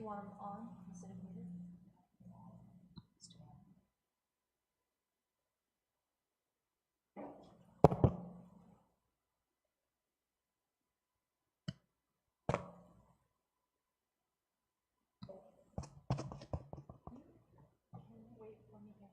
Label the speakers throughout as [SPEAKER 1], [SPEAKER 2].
[SPEAKER 1] you want them on instead of muted? Wait, let me get.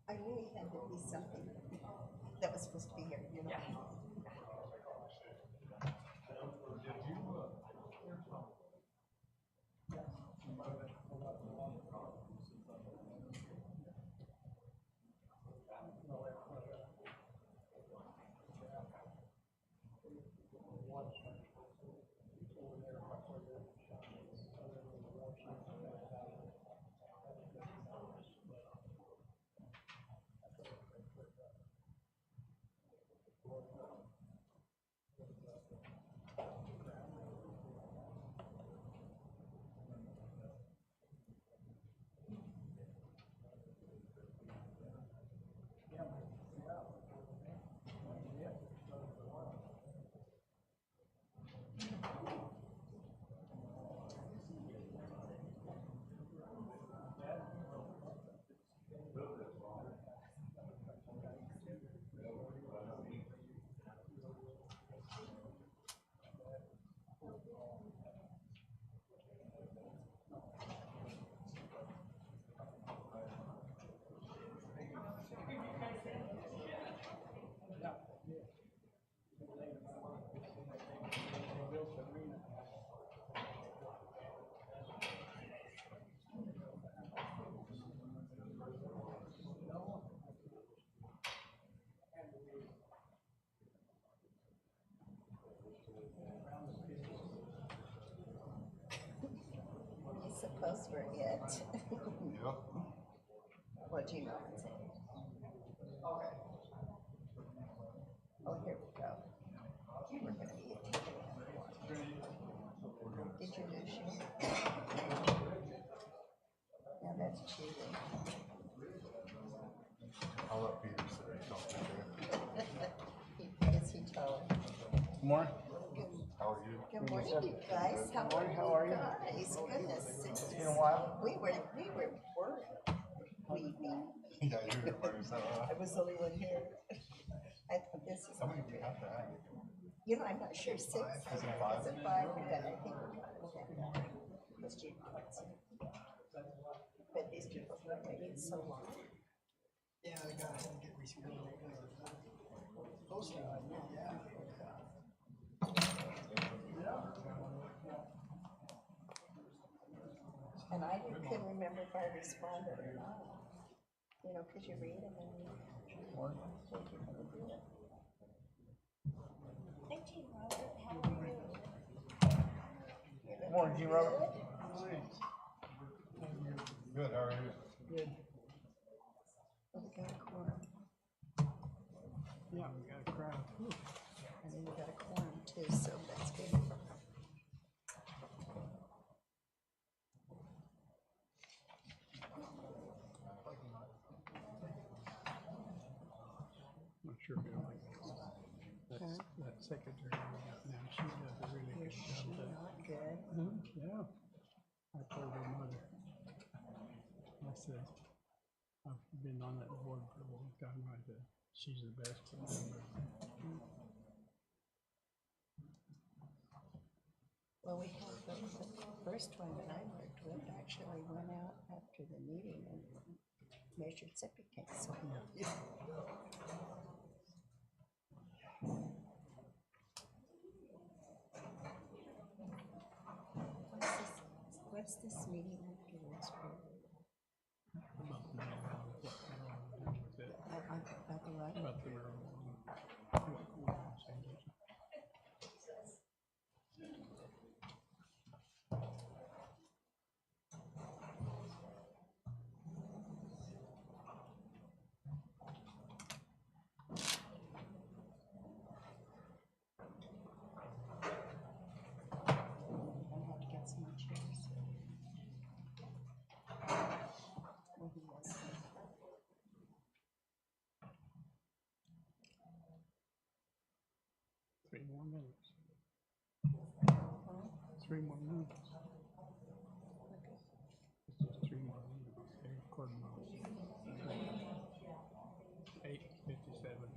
[SPEAKER 2] I knew he had to be something that was supposed to be here, you know? I suppose we're it.
[SPEAKER 3] Yeah.
[SPEAKER 2] What do you know? Oh, here we go. We're gonna be. Did you lose you? Now that's cheating.
[SPEAKER 3] I'll let Peter sit there, don't sit
[SPEAKER 2] Is he tall?
[SPEAKER 4] Good morning.
[SPEAKER 3] there. How are you?
[SPEAKER 2] Good morning, you guys. How are you guys? Goodness, it's
[SPEAKER 4] been a while.
[SPEAKER 2] We were leaving.
[SPEAKER 3] Yeah, you're here by yourself.
[SPEAKER 2] I was the only one here. I thought this is.
[SPEAKER 3] How many do you have to have?
[SPEAKER 2] You know, I'm not sure, 6.
[SPEAKER 3] Is it 5?
[SPEAKER 2] Is it 5? But I think we're fine. Let's do it. But these people have been waiting so long.
[SPEAKER 5] Yeah, they got to get rescheduled. Posting, yeah.
[SPEAKER 2] And I couldn't remember if I responded or not. You know, because you read them and you think you're gonna do it.
[SPEAKER 1] Hey, Team Robert, how are you?
[SPEAKER 4] Good morning, Gene Robert.
[SPEAKER 3] Good, how are you?
[SPEAKER 4] Good.
[SPEAKER 2] Oh, we got a quorum.
[SPEAKER 4] Yeah, we got a crowd.
[SPEAKER 2] And then we got a quorum too, so that's good.
[SPEAKER 4] Not sure who like that secretary we got now. She does a really good
[SPEAKER 2] Is she
[SPEAKER 4] job.
[SPEAKER 2] not good?
[SPEAKER 4] Yeah. I told her mother. I said, I've been on that board for a long time. I said, she's the best.
[SPEAKER 2] Well, we had the first one that I worked with actually went out after the meeting and measured septic tanks. So, what's this meeting afterwards for?
[SPEAKER 4] About the marijuana, what they want to do with it.
[SPEAKER 2] About the what?
[SPEAKER 4] About the marijuana. What we want to change it.
[SPEAKER 2] I'm gonna have to get some more chairs. Well, he was.
[SPEAKER 4] 3 more minutes. 3 more minutes. It's just 3 more minutes. They're recording now. 8:57.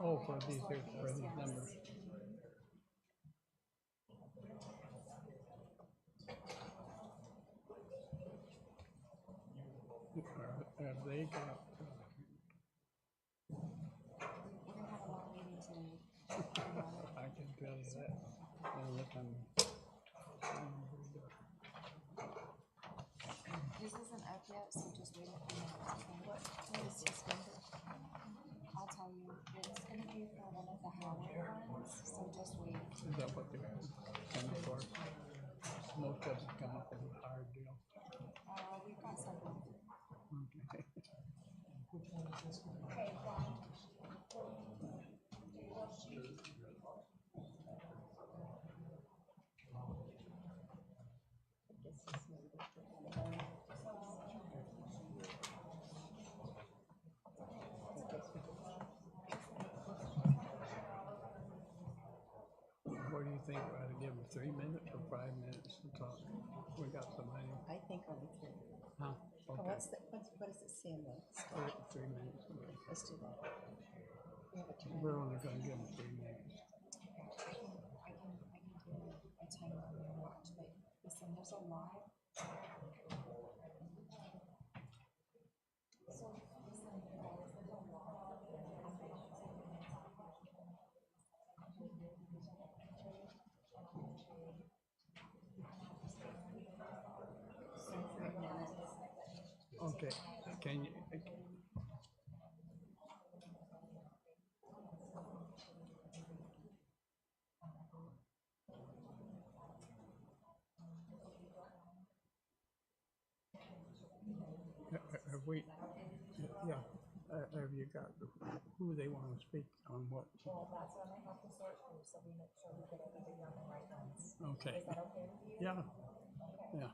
[SPEAKER 4] Oh, for these here, for these numbers. Have they got,
[SPEAKER 1] We're gonna have a long meeting tonight.
[SPEAKER 4] I can tell you that. I'll look on.
[SPEAKER 1] This isn't up yet, so just wait for that.
[SPEAKER 2] What is his number?
[SPEAKER 1] I'll tell you, it's gonna be for one of the Howard ones, so just wait.
[SPEAKER 4] Is that what they're coming for? Most of them come up with a higher deal.
[SPEAKER 1] We've got several.
[SPEAKER 4] Okay. What do you think? We ought to give them 3 minutes or 5 minutes to talk? We got some money.
[SPEAKER 2] I think only three.
[SPEAKER 4] Huh?
[SPEAKER 2] Oh,
[SPEAKER 4] Okay.
[SPEAKER 2] what does it say in the
[SPEAKER 4] Three- 3 minutes. Okay.
[SPEAKER 2] Let's do that. We have a two
[SPEAKER 4] We're only gonna give them 3 minutes.
[SPEAKER 1] I can do a timer on your watch, but listen, there's a lot.
[SPEAKER 4] Okay, can you, have we, yeah, have you got who they want to speak on what?
[SPEAKER 6] Well, that's what I have to sort through, so we make sure we get everybody on the right ones.
[SPEAKER 4] Okay,
[SPEAKER 6] Is that okay with you?
[SPEAKER 4] yeah, yeah.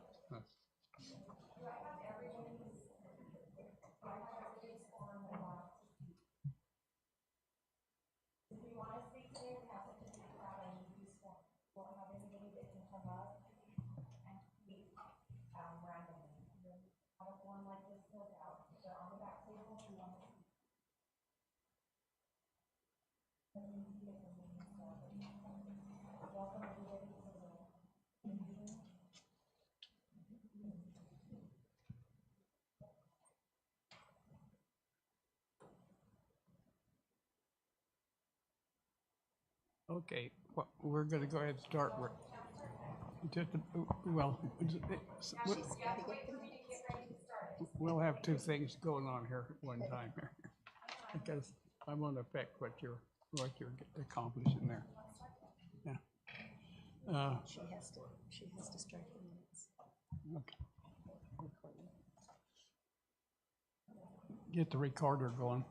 [SPEAKER 6] If we want to speak today, we have to figure it out, I need you to, we'll have anybody that can come up and speak, randomly. And then have a form like this filled out, if they're on the back table, if you want to speak. And then you get the meeting started. Welcome everybody to the meeting.
[SPEAKER 4] Okay, well, we're gonna go ahead and start. Just, well, we'll have two things going on here at one time here. Because I want to affect what you're accomplishing there. Yeah.
[SPEAKER 2] She has to start the minutes.
[SPEAKER 4] Okay. Get the recorder going.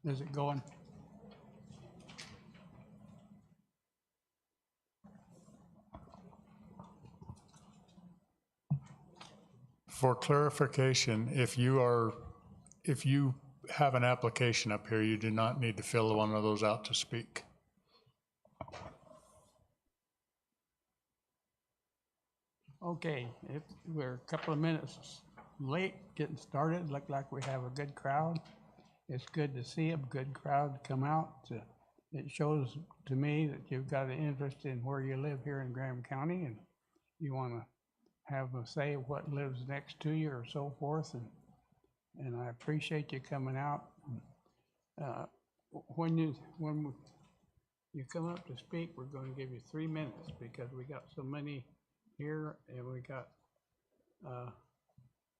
[SPEAKER 4] Is it going?
[SPEAKER 7] For clarification, if you have an application up here, you do not need to fill one of those out to speak.
[SPEAKER 4] Okay, if we're a couple of minutes late getting started, look like we have a good crowd. It's good to see a good crowd come out. It shows to me that you've got an interest in where you live here in Graham County and you want to have a say of what lives next to you or so forth. And I appreciate you coming out. When you come up to speak, we're going to give you 3 minutes because we got so many here and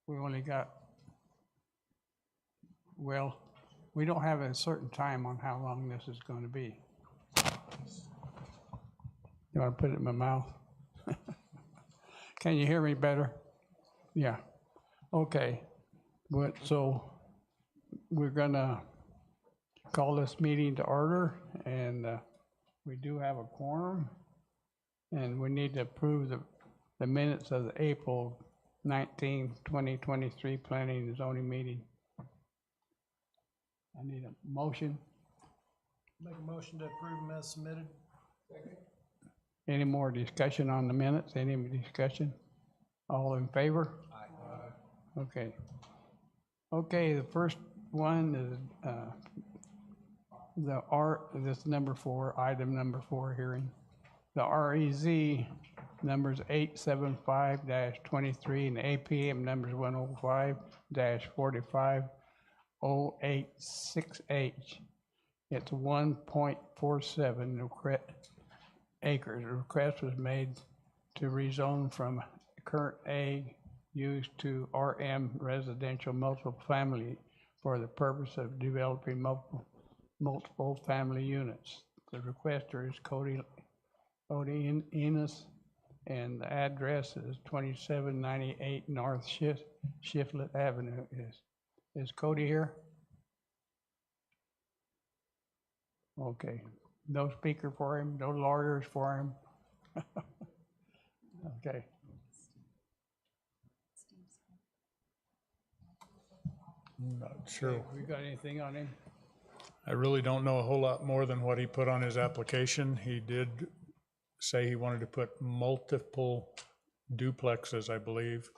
[SPEAKER 4] we only got, well, we don't have a certain time on how long this is going to be. You want to put it in my mouth? Can you hear me better? Yeah. Okay. So we're gonna call this meeting to order, and we do have a quorum, and we need to approve the minutes of the April 19, 2023 Planning and Zoning meeting. I need a motion.
[SPEAKER 5] Make a motion to approve them as submitted.
[SPEAKER 4] Any more discussion on the minutes? Any discussion? All in favor? Aye. Okay. Okay, the first one is this number 4, item number 4 hearing. The REZ numbers 875-23 and APM numbers 105-45086H. It's 1.47 acres. The request was made to rezone from current A use to RM residential multiple family for the purpose of developing multiple family units. The requester is Cody Enos, and the address is 2798 North Shiflett Avenue. Is Cody here? Okay, no speaker for him, no lawyers for him. Okay.
[SPEAKER 7] Not sure.
[SPEAKER 4] We got anything on him?
[SPEAKER 7] I really don't know a whole lot more than what he put on his application. He did say he wanted to put multiple duplexes, I believe,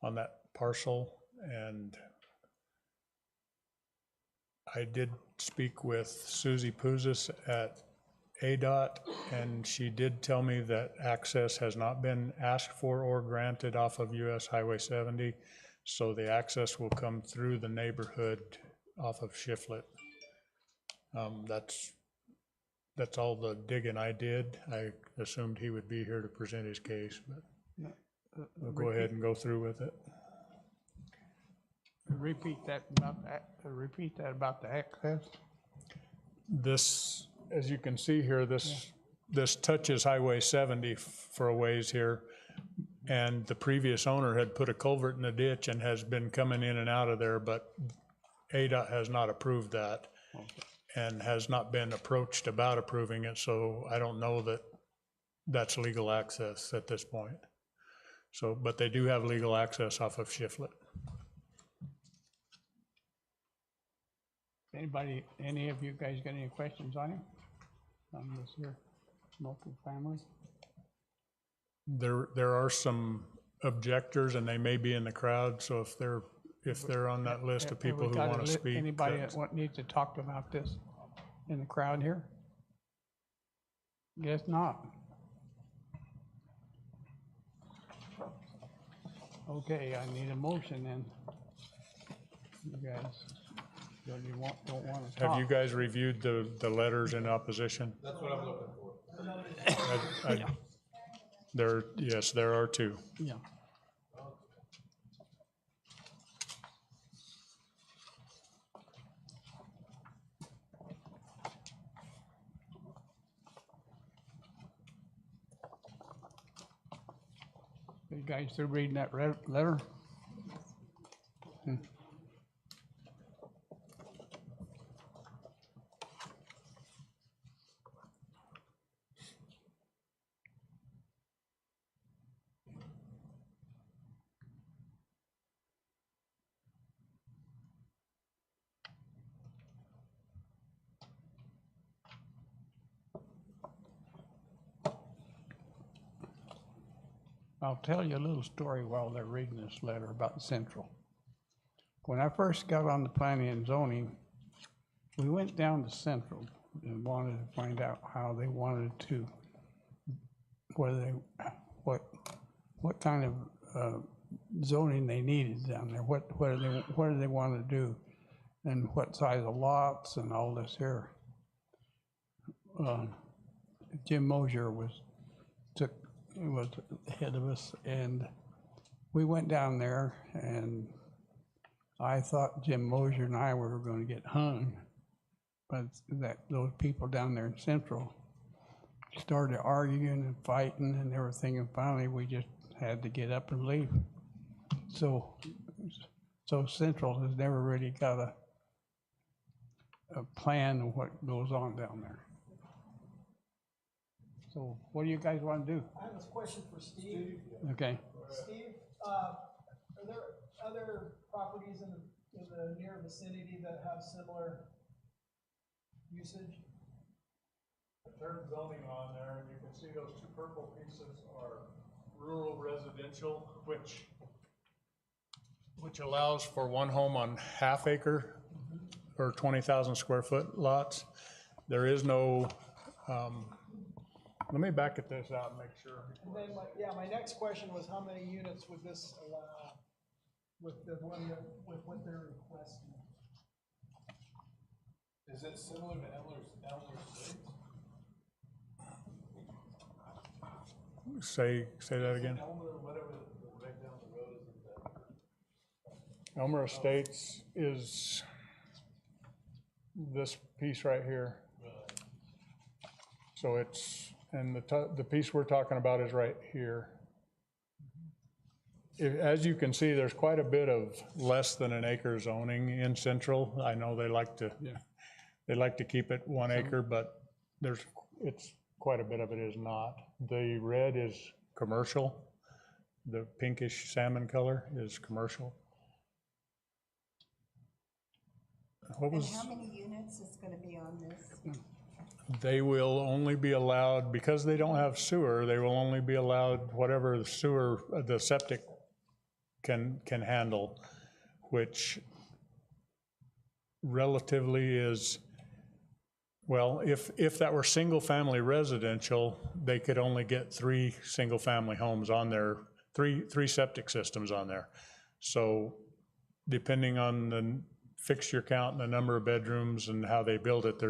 [SPEAKER 7] on that parcel. And I did speak with Susie Pouzis at ADOT, and she did tell me that access has not been asked for or granted off of US Highway 70. So the access will come through the neighborhood off of Shiflett. That's all the digging I did. I assumed he would be here to present his case, but we'll go ahead and go through with it.
[SPEAKER 4] Repeat that about the access.
[SPEAKER 7] This, as you can see here, this touches Highway 70 for a ways here. And the previous owner had put a culvert in the ditch and has been coming in and out of there, but ADOT has not approved that. Okay. And has not been approached about approving it, so I don't know that that's legal access at this point. So, but they do have legal access off of Shiflett.
[SPEAKER 4] Anybody, any of you guys got any questions on him? On this here multi-family?
[SPEAKER 7] There are some objectors, and they may be in the crowd, so if they're on that list of people who want to speak.
[SPEAKER 4] Anybody that needs to talk about this in the crowd here? Guess not. Okay, I need a motion then. You guys don't want to talk.
[SPEAKER 7] Have you guys reviewed the letters in opposition?
[SPEAKER 3] That's what I'm looking for.
[SPEAKER 7] Yes, there are two.
[SPEAKER 4] Yeah. You guys still reading that letter? I'll tell you a little story while they're reading this letter about Central. When I first got on the planning and zoning, we went down to Central and wanted to find out how they wanted to, what kind of zoning they needed down there, what do they want to do, and what size of lots and all this here. Jim Mosier was ahead of us, and we went down there, and I thought Jim Mosier and I were going to get hung, but those people down there in Central started arguing and fighting and everything, and finally we just had to get up and leave. So Central has never really got a plan of what goes on down there. So what do you guys want to do?
[SPEAKER 5] I have a question for Steve.
[SPEAKER 4] Okay.
[SPEAKER 5] Steve, are there other properties in the near vicinity that have similar usage?
[SPEAKER 7] There's zoning on there, and you can see those two purple pieces are rural residential, which allows for one home on half acre or 20,000 square foot lots. There is no, let me back at this out and make sure.
[SPEAKER 5] And then, my next question was how many units would this allow with the one that, with what they're requesting?
[SPEAKER 3] Is it similar to Elmer's Estates?
[SPEAKER 7] Say that again.
[SPEAKER 3] Elmer, whatever, right down the road is that.
[SPEAKER 7] Elmer Estates is this piece right here. So it's, and the piece we're talking about is right here. As you can see, there's quite a bit of less than an acre zoning in Central. I know they like to, they like to keep it 1 acre, but it's quite a bit of it is not. The red is commercial. The pinkish salmon color is commercial. What
[SPEAKER 2] And
[SPEAKER 7] was,
[SPEAKER 2] how many units is gonna be on this?
[SPEAKER 7] they will only be allowed, because they don't have sewer, they will only be allowed whatever the sewer, the septic can handle, which relatively is, well, if that were single-family residential, they could only get 3 single-family homes on there, three septic systems on there. So depending on the fixture count and the number of bedrooms and how they build it,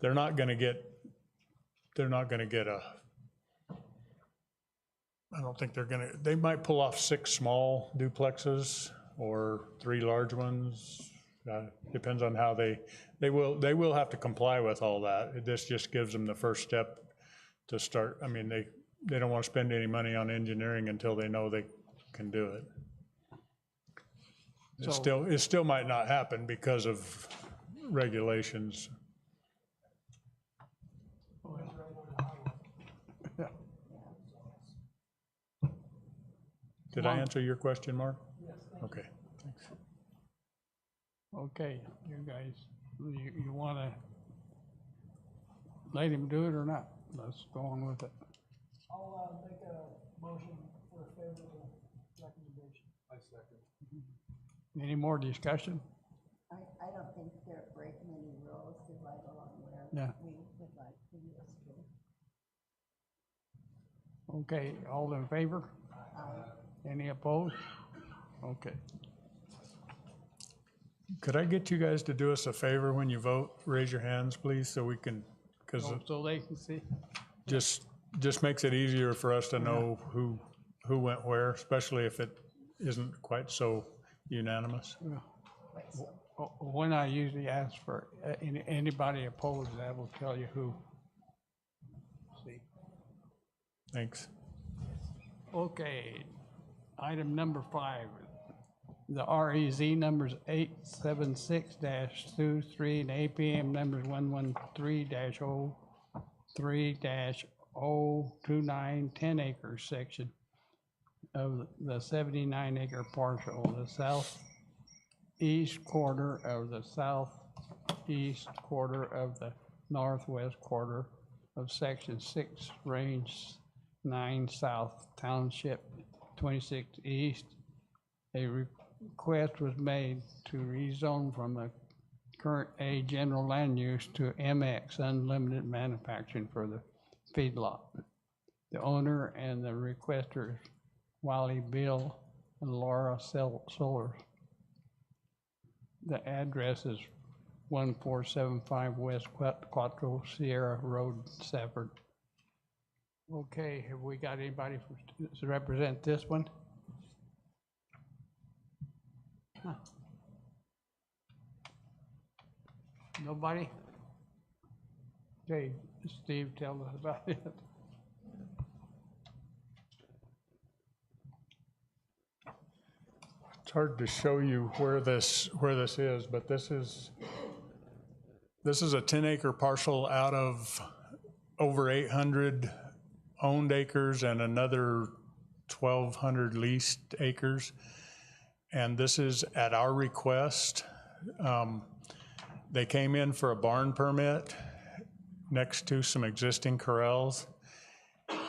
[SPEAKER 7] they're not gonna get a, I don't think they might pull off 6 small duplexes or 3 large ones. Depends on how they will have to comply with all that. This just gives them the first step to start. I mean, they don't want to spend any money on engineering until they know they can do it. It still might not happen because of regulations. Did I answer your question, Mark?
[SPEAKER 5] Yes,
[SPEAKER 7] Okay, thanks.
[SPEAKER 4] Okay, you guys, you wanna let him do it or not? Let's go on with it.
[SPEAKER 5] I'll, make a motion for a favorable recommendation.
[SPEAKER 3] I second.
[SPEAKER 4] Any more discussion?
[SPEAKER 2] I don't think they're breaking any rules, they're right along where
[SPEAKER 4] Yeah.
[SPEAKER 2] we would like for you to.
[SPEAKER 4] Okay, all in favor? Any opposed? Okay.
[SPEAKER 7] Could I get you guys to do us a favor when you vote? Raise your hands, please, so we can, because
[SPEAKER 4] So they can see?
[SPEAKER 7] just makes it easier for us to know who went where, especially if it isn't quite so unanimous.
[SPEAKER 4] When I usually ask for anybody opposed, I will tell you who. See.
[SPEAKER 7] Thanks.
[SPEAKER 4] Okay, item number 5. The REZ numbers 876-23 and APM numbers 113-03-029 10 acre section of the 79 acre parcel, the southeast quarter of the southeast quarter of the northwest quarter of section 6, range 9 south, township 26 east. A request was made to rezone from the current A general land use to MX unlimited manufacturing for the feedlot. The owner and the requesters, Wiley Bill and Laura Solar. The address is 1475 West Quattro Sierra Road, Safford. Okay, have we got anybody to represent this one? Huh. Nobody? Okay, Steve, tell us about it.
[SPEAKER 7] It's hard to show you where this is, but this is a 10 acre parcel out of over 800 owned acres and another 1,200 leased acres. And this is at our request. They came in for a barn permit next to some existing corrals.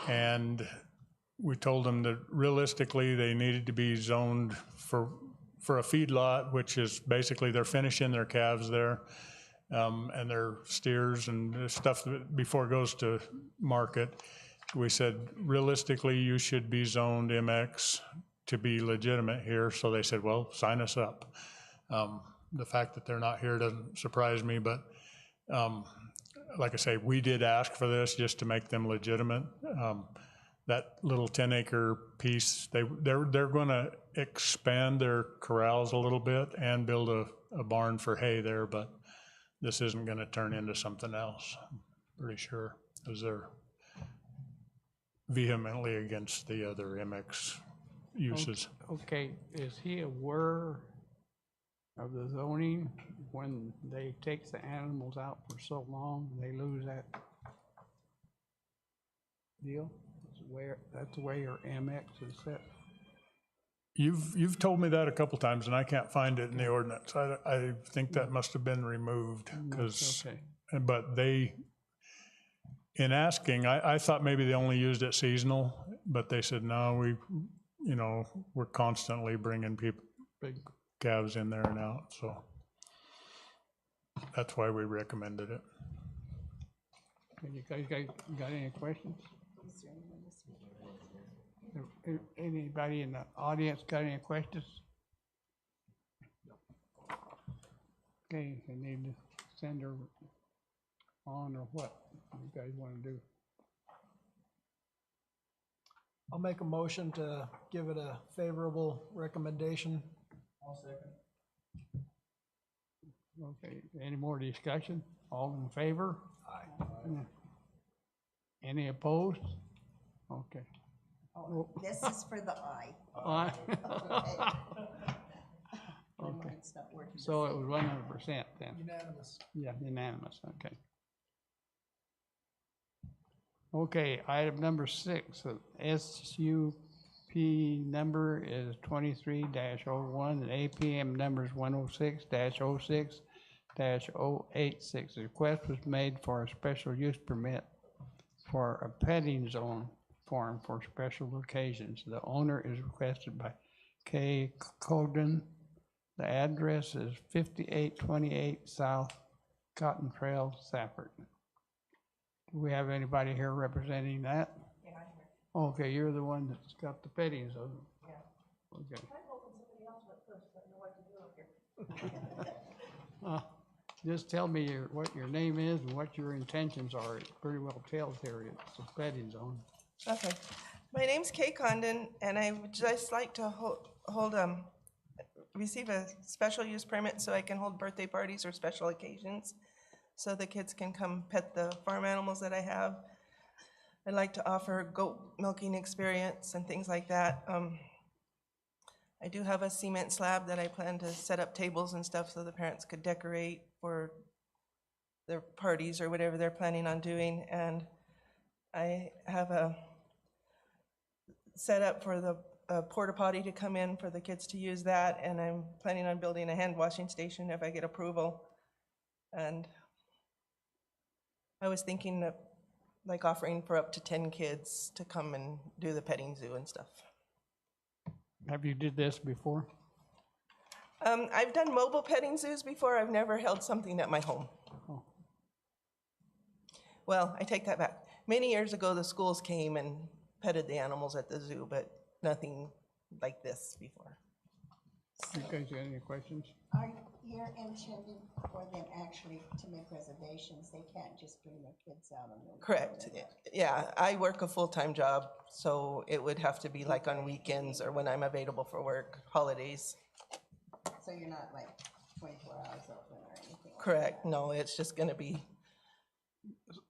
[SPEAKER 7] And we told them that realistically, they needed to be zoned for a feedlot, which is basically they're finishing their calves there, and their steers and stuff before it goes to market. We said, realistically, you should be zoned MX to be legitimate here. So they said, well, sign us up. The fact that they're not here doesn't surprise me, but like I say, we did ask for this just to make them legitimate. That little 10-acre piece, they're going to expand their corrals a little bit and build a barn for hay there, but this isn't going to turn into something else, I'm pretty sure, because they're vehemently against the other MX uses.
[SPEAKER 4] Okay, is he aware of the zoning when they take the animals out for so long, they lose that deal? That's the way your MX is set.
[SPEAKER 7] You've told me that a couple times, and I can't find it in the ordinance. I think that must have been removed, because,
[SPEAKER 4] Okay.
[SPEAKER 7] but they, in asking, I thought maybe they only used it seasonal, but they said, no, we're constantly bringing
[SPEAKER 4] Big,
[SPEAKER 7] calves in there and out, so that's why we recommended it.
[SPEAKER 4] you guys got any questions? Anybody in the audience got any questions? Okay, I need to send her on or what you guys want to do?
[SPEAKER 5] I'll make a motion to give it a favorable recommendation.
[SPEAKER 4] Okay, any more discussion? All in favor? Aye. Any opposed? Okay.
[SPEAKER 2] Oh, this is for the eye.
[SPEAKER 4] Aye.
[SPEAKER 2] My
[SPEAKER 4] Okay,
[SPEAKER 2] mind's not working the
[SPEAKER 4] so it
[SPEAKER 2] same.
[SPEAKER 4] was 100% then?
[SPEAKER 5] Unanimous.
[SPEAKER 4] Yeah, unanimous, okay. Okay, item number 6, SUP number is 23-01, and APM number is 106-06-086. The request was made for a special use permit for a petting zone farm for special occasions. The owner is requested by K. Cogden. The address is 5828 South Cotton Trail, Safford. Do we have anybody here representing that?
[SPEAKER 6] Yeah, I'm here.
[SPEAKER 4] Okay, you're the one that's got the petting zone.
[SPEAKER 6] Yeah.
[SPEAKER 4] Okay.
[SPEAKER 6] I'm hoping somebody else went first, so I know what to do up here.
[SPEAKER 4] Just tell me what your name is and what your intentions are. It pretty well tells here it's a petting zone.
[SPEAKER 8] Okay. My name's Kay Condon, and I would just like to receive a special use permit so I can hold birthday parties or special occasions, so the kids can come pet the farm animals that I have. I'd like to offer goat milking experience and things like that. I do have a cement slab that I plan to set up tables and stuff so the parents could decorate for their parties or whatever they're planning on doing. And I have a set up for the porta potty to come in for the kids to use that. And I'm planning on building a hand washing station if I get approval. And I was thinking of like offering for up to 10 kids to come and do the petting zoo and stuff.
[SPEAKER 4] Have you did this before?
[SPEAKER 8] I've done mobile petting zoos before. I've never held something at my home.
[SPEAKER 4] Oh.
[SPEAKER 8] Well, I take that back. Many years ago, the schools came and petted the animals at the zoo, but nothing like this before.
[SPEAKER 4] You guys got any questions?
[SPEAKER 2] You're intending for them actually to make reservations, they can't just bring their kids out on their.
[SPEAKER 8] Correct. Yeah, I work a full-time job, so it would have to be like on weekends or when I'm available for work, holidays.
[SPEAKER 2] So you're not like 24 hours open or anything like that?
[SPEAKER 8] Correct. No, it's just gonna be,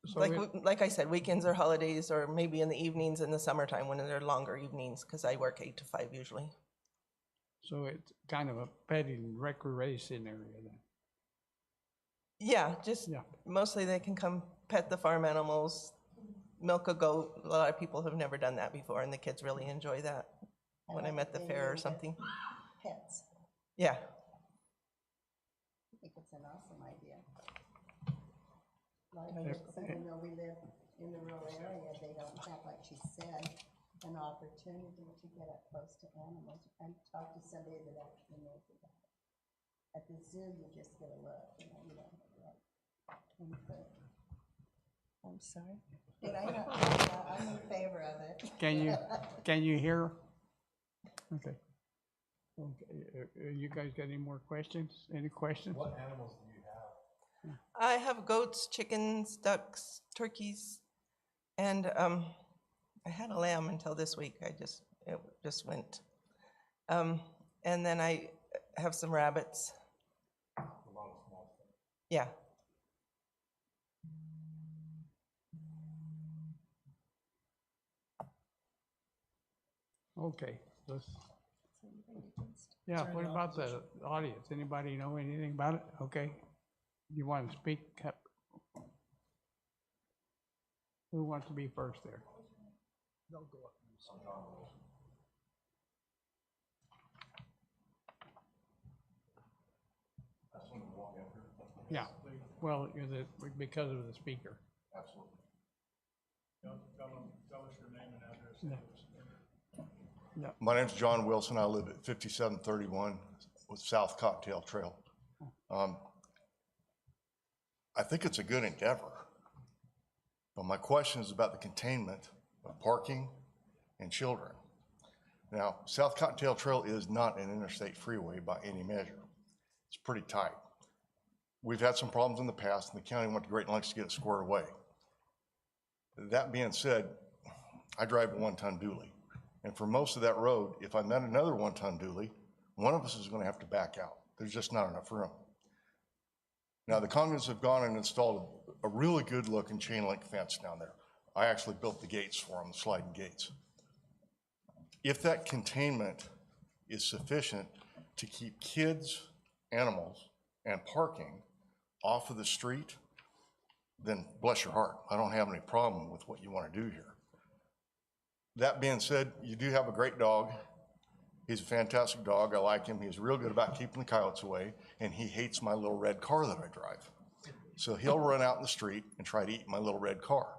[SPEAKER 4] So
[SPEAKER 8] like I said, weekends or holidays, or maybe in the evenings in the summertime when they're longer evenings, because I work 8 to 5 usually.
[SPEAKER 4] So it's kind of a petting recreation area then?
[SPEAKER 8] Yeah, just
[SPEAKER 4] Yeah.
[SPEAKER 8] mostly they can come pet the farm animals, milk a goat. A lot of people have never done that before, and the kids really enjoy that when I'm at the fair or something.
[SPEAKER 2] Pets,
[SPEAKER 8] Yeah,
[SPEAKER 2] I think it's an awesome idea. A lot of folks, even though we live in the rural area, they don't have, like she said, an opportunity to get up close to animals and talk to somebody that actually knows about it. At the zoo, you just get a look, you know, you don't have like input. I'm sorry. Did I not? Yeah, I'm in favor of it.
[SPEAKER 4] Can you hear? Okay. Okay, you guys got any more questions? Any questions?
[SPEAKER 3] What animals do you have?
[SPEAKER 8] I have goats, chickens, ducks, turkeys, and I had a lamb until this week. It just went. And then I have some rabbits.
[SPEAKER 3] A lot of small stuff.
[SPEAKER 8] Yeah.
[SPEAKER 4] Okay, let's. Yeah, what about the audience? Anybody know anything about it? Okay. You want to speak? Who wants to be first there? Yeah, well, because of the speaker.
[SPEAKER 3] Absolutely.
[SPEAKER 7] Tell us your name and address.
[SPEAKER 4] Yeah.
[SPEAKER 9] My name's John Wilson. I live at 5731 with South Cocktail Trail. I think it's a good endeavor, but my question is about the containment of parking and children. Now, South Cocktail Trail is not an interstate freeway by any measure. It's pretty tight. We've had some problems in the past, and the county went to great lengths to get it squared away. That being said, I drive a one-ton dually. And for most of that road, if I met another one-ton dually, one of us is going to have to back out. There's just not enough room. Now, the Congdons have gone and installed a really good-looking chain link fence down there. I actually built the gates for them, the sliding gates. If that containment is sufficient to keep kids, animals, and parking off of the street, then bless your heart. I don't have any problem with what you want to do here. That being said, you do have a great dog. He's a fantastic dog. I like him. He's real good about keeping the coyotes away, and he hates my little red car that I drive. So he'll run out in the street and try to eat my little red car.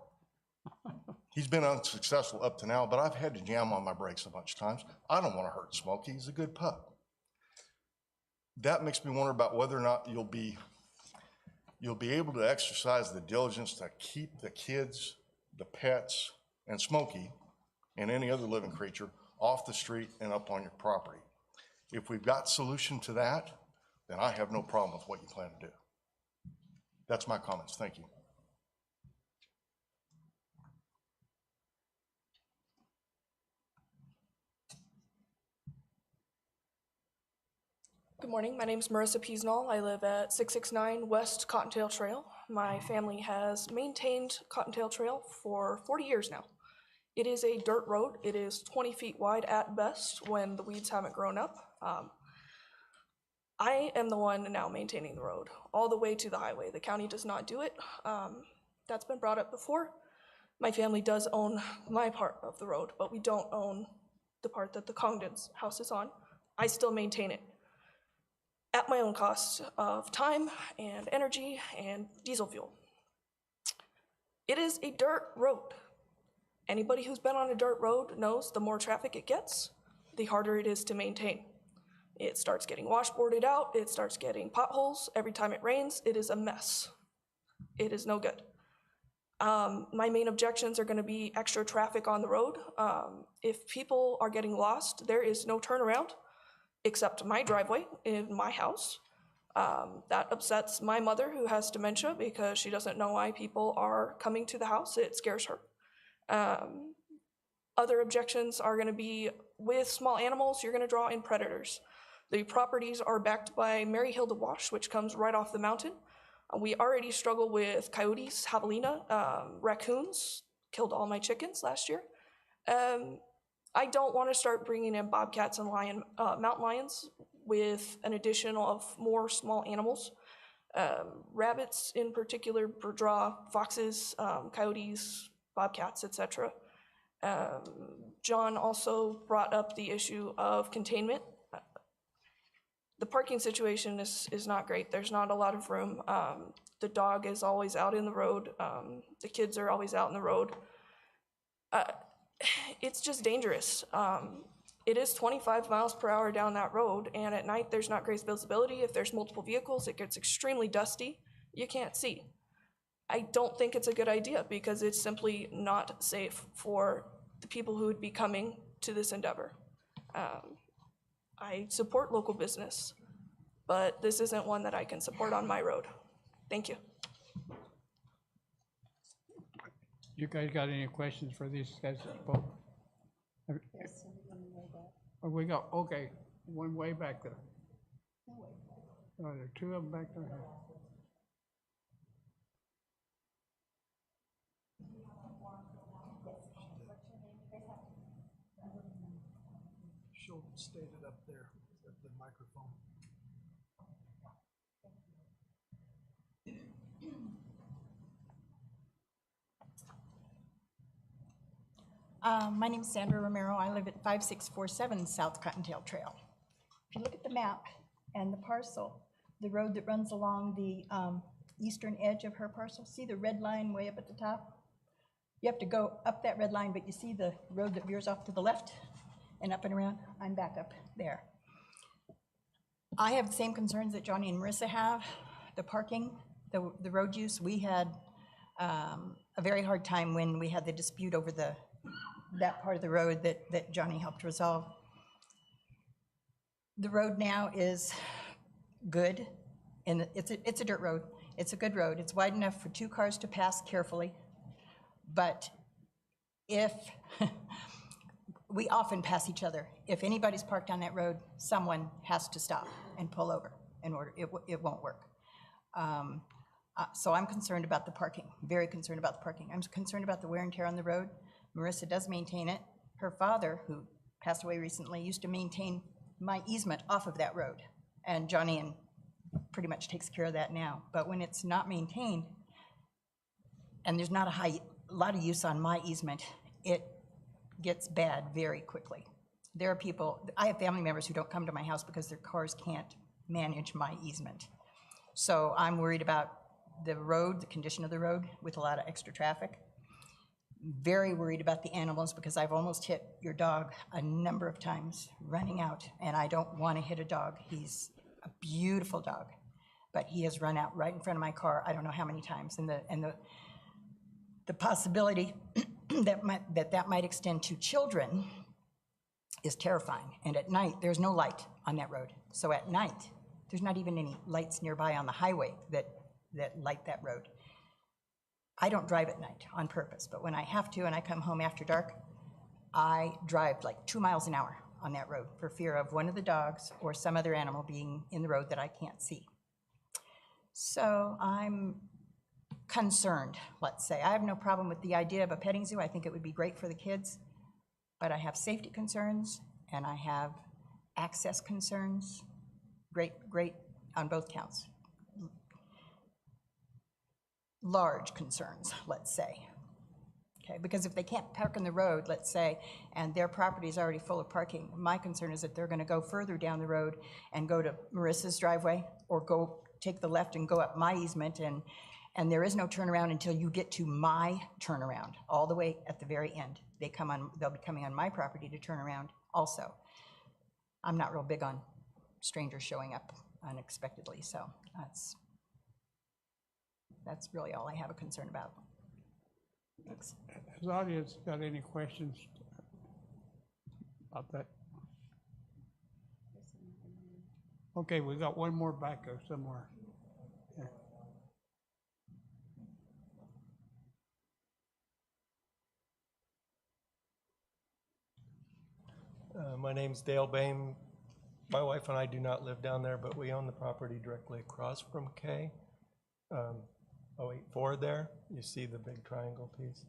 [SPEAKER 9] He's been unsuccessful up to now, but I've had to jam on my brakes a bunch of times. I don't want to hurt Smokey. He's a good pup. That makes me wonder about whether or not you'll be able to exercise the diligence to keep the kids, the pets, and Smokey, and any other living creature off the street and up on your property. If we've got solution to that, then I have no problem with what you plan to do. That's my comments. Thank you.
[SPEAKER 10] Good morning, my name is Marissa Peasnall. I live at 669 West Cottontail Trail. My family has maintained Cottontail Trail for 40 years now. It is a dirt road. It is 20 feet wide at best when the weeds haven't grown up. I am the one now maintaining the road all the way to the highway. The county does not do it. That's been brought up before. My family does own my part of the road, but we don't own the part that the Congdon's house is on. I still maintain it at my own cost of time and energy and diesel fuel. It is a dirt road. Anybody who's been on a dirt road knows the more traffic it gets, the harder it is to maintain. It starts getting washboarded out, it starts getting potholes. Every time it rains, it is a mess. It is no good. My main objections are gonna be extra traffic on the road. If people are getting lost, there is no turnaround except my driveway in my house. That upsets my mother, who has dementia, because she doesn't know why people are coming to the house. It scares her. Other objections are gonna be with small animals, you're gonna draw in predators. The properties are backed by Mary Hilda Wash, which comes right off the mountain. We already struggle with coyotes, javelina, raccoons, killed all my chickens last year. I don't wanna start bringing in bobcats and mountain lions with an addition of more small animals. Rabbits in particular draw foxes, coyotes, bobcats, etc. John also brought up the issue of containment. The parking situation is not great. There's not a lot of room. The dog is always out in the road. The kids are always out in the road. it's just dangerous. It is 25 miles per hour down that road, and at night there's not great visibility. If there's multiple vehicles, it gets extremely dusty. You can't see. I don't think it's a good idea because it's simply not safe for the people who would be coming to this endeavor. I support local business, but this isn't one that I can support on my road. Thank you.
[SPEAKER 4] You guys got any questions for these guys that spoke?
[SPEAKER 2] Yes, in the way back.
[SPEAKER 4] Oh, we got, okay, one way back there.
[SPEAKER 2] No way back.
[SPEAKER 4] Oh, there are two of them back there.
[SPEAKER 5] She'll state it up there at the microphone.
[SPEAKER 11] My name's Sandra Romero. I live at 5647 South Cottontail Trail. If you look at the map and the parcel, the road that runs along the eastern edge of her parcel, see the red line way up at the top? You have to go up that red line, but you see the road that veers off to the left and up and around? I'm back up there. I have the same concerns that Johnny and Marissa have. The parking, the road use, we had a very hard time when we had the dispute over that part of the road that Johnny helped resolve. The road now is good, and it's a dirt road. It's a good road. It's wide enough for two cars to pass carefully, but if, we often pass each other. If anybody's parked on that road, someone has to stop and pull over in order, it won't work. So I'm concerned about the parking, very concerned about the parking. I'm concerned about the wear and tear on the road. Marissa does maintain it. Her father, who passed away recently, used to maintain my easement off of that road. And Johnny pretty much takes care of that now. But when it's not maintained, and there's not a lot of use on my easement, it gets bad very quickly. There are people, I have family members who don't come to my house because their cars can't manage my easement. So I'm worried about the road, the condition of the road with a lot of extra traffic. Very worried about the animals because I've almost hit your dog a number of times running out, and I don't want to hit a dog. He's a beautiful dog, but he has run out right in front of my car I don't know how many times, and the possibility that might extend to children is terrifying. And at night, there's no light on that road. So at night, there's not even any lights nearby on the highway that light that road. I don't drive at night on purpose, but when I have to and I come home after dark, I drive like 2 miles an hour on that road for fear of one of the dogs or some other animal being in the road that I can't see. So I'm concerned, let's say. I have no problem with the idea of a petting zoo. I think it would be great for the kids, but I have safety concerns and I have access concerns. Great on both counts. Large concerns, let's say. Okay, because if they can't park on the road, let's say, and their property is already full of parking, my concern is that they're gonna go further down the road and go to Marissa's driveway or go take the left and go up my easement, and there is no turnaround until you get to my turnaround, all the way at the very end. They'll be coming on my property to turn around also. I'm not real big on strangers showing up unexpectedly, so that's really all I have a concern about. Thanks.
[SPEAKER 4] Has the audience got any questions about that? Okay, we got one more back there somewhere. Yeah.
[SPEAKER 12] My name's Dale Bain. My wife and I do not live down there, but we own the property directly across from K. 084 there, you see the big triangle piece.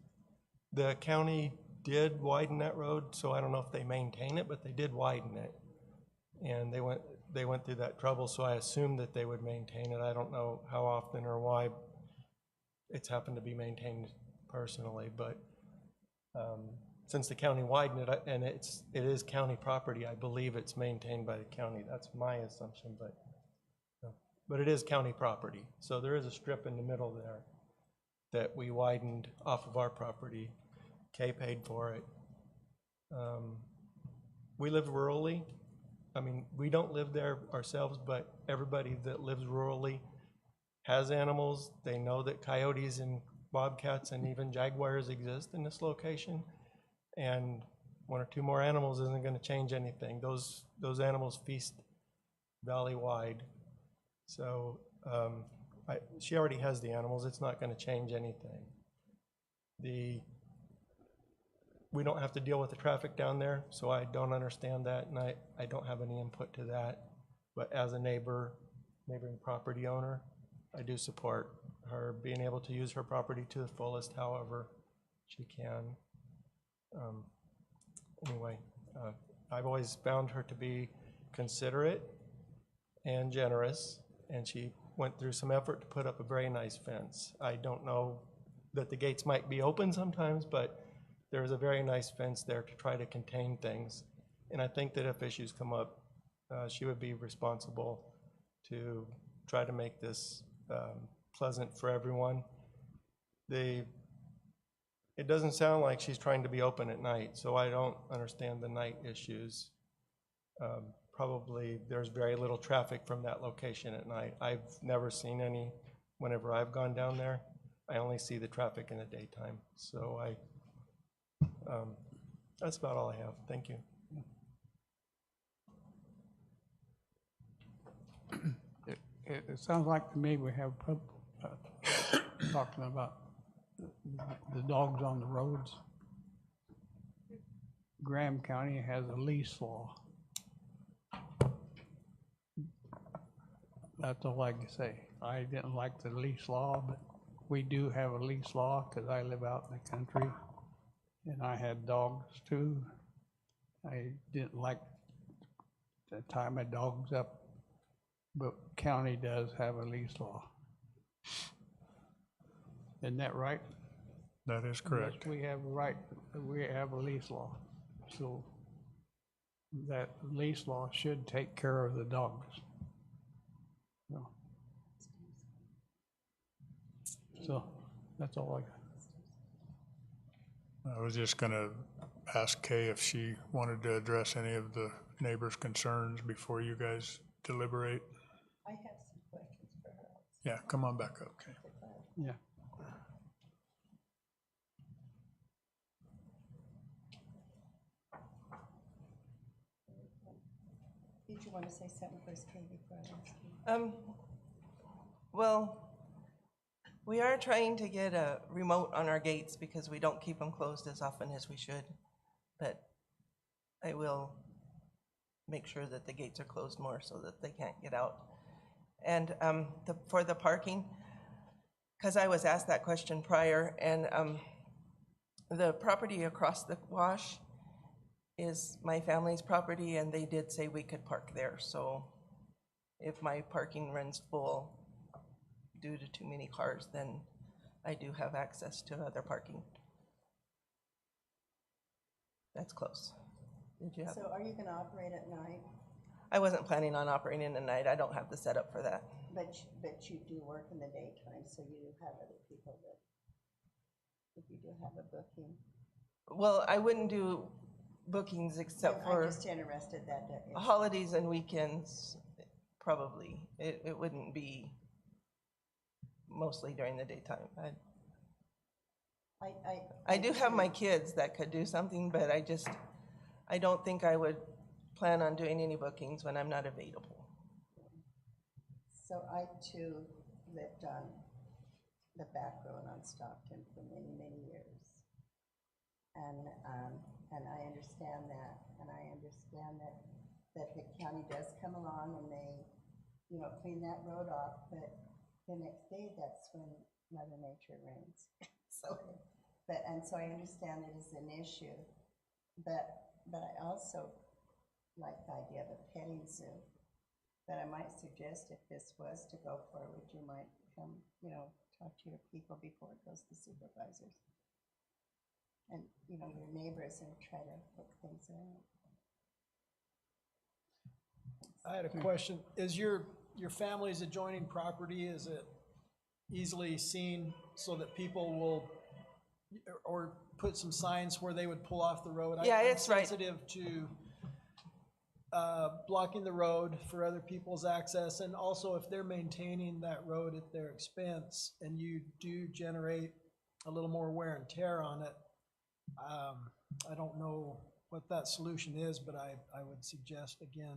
[SPEAKER 12] The county did widen that road, so I don't know if they maintain it, but they did widen it. And they went through that trouble, so I assumed that they would maintain it. I don't know how often or why it's happened to be maintained personally, but since the county widened it, and it is county property, I believe it's maintained by the county. That's my assumption, but it is county property. So there is a strip in the middle there that we widened off of our property. Kay paid for it, We live rurally. I mean, we don't live there ourselves, but everybody that lives rurally has animals. They know that coyotes and bobcats and even jaguars exist in this location. And 1 or 2 more animals isn't gonna change anything. Those animals feast valley-wide. So, she already has the animals. It's not gonna change anything. We don't have to deal with the traffic down there, so I don't understand that, and I don't have any input to that. But as a neighboring property owner, I do support her being able to use her property to the fullest however she can. Anyway, I've always found her to be considerate and generous, and she went through some effort to put up a very nice fence. I don't know that the gates might be open sometimes, but there's a very nice fence there to try to contain things. And I think that if issues come up, she would be responsible to try to make this pleasant for everyone. It doesn't sound like she's trying to be open at night, so I don't understand the night issues. Probably there's very little traffic from that location at night. I've never seen any whenever I've gone down there. I only see the traffic in the daytime. So that's about all I have. Thank you.
[SPEAKER 4] It sounds like to me we have talking about the dogs on the roads. Graham County has a leash law. That's all I can say. I didn't like the leash law, but we do have a leash law because I live out in the country and I had dogs too. I didn't like to tie my dogs up, but county does have a leash law. Isn't that right?
[SPEAKER 7] That is correct.
[SPEAKER 4] Yes, we have a right, we have a leash law. So that leash law should take care of the dogs. So that's all I got.
[SPEAKER 7] I was just gonna ask Kay if she wanted to address any of the neighbors' concerns before you guys deliberate.
[SPEAKER 2] I have some questions for her.
[SPEAKER 7] Yeah, come on back up, Kay.
[SPEAKER 4] Yeah.
[SPEAKER 2] Did you want to say something first, Kay, before I ask you?
[SPEAKER 8] Well, we are trying to get a remote on our gates because we don't keep them closed as often as we should. But I will make sure that the gates are closed more so that they can't get out. And for the parking, because I was asked that question prior, and the property across the wash is my family's property, and they did say we could park there. So if my parking runs full due to too many cars, then I do have access to other parking. That's close. Did you have?
[SPEAKER 2] So are you going to operate at night?
[SPEAKER 8] I wasn't planning on operating at night. I don't have the setup for that.
[SPEAKER 2] But you do work in the daytime, so you do have other people that, if you do have a booking.
[SPEAKER 8] Well, I wouldn't do bookings except for
[SPEAKER 2] I'm just interested that.
[SPEAKER 8] holidays and weekends, probably. It wouldn't be mostly during the daytime. I do have my kids that could do something, but I don't think I would plan on doing any bookings when I'm not available.
[SPEAKER 2] So I too lived on the back road on Stockton for many, many years. And I understand that, and I understand that the county does come along and they, clean that road off, but the next day, that's when Mother Nature reigns. So I understand it is an issue, but I also like the idea of a petting zoo. But I might suggest if this was to go forward, you might come, talk to your people before it goes to supervisors. And, your neighbors and try to work things out.
[SPEAKER 5] I had a question. Is your family's adjoining property, is it easily seen so that people will or put some signs where they would pull off the road.
[SPEAKER 8] Yeah,
[SPEAKER 5] I'm
[SPEAKER 8] it's right.
[SPEAKER 5] sensitive to blocking the road for other people's access, and also if they're maintaining that road at their expense and you do generate a little more wear and tear on it, I don't know what that solution is, but I would suggest, again,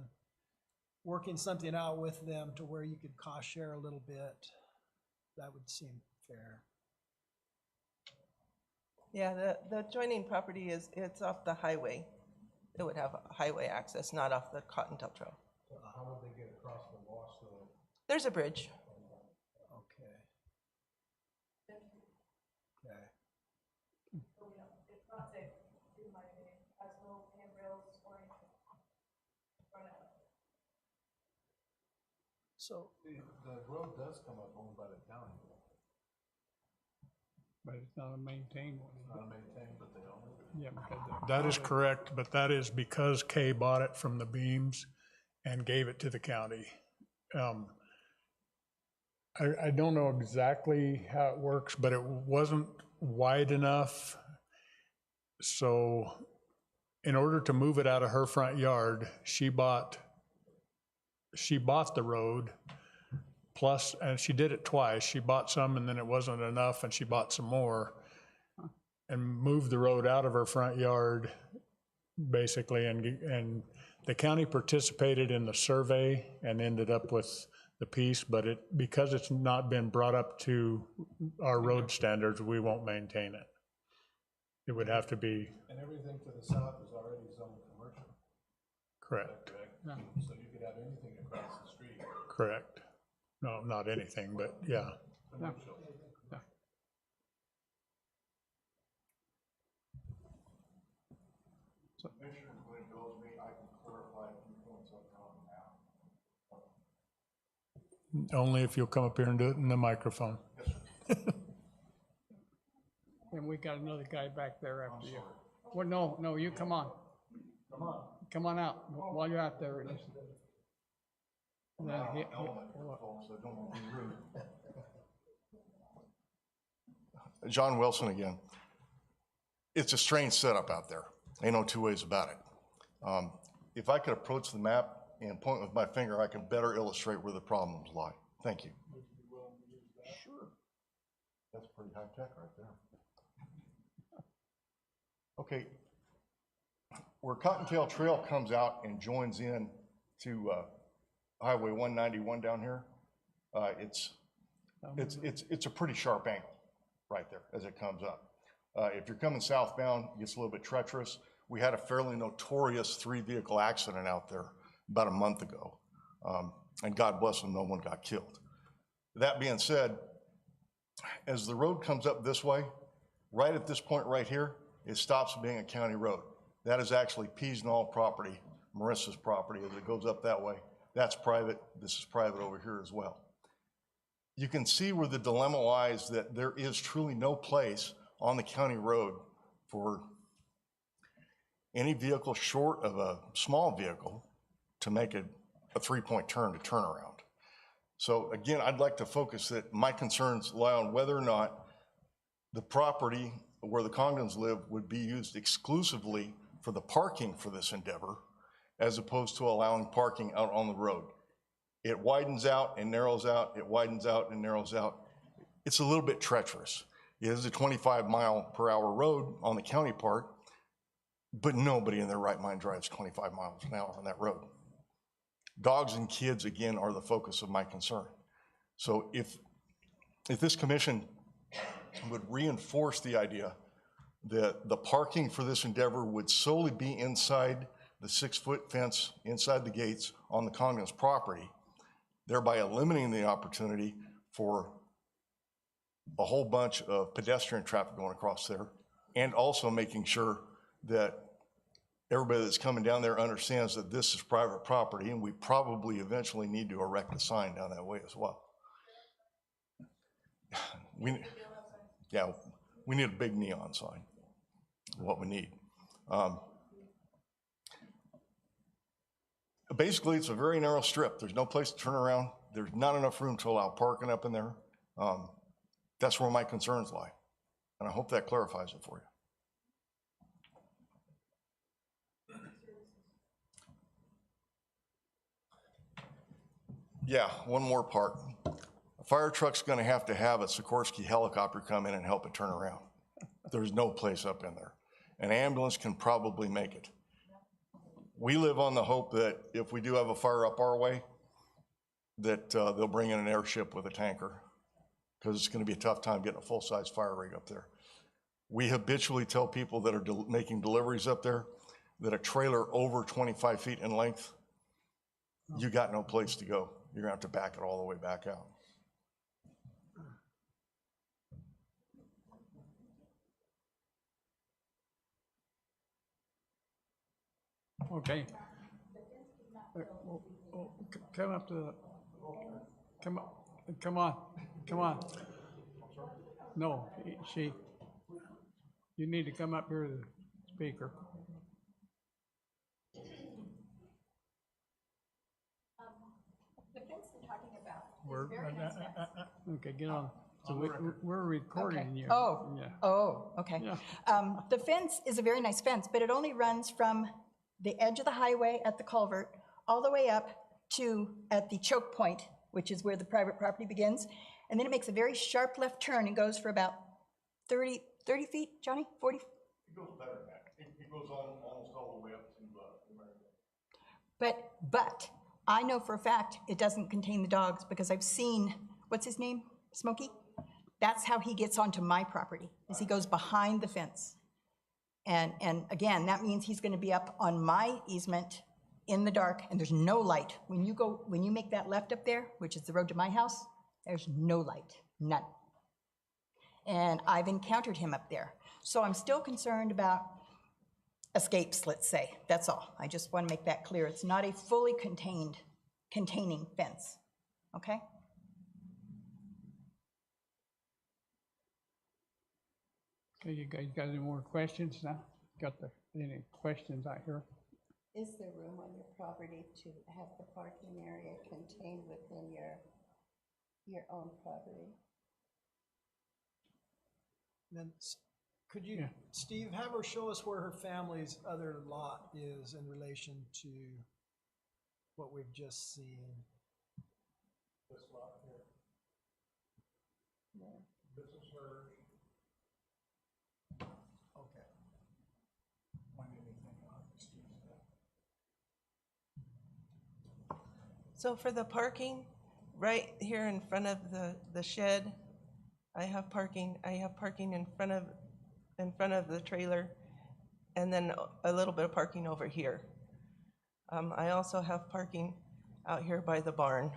[SPEAKER 5] working something out with them to where you could cost share a little bit. That would seem fair.
[SPEAKER 8] Yeah, the adjoining property it's off the highway. It would have highway access, not off the Cottontail Trail.
[SPEAKER 3] How would they get across the loss though?
[SPEAKER 8] There's a bridge.
[SPEAKER 5] Okay. Okay.
[SPEAKER 6] It's not safe, in my opinion, has no handrails or anything.
[SPEAKER 5] So,
[SPEAKER 3] The road does come up owned by the county.
[SPEAKER 4] But it's not a maintained one.
[SPEAKER 3] It's not maintained, but they own it.
[SPEAKER 4] Yeah, because
[SPEAKER 7] That is correct, but that is because Kay bought it from the Beams and gave it to the county. I don't know exactly how it works, but it wasn't wide enough. So in order to move it out of her front yard, she bought the road plus, and she did it twice. She bought some and then it wasn't enough and she bought some more and moved the road out of her front yard, basically, and the county participated in the survey and ended up with the piece, but because it's not been brought up to our road standards, we won't maintain it. It would have to be.
[SPEAKER 3] And everything to the south is already zoned commercial.
[SPEAKER 7] Correct.
[SPEAKER 3] Correct? So you could have anything across the street.
[SPEAKER 7] Correct. No, not anything, but yeah.
[SPEAKER 3] Commercial.
[SPEAKER 9] Commissioner, when it goes me, I can clarify a few points up on now.
[SPEAKER 7] Only if you'll come up here and do it in the microphone.
[SPEAKER 4] And we got another guy back there after you. Well, no, you come on. Come on out while you're out there. And then
[SPEAKER 9] So don't be rude. John Wilson again. It's a strange setup out there. Ain't no two ways about it. If I could approach the map and point with my finger, I can better illustrate where the problems lie. Thank you. Sure. That's pretty high tech right there. Okay. Where Cottontail Trail comes out and joins in to Highway 191 down here, it's a pretty sharp angle right there as it comes up. If you're coming southbound, it gets a little bit treacherous. We had a fairly notorious 3-vehicle accident out there about a month ago. And God bless them, no one got killed. That being said, as the road comes up this way, right at this point right here, it stops being a county road. That is actually Peasnall property, Marissa's property, as it goes up that way. That's private. This is private over here as well. You can see where the dilemma lies, that there is truly no place on the county road for any vehicle short of a small vehicle to make a 3-point turn to turn around. So again, I'd like to focus that my concerns lie on whether or not the property where the Congdons live would be used exclusively for the parking for this endeavor, as opposed to allowing parking out on the road. It widens out and narrows out, it widens out and narrows out. It's a little bit treacherous. It is a 25-mile-per-hour road on the county part, but nobody in their right mind drives 25 miles an hour on that road. Dogs and kids, again, are the focus of my concern. So if this commission would reinforce the idea that the parking for this endeavor would solely be inside the 6-foot fence, inside the gates on the Congdon's property, thereby eliminating the opportunity for a whole bunch of pedestrian traffic going across there, and also making sure that everybody that's coming down there understands that this is private property, and we probably eventually need to erect a sign down that way as well. We need a big neon sign, what we need. Basically, it's a very narrow strip. There's no place to turn around. There's not enough room to allow parking up in there. That's where my concerns lie. And I hope that clarifies it for you. Yeah, one more part. A fire truck's gonna have a Sikorsky helicopter come in and help it turn around. There's no place up in there. An ambulance can probably make it. We live on the hope that if we do have a fire up our way, that they'll bring in an airship with a tanker, because it's gonna be a tough time getting a full-size fire rig up there. We habitually tell people that are making deliveries up there that a trailer over 25 feet in length, you got no place to go. You're gonna have to back it all the way back out.
[SPEAKER 4] Okay. Come up to the, come on. No, you need to come up here to the speaker.
[SPEAKER 11] The fence we're talking about.
[SPEAKER 4] We're, okay, get on. So we're recording you.
[SPEAKER 11] Oh,
[SPEAKER 4] Yeah.
[SPEAKER 11] oh, okay.
[SPEAKER 4] Yeah.
[SPEAKER 11] The fence is a very nice fence, but it only runs from the edge of the highway at the culvert all the way up to at the choke point, which is where the private property begins. And then it makes a very sharp left turn and goes for about 30 feet, Johnny, 40?
[SPEAKER 9] It goes better than that. It goes almost all the way up to America.
[SPEAKER 11] But I know for a fact it doesn't contain the dogs because I've seen, what's his name? Smokey? That's how he gets onto my property, is he goes behind the fence. And again, that means he's gonna be up on my easement in the dark, and there's no light. When you make that left up there, which is the road to my house, there's no light, none. And I've encountered him up there. So I'm still concerned about escapes, let's say, that's all. I just wanna make that clear. It's not a fully containing fence, okay?
[SPEAKER 4] Okay, you guys got any more questions now? Any questions out here?
[SPEAKER 2] Is there room on your property to have the parking area contained within your own property?
[SPEAKER 5] Then, could you,
[SPEAKER 4] Yeah.
[SPEAKER 5] Steve, have her show us where her family's other lot is in relation to what we've just seen?
[SPEAKER 3] This lot here. This is hers.
[SPEAKER 5] Okay.
[SPEAKER 8] So for the parking, right here in front of the shed, I have parking in front of the trailer, and then a little bit of parking over here. I also have parking out here by the barn.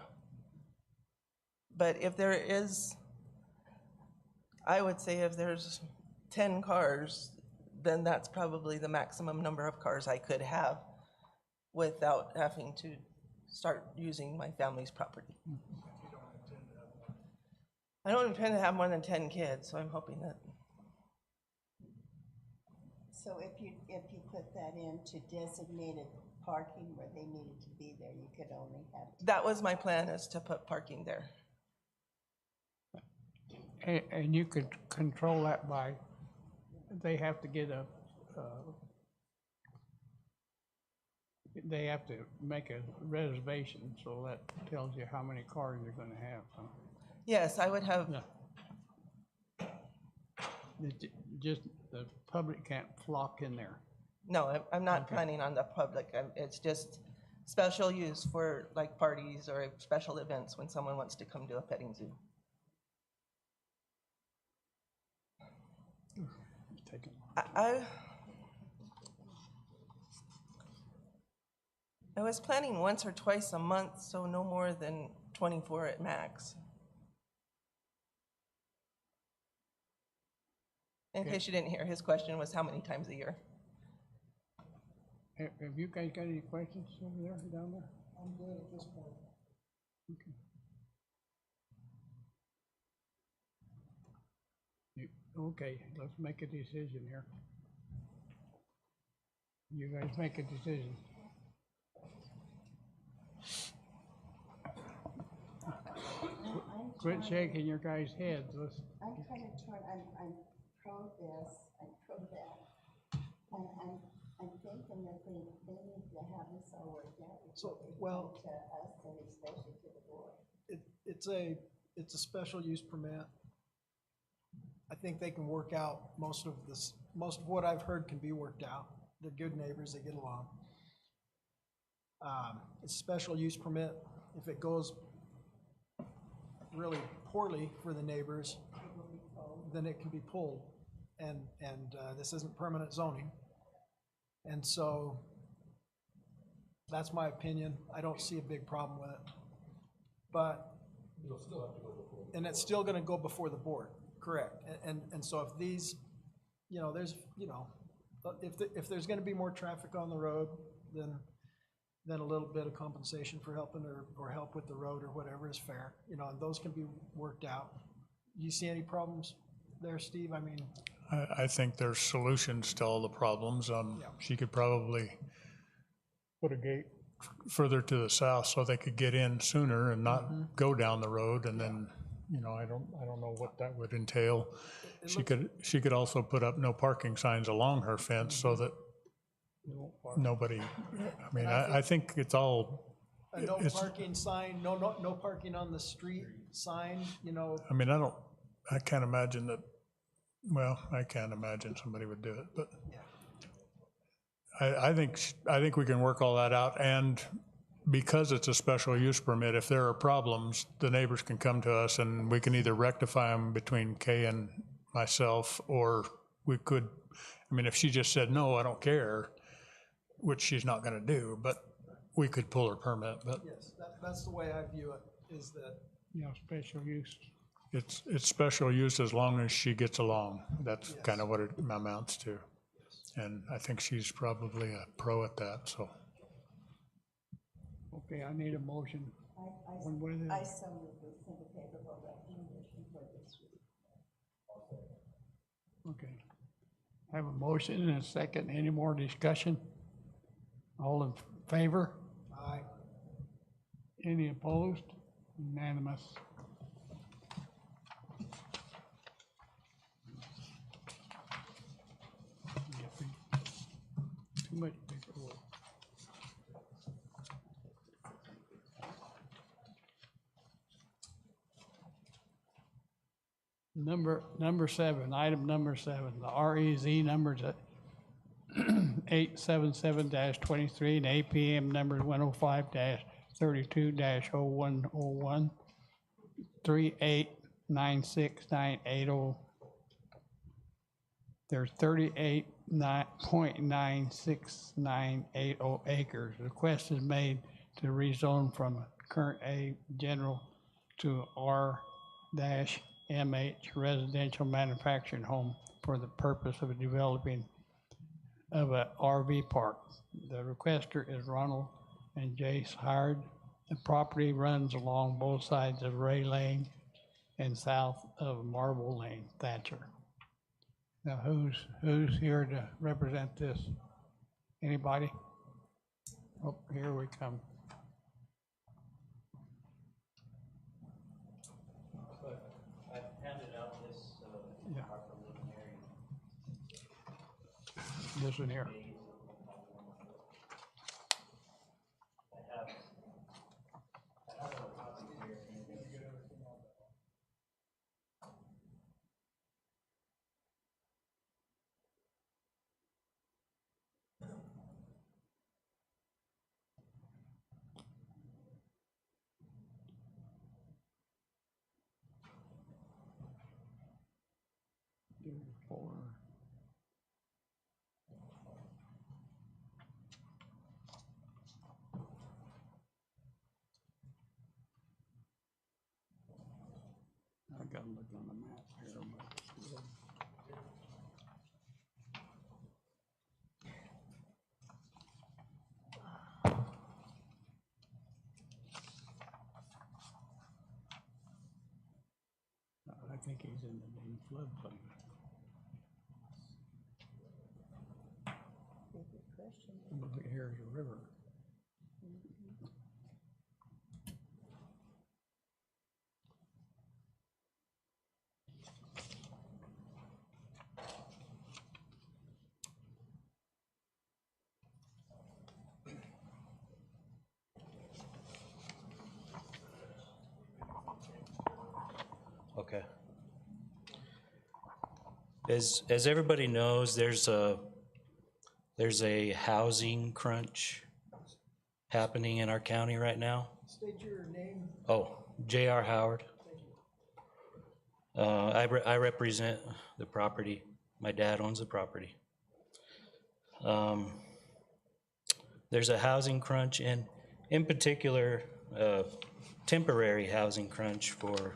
[SPEAKER 8] But if there is, I would say if there's 10 cars, then that's probably the maximum number of cars I could have without having to start using my family's property. I don't intend to have more than 10 kids, so I'm hoping that.
[SPEAKER 2] So if you put that into designated parking where they needed to be there, you could only have.
[SPEAKER 8] That was my plan, is to put parking there.
[SPEAKER 4] And you could control that by, they have to get they have to make a reservation, so that tells you how many cars you're gonna have, huh?
[SPEAKER 8] Yes, I would have,
[SPEAKER 4] Yeah. Just, the public can't flock in there.
[SPEAKER 8] no, I'm not planning on the public. It's just special use for like parties or special events when someone wants to come to a petting zoo.
[SPEAKER 4] Take it.
[SPEAKER 8] I was planning once or twice a month, so no more than 24 at max. In case you didn't hear, his question was how many times a year?
[SPEAKER 4] Have you guys got any questions over there, down there?
[SPEAKER 5] I'm good at this point.
[SPEAKER 4] Okay. Okay, let's make a decision here. You guys make a decision. Quit shaking your guys' heads.
[SPEAKER 2] I'm kind of torn, I'm pro this and pro that. And I'm thinking that they need to have this all worked out
[SPEAKER 5] So,
[SPEAKER 2] before they
[SPEAKER 5] well-
[SPEAKER 2] come to us and especially to the board.
[SPEAKER 5] It's a special use permit. I think they can work out most of this, most of what I've heard can be worked out. They're good neighbors, they get along. It's a special use permit. If it goes really poorly for the neighbors, then it can be pulled. And this isn't permanent zoning. And so that's my opinion. I don't see a big problem with it. But, and it's still gonna go before the board, correct? And so if these, you know, there's, you know, if there's gonna be more traffic on the road, then a little bit of compensation for helping or help with the road or whatever is fair, you know, and those can be worked out. You see any problems there, Steve? I mean,
[SPEAKER 7] I think there's solutions to all the problems.
[SPEAKER 5] Yeah.
[SPEAKER 7] She could probably put a gate further to the south so they could get in sooner and not go down the road. And then, you know, I don't know what that would entail. She could also put up no parking signs along her fence so that nobody, I mean, I think it's all,
[SPEAKER 5] a no
[SPEAKER 7] it's,
[SPEAKER 5] parking sign, no parking on the street sign, you know,
[SPEAKER 7] I mean, I can't imagine that, well, I can't imagine somebody would do it, but I think we can work all that out, and because it's a special use permit, if there are problems, the neighbors can come to us and we can either rectify them between Kay and myself, or we could, I mean, if she just said, no, I don't care, which she's not gonna do, but we could pull her permit, but
[SPEAKER 5] yes, that's the way I view it, is that,
[SPEAKER 4] Yeah, special use.
[SPEAKER 7] it's special use as long as she gets along. That's kind of what it amounts to. And I think she's probably a pro at that, so.
[SPEAKER 4] Okay, I need a motion. One way or the
[SPEAKER 2] I
[SPEAKER 4] other.
[SPEAKER 2] so moved with single favorable recommendation for this week.
[SPEAKER 4] Okay. I have a motion and a second. Any more discussion? All in favor?
[SPEAKER 5] I,
[SPEAKER 4] Any opposed? Unanimous. Too much paperwork. Number seven, item number seven, the REZ numbers at 877-23 and APM numbers 105-32-0101, 3896980. There's 38.96980 acres. The request is made to rezone from current A general to R-MH residential manufacturing home for the purpose of developing of a RV park. The requester is Ronald and Jace Howard. The property runs along both sides of Ray Lane and south of Marble Lane, Thatcher. Now, who's here to represent this? Anybody? Oh, here we come.
[SPEAKER 13] I've handed out this,
[SPEAKER 4] Yeah.
[SPEAKER 13] our preliminary.
[SPEAKER 4] This one here.
[SPEAKER 13] I have a copy here.
[SPEAKER 4] Four. I gotta look on the map here. I think he's in the main floodplain.
[SPEAKER 2] Good question.
[SPEAKER 4] Look, here's a river.
[SPEAKER 13] As everybody knows, there's a housing crunch happening in our county right now.
[SPEAKER 5] State your name.
[SPEAKER 13] Oh, J.R. Howard. I represent the property. My dad owns the property. There's a housing crunch, and in particular, temporary housing crunch for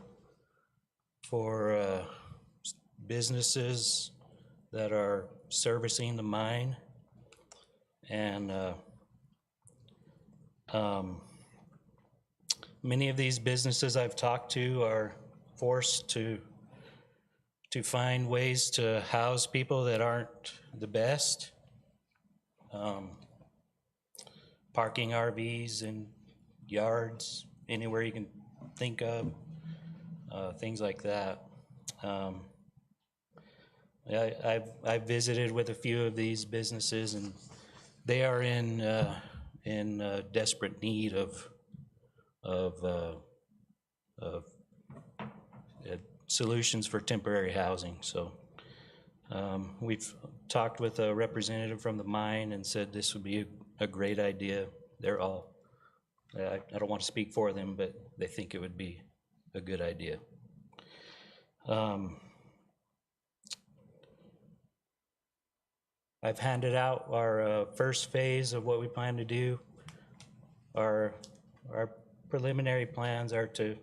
[SPEAKER 13] businesses that are servicing the mine. And many of these businesses I've talked to are forced to find ways to house people that aren't the best. Parking RVs in yards, anywhere you can think of, things like that. I've visited with a few of these businesses, and they are in desperate need of solutions for temporary housing. So we've talked with a representative from the mine and said this would be a great idea. They're all, I don't want to speak for them, but they think it would be a good idea. I've handed out our first phase of what we plan to do. Our preliminary plans are to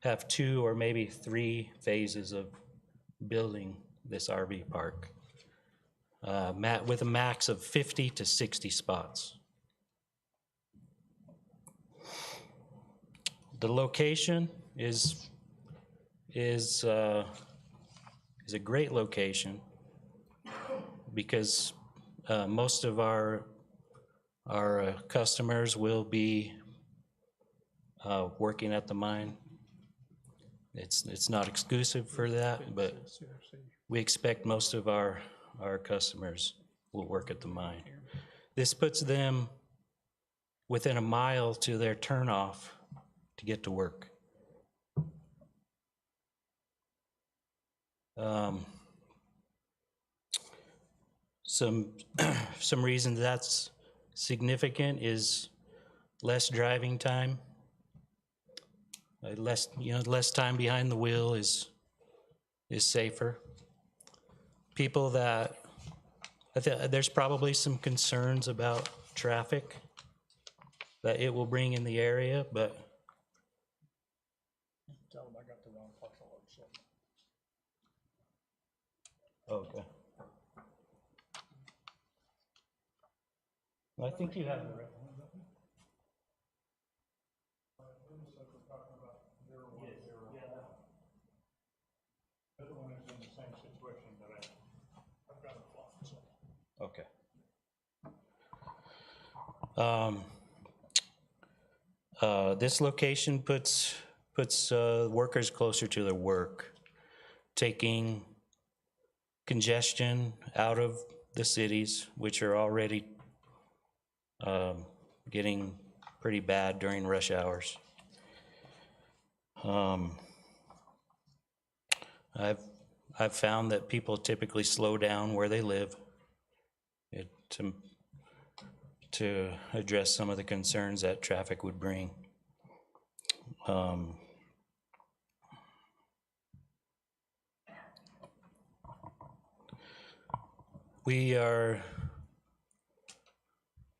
[SPEAKER 13] have 2 or maybe 3 phases of building this RV park, with a max of 50 to 60 spots. The location is a great location because most of our customers will be working at the mine. It's not exclusive for that, but we expect most of our customers will work at the mine. This puts them within a mile to their turnoff to get to work. Some reason that's significant is less driving time. Less time behind the wheel is safer. People that, there's probably some concerns about traffic that it will bring in the area, but
[SPEAKER 7] Tell them I got the wrong parcel also.
[SPEAKER 13] okay. I think you have the right one.
[SPEAKER 7] The other one is in the same situation that I've got a plot, so.
[SPEAKER 13] Okay. This location puts workers closer to their work, taking congestion out of the cities, which are already getting pretty bad during rush hours. I've found that people typically slow down where they live to address some of the concerns that traffic would bring.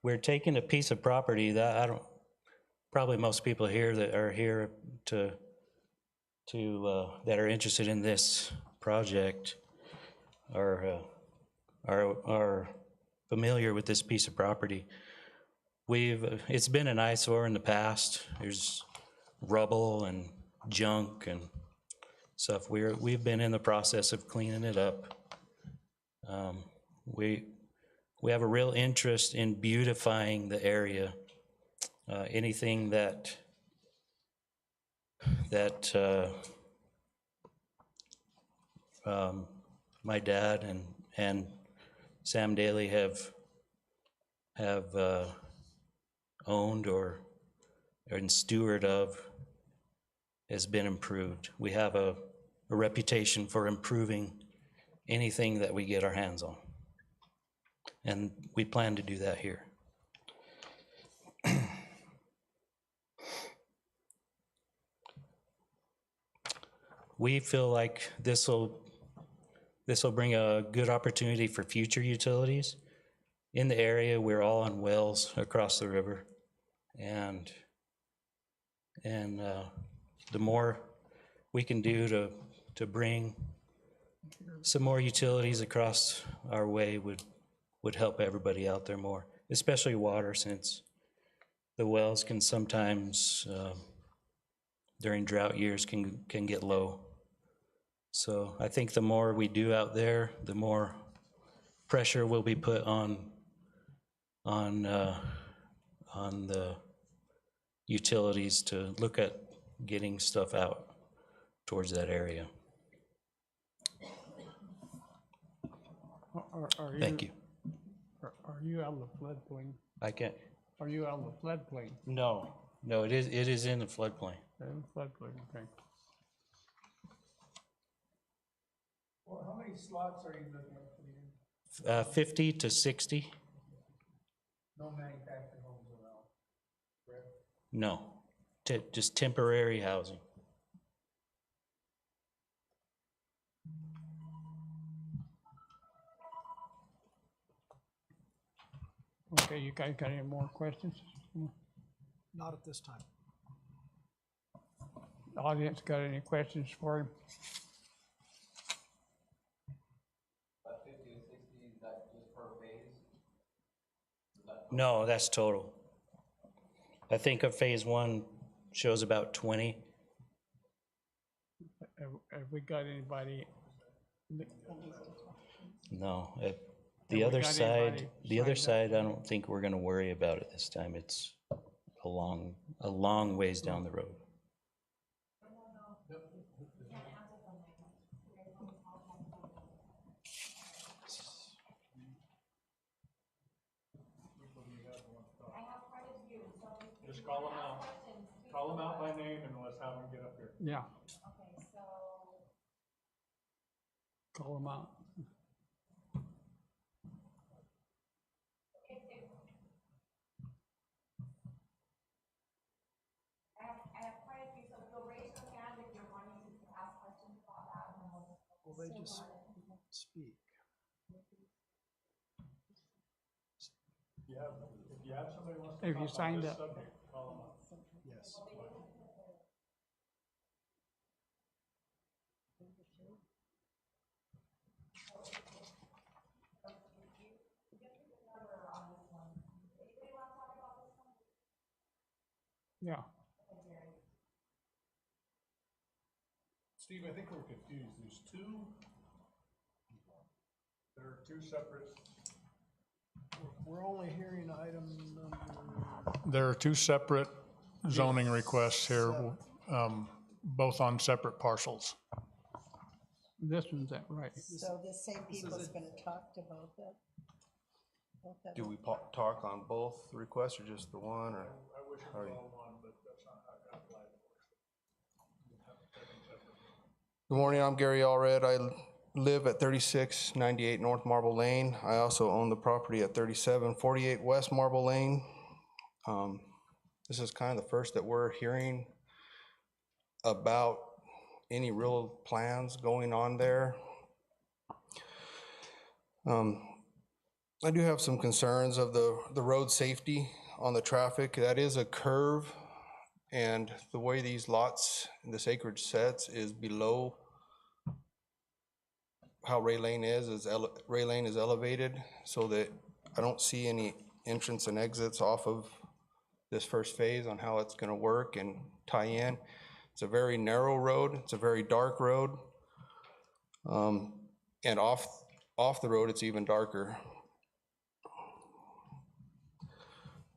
[SPEAKER 13] We're taking a piece of property that probably most people here that are here that are interested in this project are familiar with this piece of property. It's been an eyesore in the past. There's rubble and junk and stuff. We've been in the process of cleaning it up. We have a real interest in beautifying the area. Anything that my dad and Sam Daly have owned or in steward of has been improved. We have a reputation for improving anything that we get our hands on. And we plan to do that here. We feel like this will bring a good opportunity for future utilities. In the area, we're all on wells across the river. And the more we can do to bring some more utilities across our way would help everybody out there more, especially water, since the wells can sometimes, during drought years, can get low. So I think the more we do out there, the more pressure will be put on the utilities to look at getting stuff out towards that area. Thank you.
[SPEAKER 4] Are you out of the floodplain?
[SPEAKER 13] I can't.
[SPEAKER 4] Are you out of the floodplain?
[SPEAKER 13] No, it is in the floodplain.
[SPEAKER 4] Floodplain, okay.
[SPEAKER 3] Well, how many slots are you looking at putting in?
[SPEAKER 13] 50 to 60?
[SPEAKER 3] No manufactured homes around, correct?
[SPEAKER 13] No, just temporary housing.
[SPEAKER 4] Okay, you guys got any more questions?
[SPEAKER 5] Not at this time.
[SPEAKER 4] Audience got any questions for him?
[SPEAKER 3] That 50 and 60, is that just per phase?
[SPEAKER 13] No, that's total. I think of phase one shows about 20.
[SPEAKER 4] Have we got anybody?
[SPEAKER 13] No,
[SPEAKER 4] we
[SPEAKER 13] the other
[SPEAKER 4] got
[SPEAKER 13] side,
[SPEAKER 4] anybody signed
[SPEAKER 13] I don't think we're gonna worry about it this time. It's a long ways down the road.
[SPEAKER 7] Just call them out. Call them out by name and let's have them get up here.
[SPEAKER 4] Yeah,
[SPEAKER 6] Okay, so
[SPEAKER 4] call them out.
[SPEAKER 6] I have quite a few, so you'll raise your hand if you're wanting to ask questions about that, and then we'll.
[SPEAKER 5] Will they just speak?
[SPEAKER 7] If you have somebody who wants to
[SPEAKER 4] If you
[SPEAKER 7] talk about
[SPEAKER 4] signed
[SPEAKER 7] this
[SPEAKER 4] up.
[SPEAKER 7] subject, call them up.
[SPEAKER 5] Yes.
[SPEAKER 4] Yeah,
[SPEAKER 7] Steve, I think we're confused. There's two, there are two separate.
[SPEAKER 5] We're only hearing item number.
[SPEAKER 7] There are two separate zoning requests here, both on separate parcels.
[SPEAKER 4] this one's that right.
[SPEAKER 2] So the same people's gonna talk to both of.
[SPEAKER 14] Do we talk on both requests or just the one, or?
[SPEAKER 7] I wish it was all one, but that's not how I got applied for.
[SPEAKER 14] Good morning, I'm Gary Allred. I live at 3698 North Marble Lane. I also own the property at 3748 West Marble Lane. This is kind of the first that we're hearing about any real plans going on there. I do have some concerns of the road safety on the traffic. That is a curve, and the way these lots, this acreage sets is below how Ray Lane is Ray Lane is elevated, so that I don't see any entrance and exits off of this first phase on how it's gonna work and tie in. It's a very narrow road, it's a very dark road. And off the road, it's even darker.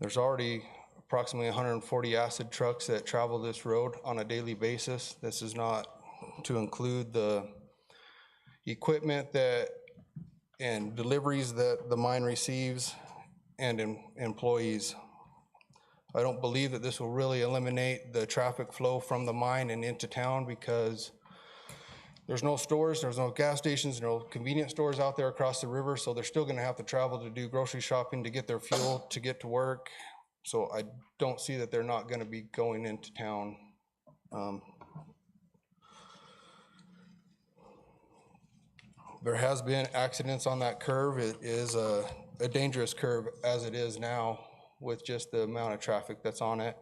[SPEAKER 14] There's already approximately 140 acid trucks that travel this road on a daily basis. This is not to include the equipment and deliveries that the mine receives and employees. I don't believe that this will really eliminate the traffic flow from the mine and into town, because there's no stores, there's no gas stations, no convenience stores out there across the river, so they're still gonna have to travel to do grocery shopping, to get their fuel, to get to work. So I don't see that they're not gonna be going into town. There has been accidents on that curve. It is a dangerous curve as it is now with just the amount of traffic that's on it.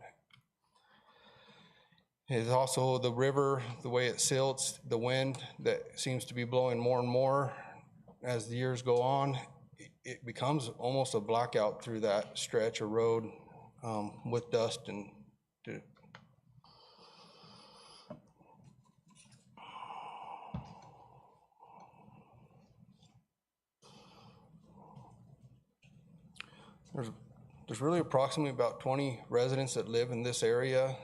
[SPEAKER 14] It's also the river, the way it silts, the wind that seems to be blowing more and more as the years go on. It becomes almost a blackout through that stretch of road with dust and there's really approximately about 20 residents that live in this area.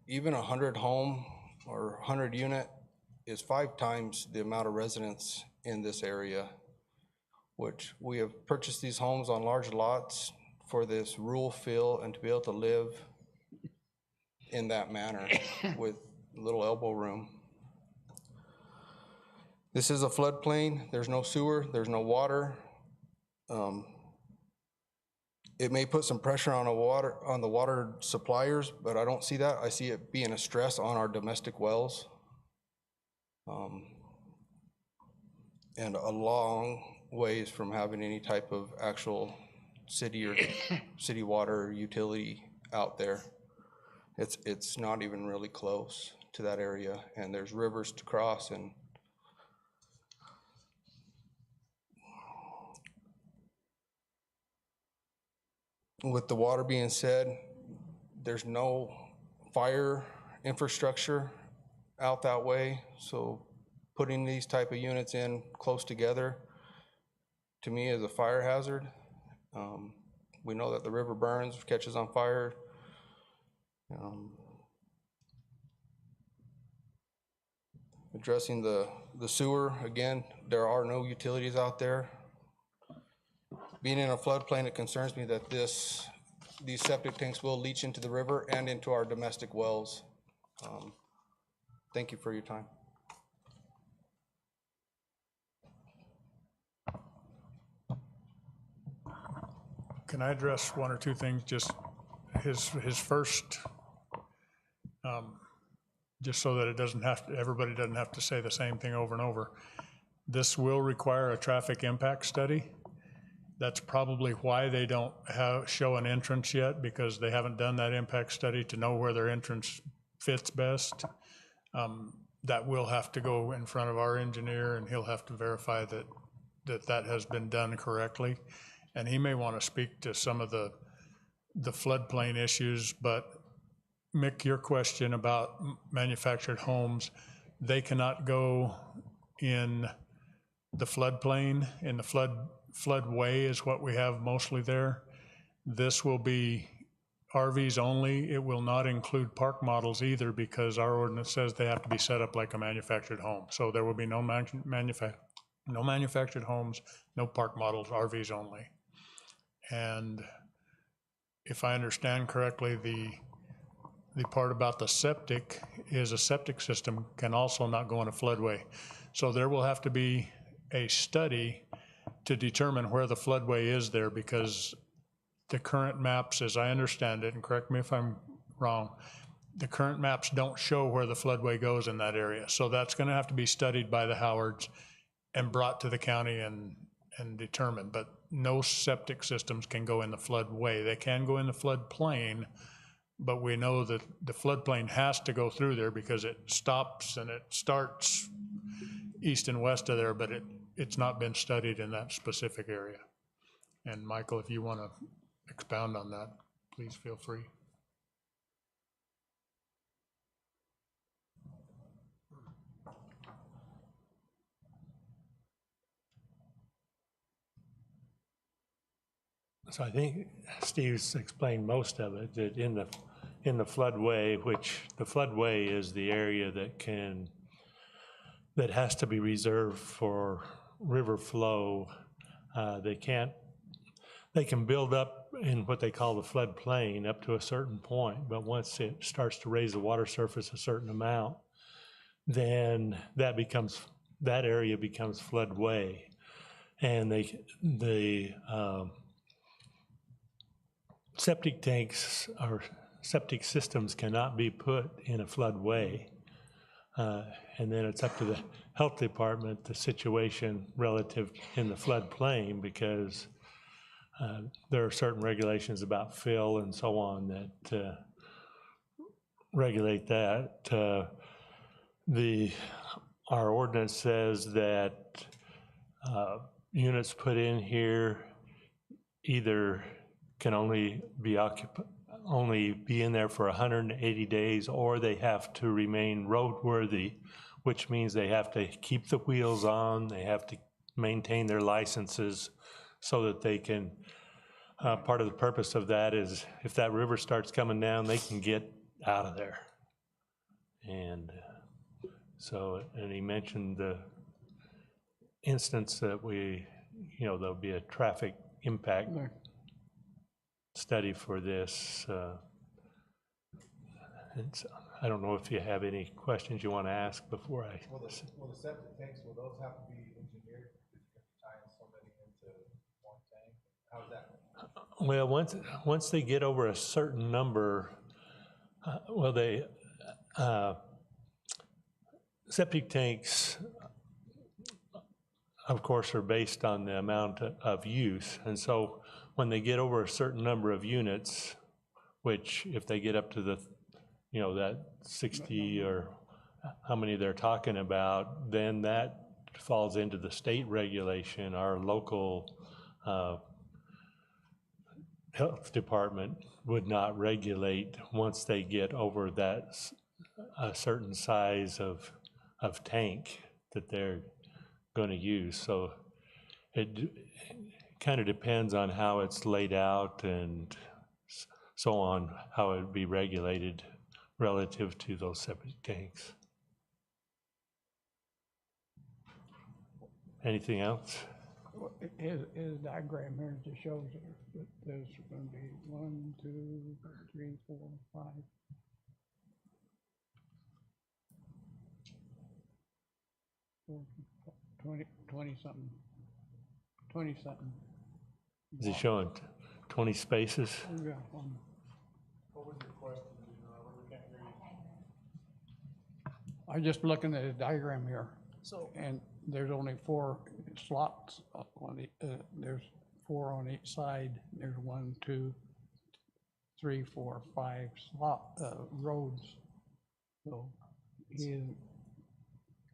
[SPEAKER 14] Even 100 home or 100 unit is 5 times the amount of residents in this area, which we have purchased these homes on large lots for this rural feel and to be able to live in that manner with little elbow room. This is a floodplain. There's no sewer, there's no water. It may put some pressure on the water suppliers, but I don't see that. I see it being a stress on our domestic wells. And a long ways from having any type of actual city or city water utility out there. It's not even really close to that area, and there's rivers to cross. And with the water being said, there's no fire infrastructure out that way, so putting these type of units in close together, to me, is a fire hazard. We know that the river burns, catches on fire. Addressing the sewer, again, there are no utilities out there. Being in a floodplain, it concerns me that these septic tanks will leach into the river and into our domestic wells. Thank you for your time.
[SPEAKER 7] Can I address one or two things? Just his first, just so that it doesn't have to, everybody doesn't have to say the same thing over and over. This will require a traffic impact study. That's probably why they don't show an entrance yet, because they haven't done that impact study to know where their entrance fits best. That will have to go in front of our engineer, and he'll have to verify that has been done correctly. And he may want to speak to some of the floodplain issues, but Mick, your question about manufactured homes, they cannot go in the floodplain, in the floodway is what we have mostly there. This will be RVs only. It will not include park models either, because our ordinance says they have to be set up like a manufactured home. So there will be no manufactured homes, no park models, RVs only. And if I understand correctly, the part about the septic is a septic system can also not go in a floodway. So there will have to be a study to determine where the floodway is there, because the current maps, as I understand it, and correct me if I'm wrong, the current maps don't show where the floodway goes in that area. So that's gonna have to be studied by the Howards and brought to the county and determined. But no septic systems can go in the floodway. They can go in the floodplain, but we know that the floodplain has to go through there because it stops and it starts east and west of there, but it's not been studied in that specific area. And Michael, if you want to expound on that, please feel free.
[SPEAKER 3] So I think Steve's explained most of it, that in the floodway, which the floodway is the area that has to be reserved for river flow. They can build up in what they call the floodplain up to a certain point, but once it starts to raise the water surface a certain amount, then that area becomes floodway. And the septic tanks or septic systems cannot be put in a floodway. And then it's up to the health department, the situation relative in the floodplain, because there are certain regulations about fill and so on that regulate that. Our ordinance says that units put in here either can only be in there for 180 days, or they have to remain roadworthy, which means they have to keep the wheels on, they have to maintain their licenses so that they can, part of the purpose of that is if that river starts coming down, they can get out of there. And so, and he mentioned the instance that there'll be a traffic impact study for this. And so, I don't know if you have any questions you want to ask before I.
[SPEAKER 15] Will the septic tanks, will those have to be engineered if you're tying so many into one tank? How's that?
[SPEAKER 3] Well, once they get over a certain number, septic tanks, of course, are based on the amount of use. And so when they get over a certain number of units, which if they get up to that 60 or how many they're talking about, then that falls into the state regulation. Our local health department would not regulate once they get over that a certain size of tank that they're going to use. So it kind of depends on how it's laid out and so on, how it would be regulated relative to those septic tanks. Anything else?
[SPEAKER 4] His diagram here just shows that there's going to be 1, 2, 3, 4, 5. 20 something.
[SPEAKER 3] Is he showing 20 spaces?
[SPEAKER 4] Yeah.
[SPEAKER 15] What was your question? We can't hear you.
[SPEAKER 4] I'm just looking at a diagram here.
[SPEAKER 5] So,
[SPEAKER 4] And there's only 4 slots on there's 4 on each side. There's 1, 2, 3, 4, 5 roads. So he is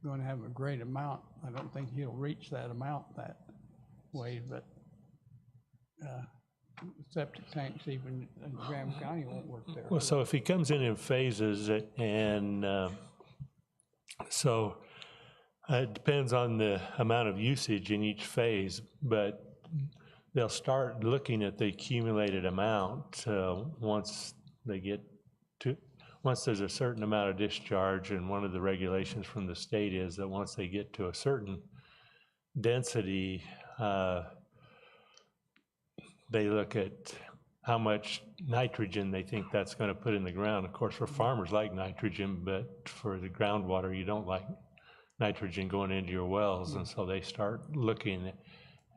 [SPEAKER 4] going to have a great amount. I don't think he'll reach that amount that way, but septic tanks even in Graham County won't work there.
[SPEAKER 3] Well, so if he comes in phases, and so it depends on the amount of usage in each phase, but they'll start looking at the accumulated amount once there's a certain amount of discharge, and one of the regulations from the state is that once they get to a certain density, they look at how much nitrogen they think that's going to put in the ground. Of course, for farmers like nitrogen, but for the groundwater, you don't like nitrogen going into your wells. And so they start looking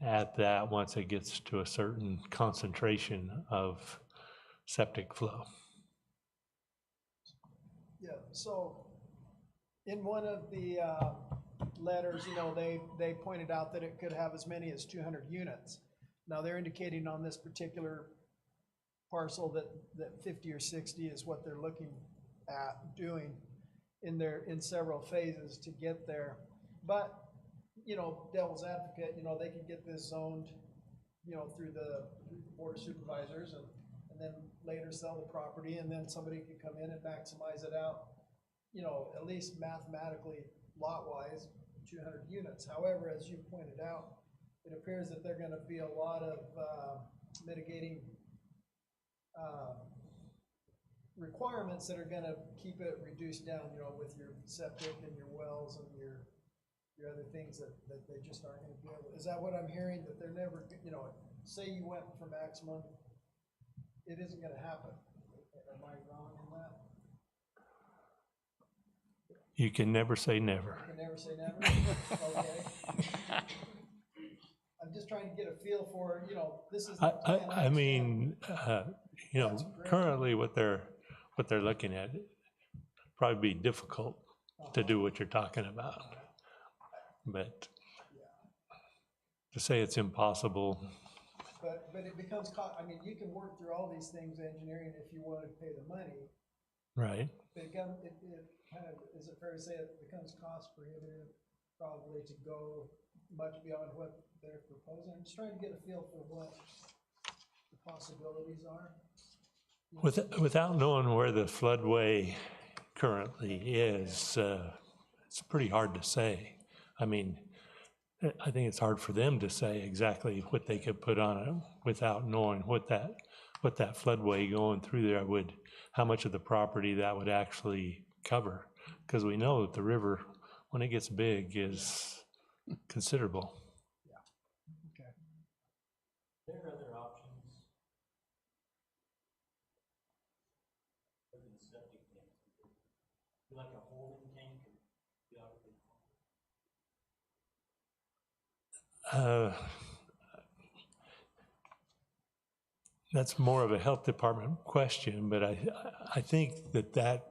[SPEAKER 3] at that once it gets to a certain concentration of septic flow.
[SPEAKER 5] yeah, so in one of the letters, they pointed out that it could have as many as 200 units. Now, they're indicating on this particular parcel that 50 or 60 is what they're looking at doing in several phases to get there. But, devil's advocate, they could get this zoned, through the board of supervisors and then later sell the property, and then somebody could come in and maximize it out, at least mathematically, lot-wise, 200 units. However, as you pointed out, it appears that there are gonna be a lot of mitigating requirements that are gonna keep it reduced down, with your septic and your wells and your other things that they just aren't gonna be able. Is that what I'm hearing, that they're never, say you went for maximum, it isn't gonna happen? Am I wrong in that?
[SPEAKER 3] You can never say never.
[SPEAKER 5] You can never say never? Okay. I'm just trying to get a feel for, you know, this is. the plan,
[SPEAKER 3] I
[SPEAKER 5] understand.
[SPEAKER 3] mean, you know,
[SPEAKER 5] That's great.
[SPEAKER 3] currently what they're looking at, probably be difficult to do what you're talking about. But to say it's impossible,
[SPEAKER 5] But it becomes, I mean, you can work through all these things, engineering, if you wanted to pay the money.
[SPEAKER 3] right?
[SPEAKER 5] It kind of, is it fair to say it becomes cost prohibitive probably to go much beyond what they're proposing? I'm just trying to get a feel for what the possibilities are.
[SPEAKER 3] Without knowing where the floodway currently is, it's pretty hard to say. I mean, I think it's hard for them to say exactly what they could put on it without knowing what that floodway going through there would, how much of the property that would actually cover. Because we know that the river, when it gets big, is considerable.
[SPEAKER 5] Okay.
[SPEAKER 13] There are other options. Other than septic tanks. Like a holding tank or be out of the
[SPEAKER 3] That's more of a health department question, but I think that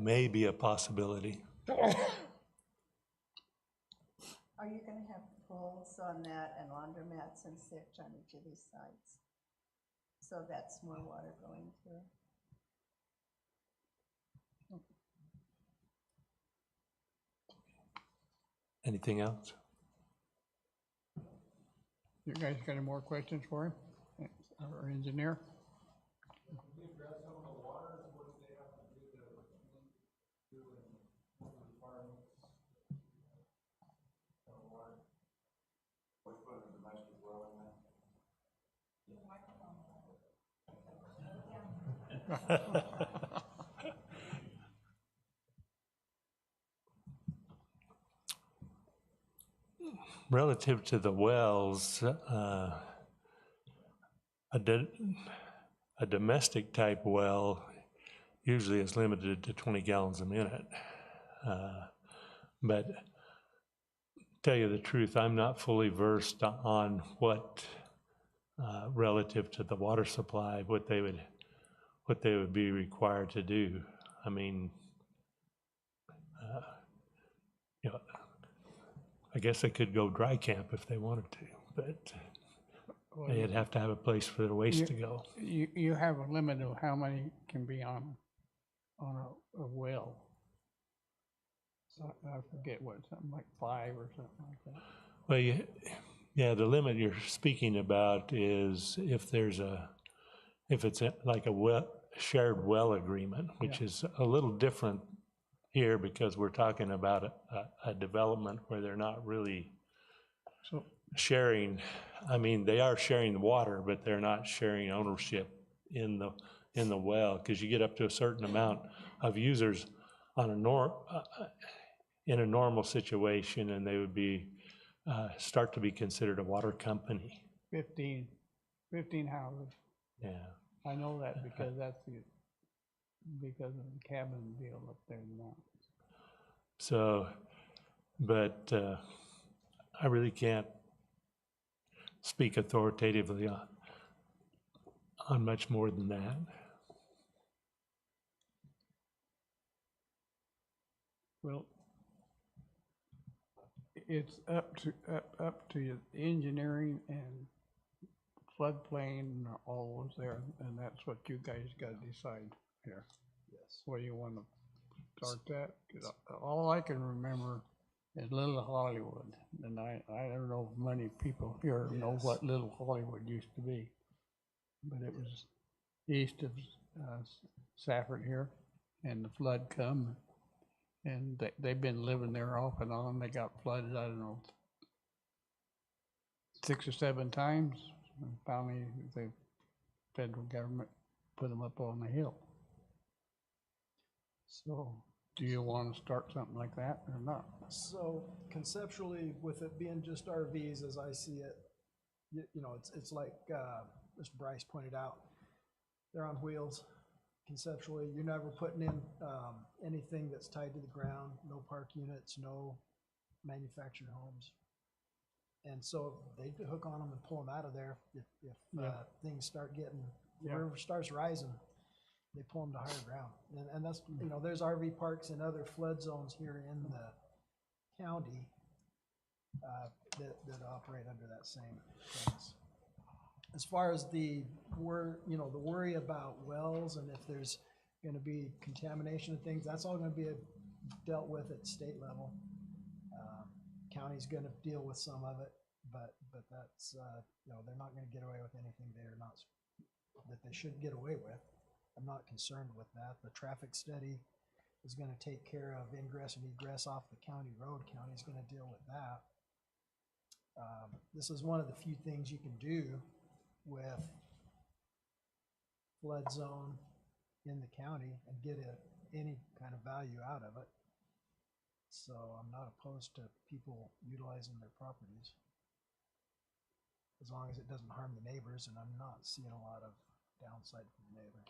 [SPEAKER 3] may be a possibility.
[SPEAKER 2] Are you gonna have pools on that and laundromats and such on each of these sites? So that's more water going through.
[SPEAKER 3] Anything else?
[SPEAKER 4] You guys got any more questions for him, our engineer?
[SPEAKER 3] Relative to the wells, a domestic type well usually is limited to 20 gallons a minute. But tell you the truth, I'm not fully versed on what, relative to the water supply, what they would be required to do. I mean, you know, I guess they could go dry camp if they wanted to, but they'd have to have a place for their waste to go.
[SPEAKER 4] You have a limit of how many can be on a well. So I forget what, something like 5 or something like that.
[SPEAKER 3] Well, yeah, the limit you're speaking about is if it's like a shared well agreement, which is a little different here because we're talking about a development where they're not really sharing. I mean, they are sharing the water, but they're not sharing ownership in the well, because you get up to a certain amount of users on in a normal situation, and they would be start to be considered a water company.
[SPEAKER 4] 15 houses.
[SPEAKER 3] Yeah.
[SPEAKER 4] I know that because because of the cabin deal up there in the mountains.
[SPEAKER 3] So, but I really can't speak authoritatively on much more than that.
[SPEAKER 4] Well, it's up to the engineering and floodplain and all those there, and that's what you guys got to decide here.
[SPEAKER 5] Yes.
[SPEAKER 4] Where you want to start that. 'Cause all I can remember is Little Hollywood, and I don't know if many people here know what Little Hollywood used to be, but it was east of Safford here, and the flood come, and they've been living there off and on. They got flooded, I don't know, 6 or 7 times, and finally the federal government put them up on the hill. So, do you want to start something like that or not?
[SPEAKER 5] So conceptually, with it being just RVs as I see it, you know, it's like Mr. Bryce pointed out, they're on wheels, conceptually, you're never putting in, anything that's tied to the ground, no park units, no manufactured homes. And so they hook on them and pull them out of there if things start getting, the river starts rising, they pull them to higher ground. And that's, you know, there's RV parks and other flood zones here in the county that operate under that same premise. As far as the worry about wells and if there's gonna be contamination of things, that's all gonna be dealt with at state level. County's gonna deal with some of it, but that's, you know, they're not gonna get away with anything that they shouldn't get away with. I'm not concerned with that. The traffic study is gonna take care of ingress and egress off the county road. County's gonna deal with that. This is one of the few things you can do with flood zone in the county and get any kind of value out of it. So I'm not opposed to people utilizing their properties, as long as it doesn't harm the neighbors, and I'm not seeing a lot of downside for the neighbors.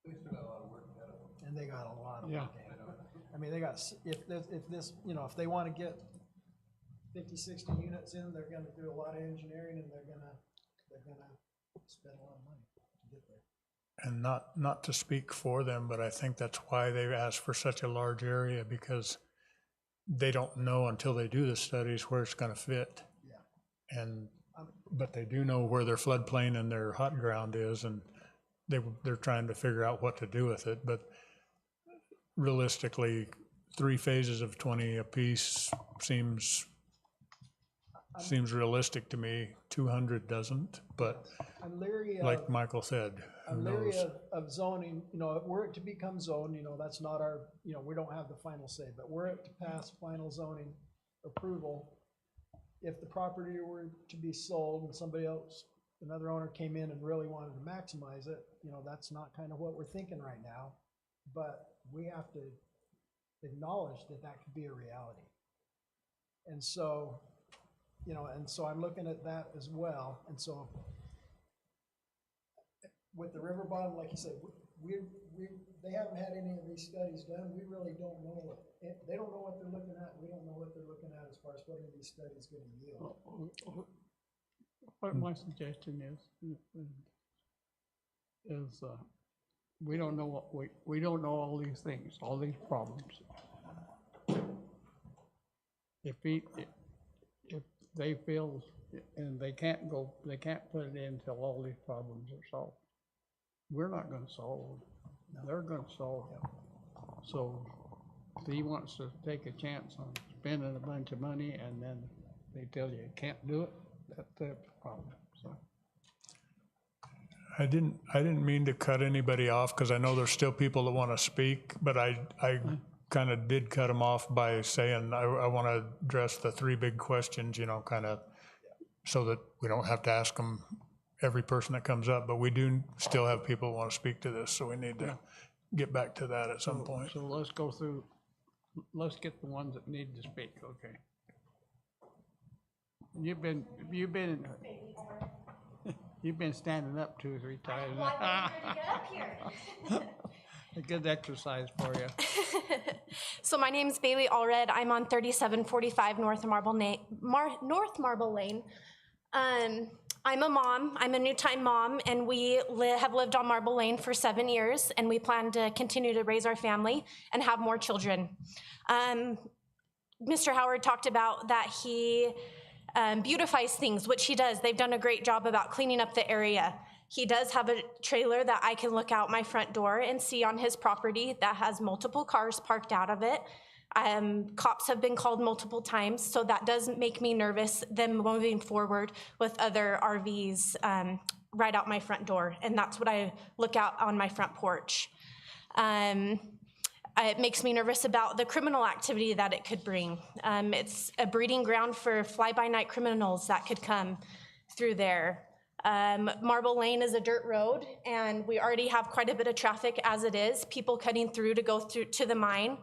[SPEAKER 15] They still got a lot of work ahead of them.
[SPEAKER 5] And they got a lot of work ahead of them. I mean, they got, if this, you know, if they want to get 50, 60 units in, they're gonna do a lot of engineering, and they're gonna spend a lot of money to get there.
[SPEAKER 7] And not to speak for them, but I think that's why they've asked for such a large area, because they don't know until they do the studies where it's gonna fit.
[SPEAKER 5] Yeah.
[SPEAKER 7] But they do know where their floodplain and their hot ground is, and they're trying to figure out what to do with it. But realistically, 3 phases of 20 apiece seems realistic to me. 200 doesn't, but
[SPEAKER 5] I'm leery of,
[SPEAKER 7] like Michael said, who
[SPEAKER 5] I'm leery
[SPEAKER 7] knows?
[SPEAKER 5] of zoning, you know, were it to become zoned, you know, that's not our, you know, we don't have the final say, but were it to pass final zoning approval, if the property were to be sold and somebody else, another owner came in and really wanted to maximize it, you know, that's not kind of what we're thinking right now. But we have to acknowledge that that could be a reality. And so, you know, and so I'm looking at that as well. And so with the river bottom, like you said, they haven't had any of these studies done. We really don't know they don't know what they're looking at. We don't know what they're looking at as far as what are these studies going to yield.
[SPEAKER 4] What my suggestion is we don't know we don't know all these things, all these problems. If they feel, and they can't put it in until all these problems are solved. We're not gonna solve them. They're gonna solve them. So if he wants to take a chance on spending a bunch of money and then they tell you can't do it, that's the problem, so.
[SPEAKER 7] I didn't mean to cut anybody off, because I know there's still people that want to speak, but I kind of did cut them off by saying I want to address the 3 big questions, you know, kind of, so that we don't have to ask them every person that comes up, but we do still have people who want to speak to this, so we need to get back to that at some point.
[SPEAKER 4] So let's go through, let's get the ones that need to speak, okay? You've been standing up 2 or 3 times.
[SPEAKER 6] Well, I waited for you to get up here.
[SPEAKER 4] A good exercise for you.
[SPEAKER 16] So my name's Bailey Allred. I'm on 3745 North Marble Lane. I'm a mom. I'm a new-time mom, and we have lived on Marble Lane for 7 years, and we plan to continue to raise our family and have more children. Mr. Howard talked about that he beautifies things, which he does. They've done a great job about cleaning up the area. He does have a trailer that I can look out my front door and see on his property that has multiple cars parked out of it. Cops have been called multiple times, so that does make me nervous, them moving forward with other RVs right out my front door, and that's what I look out on my front porch. It makes me nervous about the criminal activity that it could bring. It's a breeding ground for fly-by-night criminals that could come through there. Marble Lane is a dirt road, and we already have quite a bit of traffic as it is, people cutting through to go through to the mine.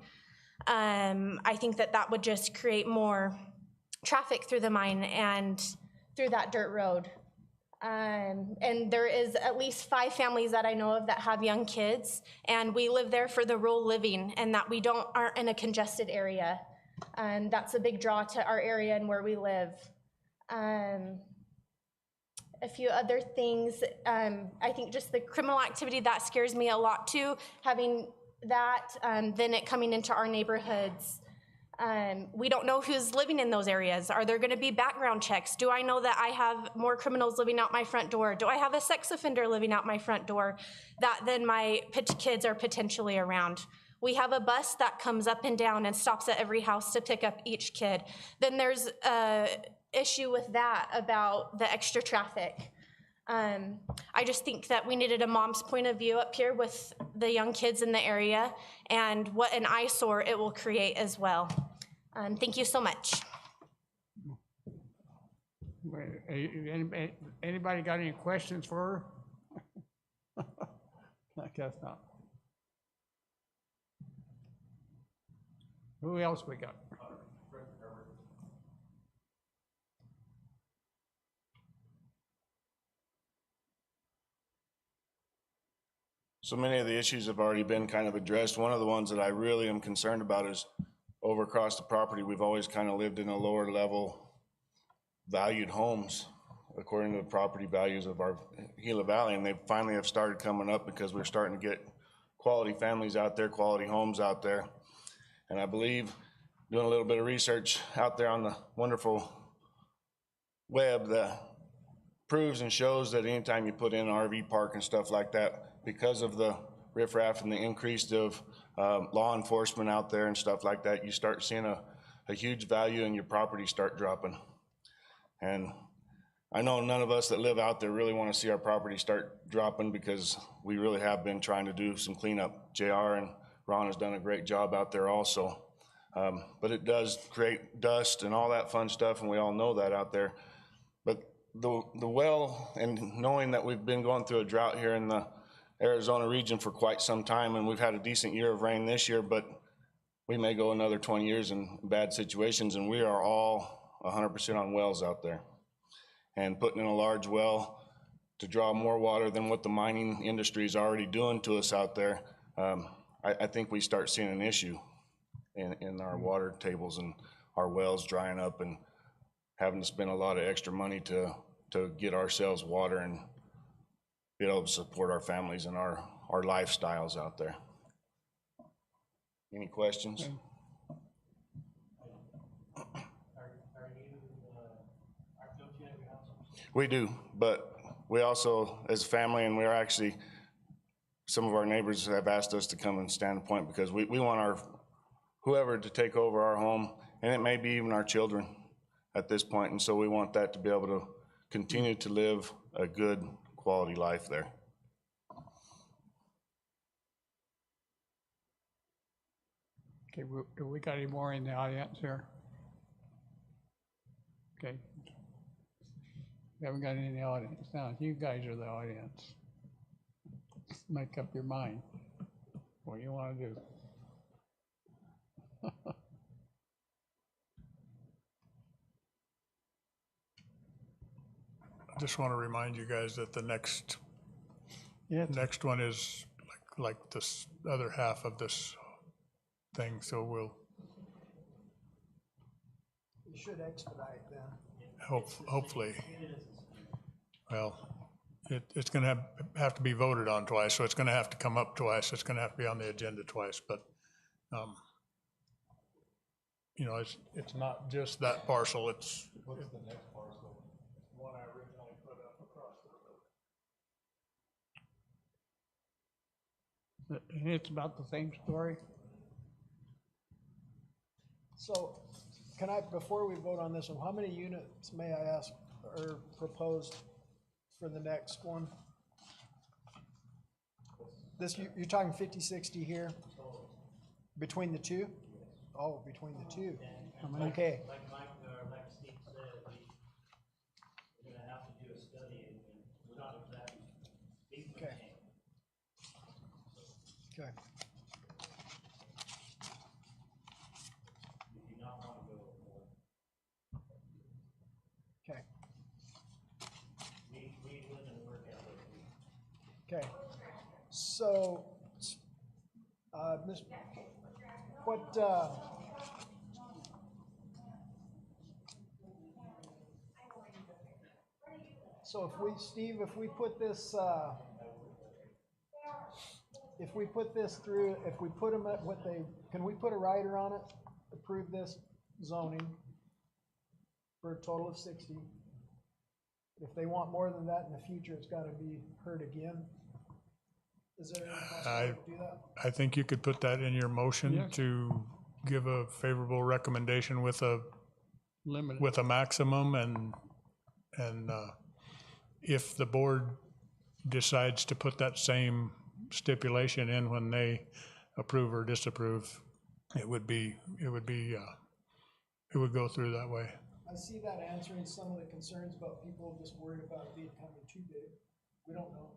[SPEAKER 16] I think that would just create more traffic through the mine and through that dirt road. And there is at least 5 families that I know of that have young kids, and we live there for the rural living and that we aren't in a congested area. That's a big draw to our area and where we live. A few other things, I think just the criminal activity, that scares me a lot too, having that, then it coming into our neighborhoods. We don't know who's living in those areas. Are there gonna be background checks? Do I know that I have more criminals living out my front door? Do I have a sex offender living out my front door that then my kids are potentially around? We have a bus that comes up and down and stops at every house to pick up each kid. Then there's a issue with that about the extra traffic. I just think that we needed a mom's point of view up here with the young kids in the area and what an eyesore it will create as well. Thank you so much.
[SPEAKER 4] Anybody got any questions for her? I guess not. Who else we got?
[SPEAKER 17] So many of the issues have already been kind of addressed. One of the ones that I really am concerned about is over across the property, we've always kind of lived in a lower level valued homes according to the property values of our Gila Valley, and they finally have started coming up because we're starting to get quality families out there, quality homes out there. And I believe, doing a little bit of research out there on the wonderful web, that proves and shows that anytime you put in an RV park and stuff like that, because of the riffraff and the increase of law enforcement out there and stuff like that, you start seeing a huge value in your property start dropping. And I know none of us that live out there really want to see our property start dropping, because we really have been trying to do some cleanup. JR and Ron has done a great job out there also. But it does create dust and all that fun stuff, and we all know that out there. But the well, and knowing that we've been going through a drought here in the Arizona region for quite some time, and we've had a decent year of rain this year, but we may go another 20 years in bad situations, and we are all 100% on wells out there. And putting in a large well to draw more water than what the mining industry is already doing to us out there, I think we start seeing an issue in our water tables and our wells drying up and having to spend a lot of extra money to get ourselves water and be able to support our families and our lifestyles out there. Any questions? We do, but we also, as a family, and we're actually, some of our neighbors have asked us to come and stand point, because we want whoever to take over our home, and it may be even our children at this point, and so we want that to be able to continue to live a good quality life there.
[SPEAKER 4] Okay, do we got any more in the audience here? Okay. We haven't got any in the audience. Now, you guys are the audience. Make up your mind what you want to do.
[SPEAKER 7] I just want to remind you guys that the next one is like this other half of this thing, so we'll
[SPEAKER 5] You should expedite then.
[SPEAKER 7] hopefully. Well, it's going to have to be voted on twice, so it's going to have to come up twice. It's going to have to be on the agenda twice, but you know, it's not just that parcel. It's
[SPEAKER 15] What's the next parcel?
[SPEAKER 7] one I originally put up across the road.
[SPEAKER 4] It's about the same story.
[SPEAKER 5] So, can I, before we vote on this one, how many units, may I ask, are proposed for the next one? This, you're talking 50, 60 here? Between the two? Oh, between the two. Okay.
[SPEAKER 13] Like Steve said, we're gonna have to do a study, and we're not exactly.
[SPEAKER 5] Okay. Okay.
[SPEAKER 13] We do not want to go more.
[SPEAKER 5] Okay.
[SPEAKER 13] We
[SPEAKER 5] Okay, so, what, so if we, Steve, if we put this, if we put this through, if we put them at what they, can we put a rider on it? Approve this zoning for a total of 60. If they want more than that in the future, it's gotta be heard again. Is there any possibility to do that?
[SPEAKER 7] I think you could put that in your motion
[SPEAKER 4] Yes.
[SPEAKER 7] to give a favorable recommendation with a
[SPEAKER 4] Limited.
[SPEAKER 7] maximum, and if the board decides to put that same stipulation in when they approve or disapprove, it would go through that way.
[SPEAKER 5] I see that answering some of the concerns about people just worried about it becoming too big. We don't know,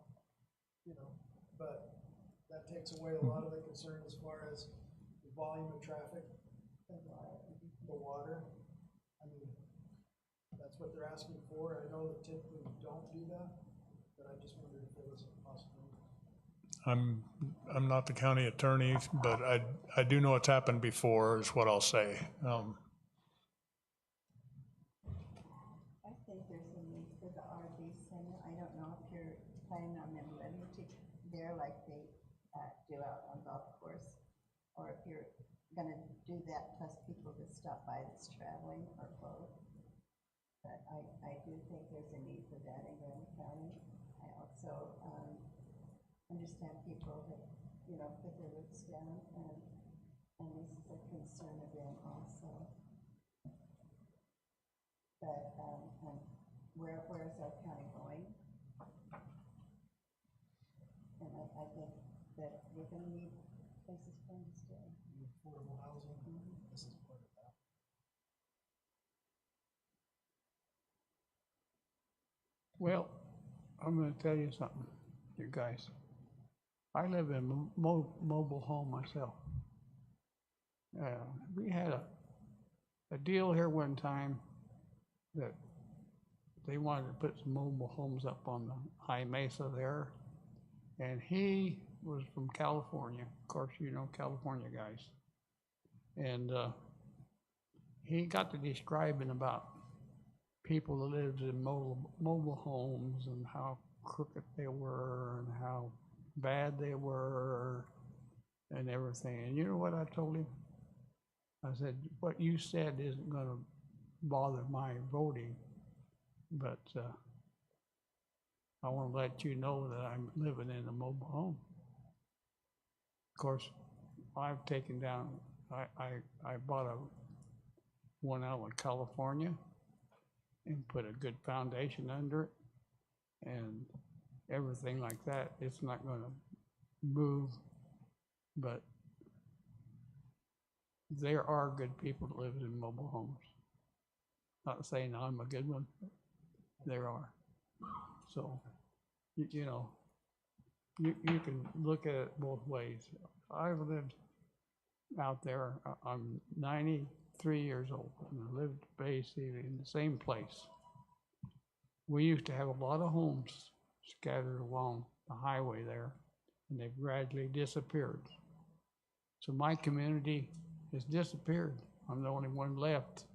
[SPEAKER 5] you know, but that takes away a lot of the concern as far as the volume of traffic, the water. I mean, that's what they're asking for. I know that typically we don't do that, but I just wondered if there was a possibility.
[SPEAKER 7] I'm not the county attorney, but I do know it's happened before, is what I'll say.
[SPEAKER 2] I think there's a need for the RV center. I don't know if you're planning on them living there like they do out on golf course, or if you're gonna do that plus people that stop by that's traveling, or both. But I do think there's a need for that in Grand County. I also understand people that, you know, put their roots down, and this is a concern of them also. But, and where is our county going? And I think that we're gonna need places for them to stay.
[SPEAKER 5] Affordable housing, this is part of that.
[SPEAKER 4] Well, I'm gonna tell you something, you guys. I live in a mobile home myself. We had a deal here one time that they wanted to put some mobile homes up on the high mesa there. And he was from California, of course, you know, California guys. And he got to describing about people that lived in mobile homes and how crooked they were and how bad they were and everything. And you know what I told him? I said, what you said isn't gonna bother my voting, but I want to let you know that I'm living in a mobile home. Of course, I've taken down, I bought one out in California and put a good foundation under it and everything like that. It's not going to move, but there are good people that live in mobile homes. Not saying I'm a good one, there are. So, you know, you can look at it both ways. I've lived out there, I'm 93 years old, and I lived basically in the same place. We used to have a lot of homes scattered along the highway there, and they've gradually disappeared. So my community has disappeared. I'm the only one left.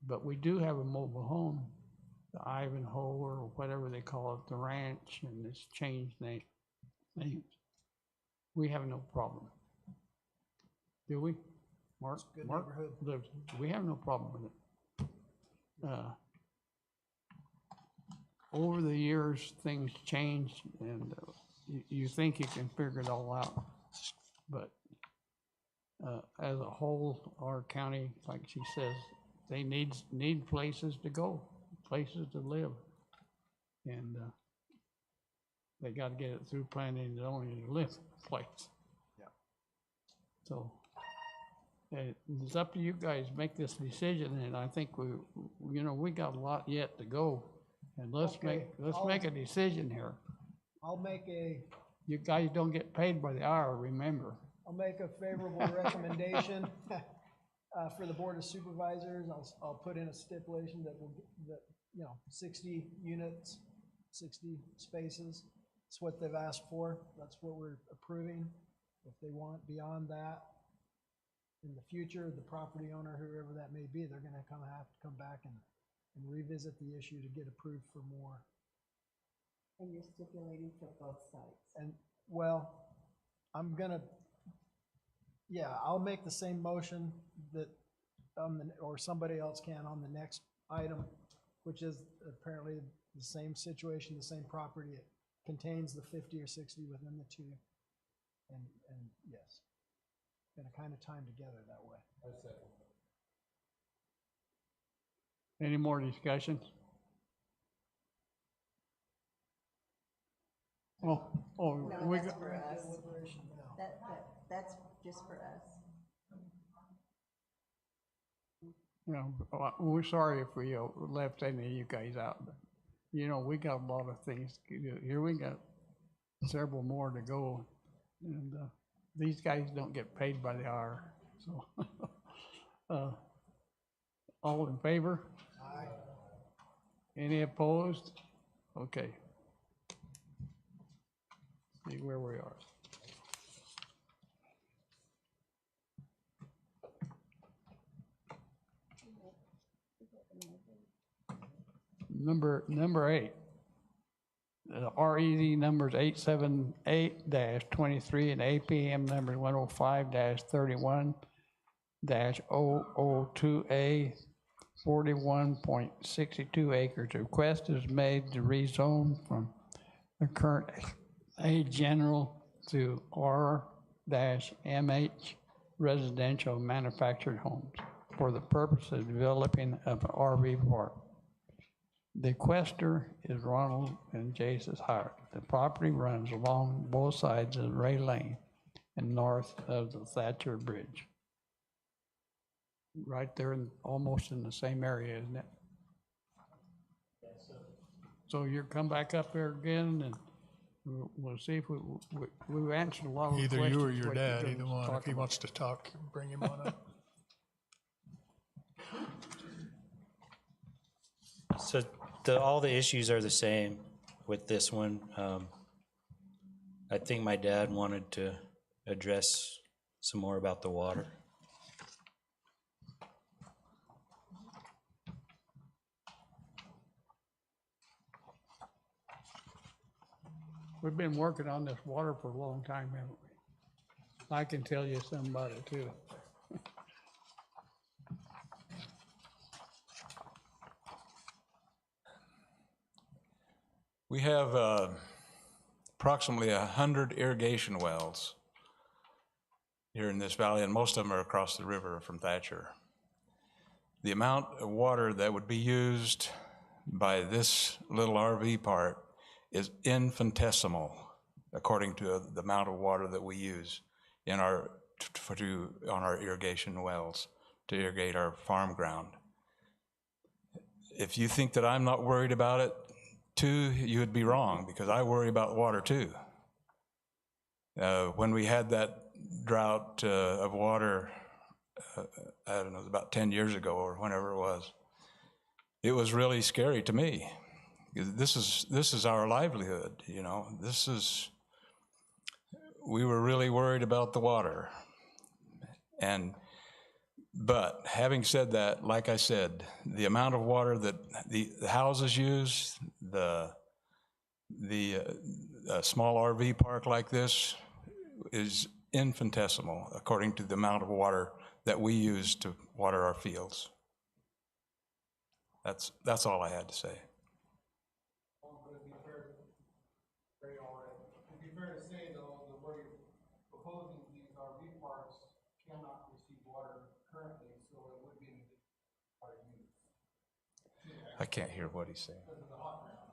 [SPEAKER 4] But we do have a mobile home, the Ivanhoe or whatever they call it, the ranch, and it's changed names. We have no problem. Do we? Mark?
[SPEAKER 5] Good
[SPEAKER 4] Mark
[SPEAKER 5] neighborhood.
[SPEAKER 4] lives, we have no problem with it. Over the years, things change, and you think you can figure it all out. But as a whole, our county, like she says, they need places to go, places to live. And they got to get it through planning and zoning to live place.
[SPEAKER 9] Yeah.
[SPEAKER 4] So it's up to you guys to make this decision, and I think we got a lot yet to go. And let's make a decision here.
[SPEAKER 5] I'll make
[SPEAKER 4] You guys don't get paid by the hour, remember.
[SPEAKER 5] I'll make a favorable recommendation for the Board of Supervisors. I'll put in a stipulation that 60 units, 60 spaces, It's what they've asked for. That's what we're approving. If they want beyond that, in the future, the property owner, whoever that may be, they're gonna have to come back and revisit the issue to get approved for more.
[SPEAKER 2] And you're stipulating for both sides.
[SPEAKER 5] And, well, I'm gonna, yeah, I'll make the same motion that, or somebody else can on the next item, which is apparently the same situation, the same property. It contains the 50 or 60 within the two. And yes, gonna kind of time together that way.
[SPEAKER 4] Any more discussion? Oh,
[SPEAKER 2] No,
[SPEAKER 4] we
[SPEAKER 2] that's
[SPEAKER 4] got,
[SPEAKER 2] for us. That's just for us.
[SPEAKER 4] you know, we're sorry if we left any of you guys out, but, you know, we got a lot of things to do. Here we got several more to go, and these guys don't get paid by the hour, so. All in favor?
[SPEAKER 5] Aye.
[SPEAKER 4] Any opposed? Okay. See where we are. Number 8. REZ numbers 878-23 and APM numbers 105-31-002A, 41.62 acres. The request is made to rezone from the current A general to R-MH residential manufactured homes for the purpose of developing of an RV park. The requester is Ronald and Jason Howard. The property runs along both sides of Ray Lane and north of the Thatcher Bridge. Right there, almost in the same area, isn't it? Yes, sir. So you come back up there again, and we'll see if we answered a lot of the
[SPEAKER 7] Either
[SPEAKER 4] questions.
[SPEAKER 7] you or your
[SPEAKER 4] what you're
[SPEAKER 7] dad,
[SPEAKER 4] gonna
[SPEAKER 7] either one.
[SPEAKER 4] talk
[SPEAKER 7] If he
[SPEAKER 4] about.
[SPEAKER 7] wants to talk, bring him on up.
[SPEAKER 13] So all the issues are the same with this one. I think my dad wanted to address some more about the water.
[SPEAKER 4] We've been working on this water for a long time, haven't we? I can tell you some about it too.
[SPEAKER 18] We have approximately 100 irrigation wells here in this valley, and most of them are across the river from Thatcher. The amount of water that would be used by this little RV park is infinitesimal, according to the amount of water that we use in on our irrigation wells to irrigate our farm ground. If you think that I'm not worried about it, too, you would be wrong, because I worry about water too. When we had that drought of water, I don't know, it was about 10 years ago or whenever it was really scary to me. This is our livelihood, you know. We were really worried about the water. But having said that, like I said, the amount of water that the houses use, the small RV park like this is infinitesimal according to the amount of water that we use to water our fields. That's all I had to say.
[SPEAKER 15] It'd be fair to say, though, that where you're proposing these RV parks cannot receive water currently, so it would be water use.
[SPEAKER 18] I can't hear what he's saying.
[SPEAKER 15] Because of the hot ground.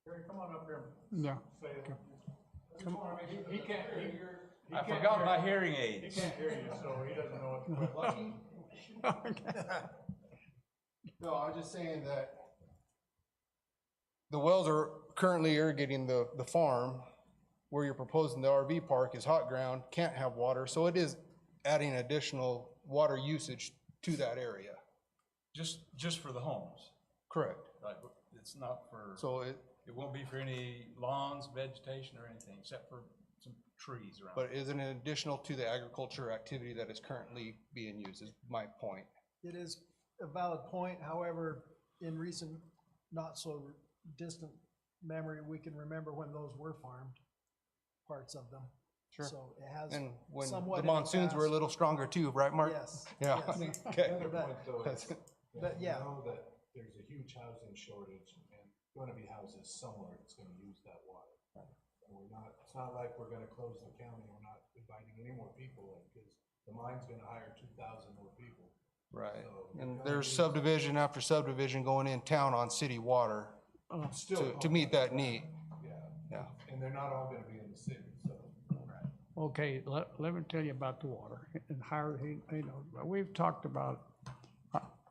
[SPEAKER 15] Gary, come on up here.
[SPEAKER 4] Yeah.
[SPEAKER 15] Say it. Come on, he can't,
[SPEAKER 18] I forgot my hearing aids.
[SPEAKER 15] He can't hear you, so he doesn't know what to No, I'm just saying that
[SPEAKER 14] The wells are currently irrigating the farm. Where you're proposing the RV park is hot ground, can't have water, so it is adding additional water usage to that area.
[SPEAKER 18] Just for the homes.
[SPEAKER 14] Correct.
[SPEAKER 18] Like, it's not for.
[SPEAKER 14] So
[SPEAKER 18] It won't be for any lawns, vegetation, or anything, except for some trees around.
[SPEAKER 14] But isn't it additional to the agriculture activity that is currently being used, is my point.
[SPEAKER 5] It is a valid point, however, in recent, not so distant memory, we can remember when those were farmed, parts of them.
[SPEAKER 14] Sure.
[SPEAKER 5] So it has
[SPEAKER 14] And when
[SPEAKER 5] somewhat
[SPEAKER 14] the
[SPEAKER 5] in
[SPEAKER 14] monsoons were a
[SPEAKER 5] past.
[SPEAKER 14] little stronger too, right, Mark?
[SPEAKER 5] Yes.
[SPEAKER 14] Yeah.
[SPEAKER 5] yes.
[SPEAKER 14] Okay.
[SPEAKER 5] Better bet. But yeah.
[SPEAKER 19] We know that there's a huge housing shortage and gonna be houses somewhere that's gonna use that water. And we're not, it's not like we're gonna close the county, we're not inviting any more people in, because the mine's gonna hire 2,000 more people.
[SPEAKER 14] Right,
[SPEAKER 19] So
[SPEAKER 14] and
[SPEAKER 19] we're
[SPEAKER 14] there's
[SPEAKER 19] gonna
[SPEAKER 14] subdivision after subdivision going in town on city water
[SPEAKER 19] Still
[SPEAKER 14] to meet that need.
[SPEAKER 19] Yeah.
[SPEAKER 14] Yeah.
[SPEAKER 19] And they're not all gonna be in the city, so.
[SPEAKER 4] Okay, let me tell you about the water. And Howard, he knows, but we've talked about,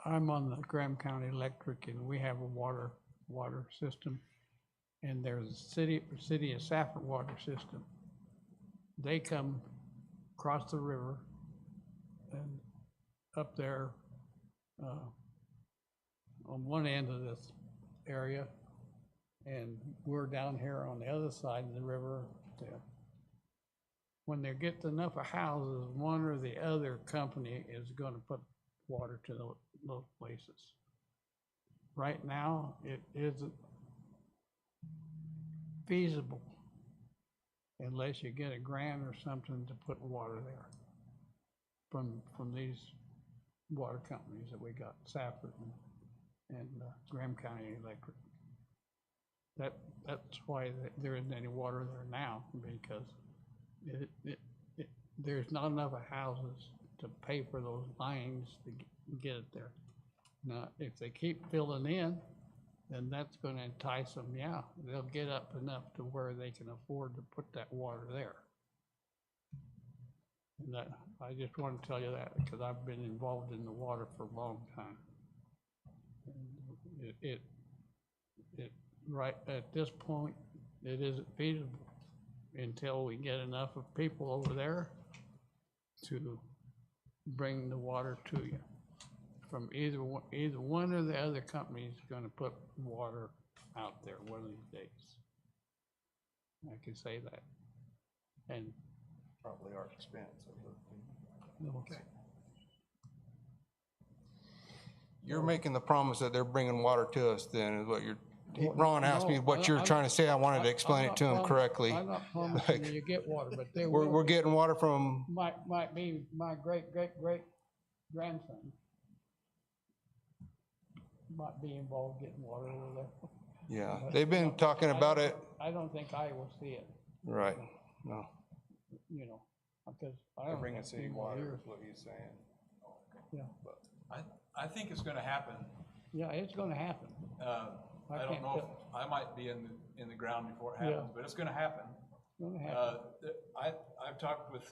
[SPEAKER 4] I'm on the Graham County Electric, and we have a water system. And there's a city of Safford water system. They come across the river and up there on one end of this area, and we're down here on the other side of the river. When there gets enough of houses, one or the other company is gonna put water to those places. Right now, it isn't feasible unless you get a grant or something to put water there from these water companies that we got, Safford and Graham County Electric. That's why there isn't any water there now, because there's not enough houses to pay for those lines to get it there. Now, if they keep filling in, then that's gonna entice them, yeah, they'll get up enough to where they can afford to put that water there. And that, I just want to tell you that, because I've been involved in the water for a long time. And it right at this point, it isn't feasible until we get enough of people over there to bring the water to you. From either one or the other company is gonna put water out there one of these days. I can say that. And
[SPEAKER 14] Probably our expense.
[SPEAKER 4] okay.
[SPEAKER 14] You're making the promise that they're bringing water to us then, is what Ron asked me
[SPEAKER 4] No,
[SPEAKER 14] what you're trying to say. I wanted to explain it to him correctly.
[SPEAKER 4] I'm not promising you get water, but they
[SPEAKER 14] We're
[SPEAKER 4] will.
[SPEAKER 14] getting water from,
[SPEAKER 4] Might be my great grandson. Might be involved getting water over there.
[SPEAKER 14] yeah,
[SPEAKER 4] But
[SPEAKER 14] they've been talking about it.
[SPEAKER 4] I don't think I will see it,
[SPEAKER 14] Right, no.
[SPEAKER 4] you know, because I
[SPEAKER 14] They're
[SPEAKER 4] don't.
[SPEAKER 14] bringing
[SPEAKER 4] think
[SPEAKER 14] city
[SPEAKER 4] people
[SPEAKER 14] water
[SPEAKER 4] here-
[SPEAKER 14] is what he's saying.
[SPEAKER 4] Yeah,
[SPEAKER 18] I think it's gonna happen.
[SPEAKER 4] yeah, it's gonna happen.
[SPEAKER 18] I don't
[SPEAKER 4] can't
[SPEAKER 18] know,
[SPEAKER 4] tell.
[SPEAKER 18] if I might be in the ground before it
[SPEAKER 4] Yeah.
[SPEAKER 18] happens, but it's gonna happen.
[SPEAKER 4] It's gonna happen.
[SPEAKER 18] I've talked with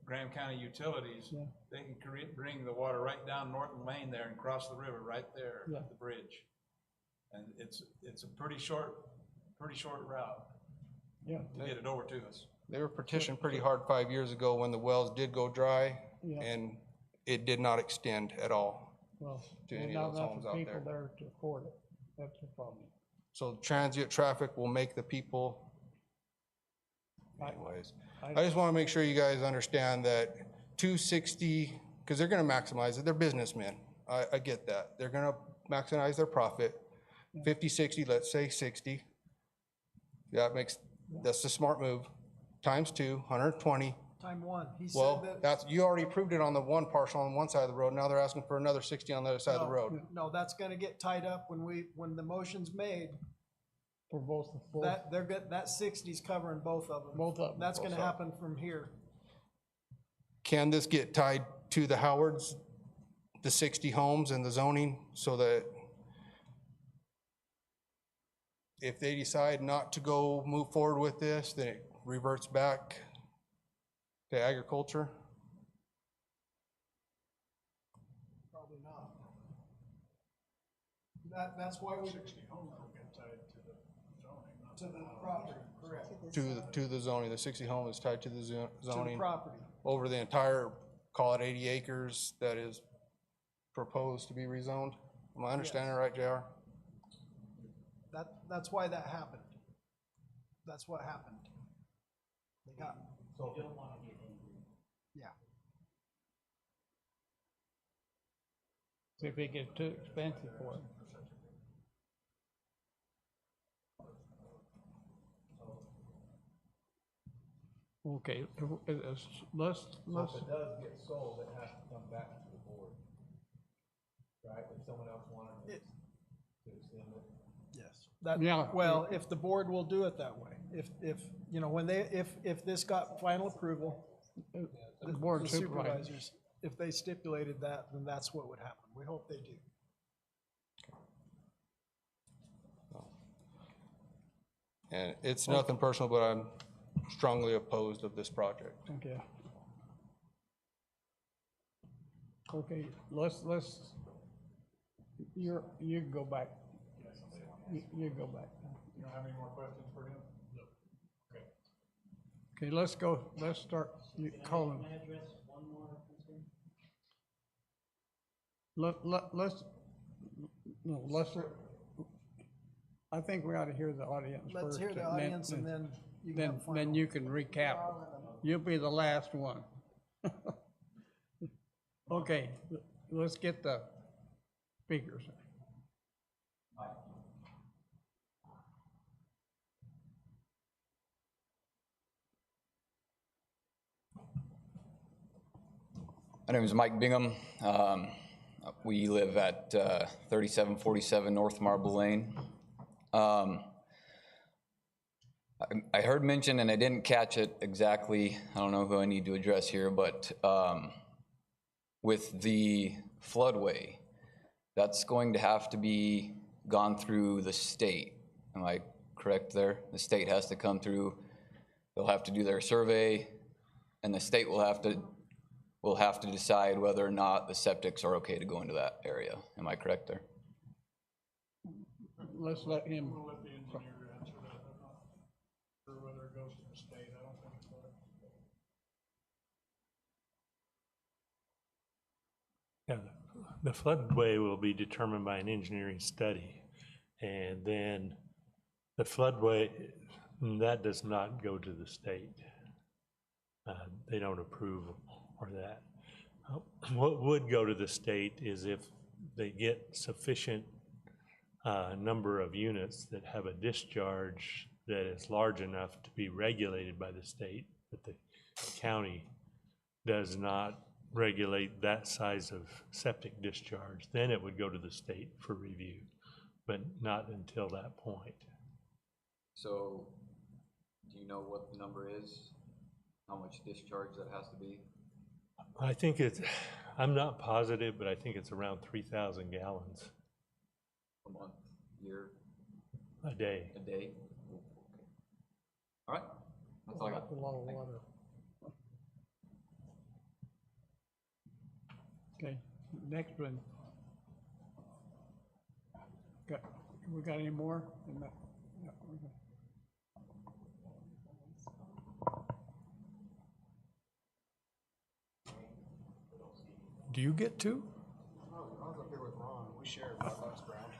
[SPEAKER 18] Graham County Utilities.
[SPEAKER 4] Yeah.
[SPEAKER 18] They can bring the water right down Norton Lane there and cross the river right there
[SPEAKER 4] Yeah.
[SPEAKER 18] at the bridge. And it's a pretty short route
[SPEAKER 4] Yeah.
[SPEAKER 18] to get it over to us.
[SPEAKER 14] They were petitioned pretty hard 5 years ago when the wells did go dry,
[SPEAKER 4] Yeah.
[SPEAKER 14] and it did not extend at all
[SPEAKER 4] Well,
[SPEAKER 14] to
[SPEAKER 4] there's
[SPEAKER 14] any
[SPEAKER 4] not
[SPEAKER 14] of those
[SPEAKER 4] enough
[SPEAKER 14] homes out
[SPEAKER 4] people
[SPEAKER 14] there.
[SPEAKER 4] there to afford it. That's the problem.
[SPEAKER 14] So transient traffic will make the people, anyways. I just want to make sure you guys understand that 260, because they're going to maximize it, they're businessmen. I get that. They're going to maximize their profit. 50, 60, let's say 60. That's the smart move. Times 2, 120.
[SPEAKER 5] Time one, he said
[SPEAKER 14] Well,
[SPEAKER 5] that.
[SPEAKER 14] you already approved it on the one parcel on one side of the road. Now they're asking for another 60 on the other side of the
[SPEAKER 5] No,
[SPEAKER 14] road.
[SPEAKER 5] No, that's gonna get tied up when the motion's made,
[SPEAKER 4] For both.
[SPEAKER 5] that 60's covering both of them.
[SPEAKER 4] Both of them.
[SPEAKER 5] That's gonna
[SPEAKER 14] Both of
[SPEAKER 5] happen from here.
[SPEAKER 14] Can this get tied to the Howards, the 60 homes and the zoning, so that if they decide not to move forward with this, then it reverts back to agriculture?
[SPEAKER 5] Probably not. That's why we.
[SPEAKER 19] 60 homes will get tied to the zoning, not
[SPEAKER 5] To the property, correct.
[SPEAKER 14] To the zoning, the 60 homes is tied to the
[SPEAKER 5] To the
[SPEAKER 14] zoning.
[SPEAKER 5] property.
[SPEAKER 14] Over the entire, call it 80 acres that is proposed to be rezoned. Am I understanding right, JR?
[SPEAKER 5] That's why that happened. That's what happened. They got.
[SPEAKER 19] So you don't wanna get angry.
[SPEAKER 5] Yeah.
[SPEAKER 4] See if it gets too expensive for it. Okay, let's,
[SPEAKER 19] So if it does get sold, it has to come back to the board. Right, if someone else wanted to extend it.
[SPEAKER 5] Yes. That,
[SPEAKER 4] Yeah.
[SPEAKER 5] well, if the board will do it that way, if, you know, when they, if this got final approval,
[SPEAKER 4] the board
[SPEAKER 5] the
[SPEAKER 4] supervisors.
[SPEAKER 5] supervisors, if they stipulated that, then that's what would happen. We hope they do.
[SPEAKER 14] And it's nothing personal, but I'm strongly opposed of this project.
[SPEAKER 4] Okay. Okay, let's, you go back. You go back.
[SPEAKER 7] You don't have any more questions for him? No. Okay.
[SPEAKER 4] Okay, let's start calling. Let's, I think we ought to hear the audience first.
[SPEAKER 5] Let's hear the audience and then you can have
[SPEAKER 4] Then you can recap. You'll be the last one. Okay, let's get the speakers.
[SPEAKER 20] My name is Mike Bingham. We live at 3747 North Marble Lane. I heard mention, and I didn't catch it exactly, I don't know who I need to address here, but with the floodway, that's going to have to be gone through the state. Am I correct there? The state has to come through, they'll have to do their survey, and the state will have to decide whether or not the septics are okay to go into that area. Am I correct there?
[SPEAKER 4] Let's let him.
[SPEAKER 7] We'll let the engineer answer that. I'm not sure whether it goes to the state. I don't think so.
[SPEAKER 3] Yeah, the floodway will be determined by an engineering study. And then the floodway, that does not go to the state. They don't approve or that. What would go to the state is if they get sufficient number of units that have a discharge that is large enough to be regulated by the state, but the county does not regulate that size of septic discharge, then it would go to the state for review, but not until that point.
[SPEAKER 20] So, do you know what the number is? How much discharge that has to be?
[SPEAKER 3] I think it's, I'm not positive, but I think it's around 3,000 gallons
[SPEAKER 20] A month, year,
[SPEAKER 3] a day.
[SPEAKER 20] a day? All right, that's all I got.
[SPEAKER 4] A lot of water. Okay, next one. We got any more? Yeah, okay.
[SPEAKER 7] Do you get two?
[SPEAKER 15] I was up here with Ron, we shared $5 ground.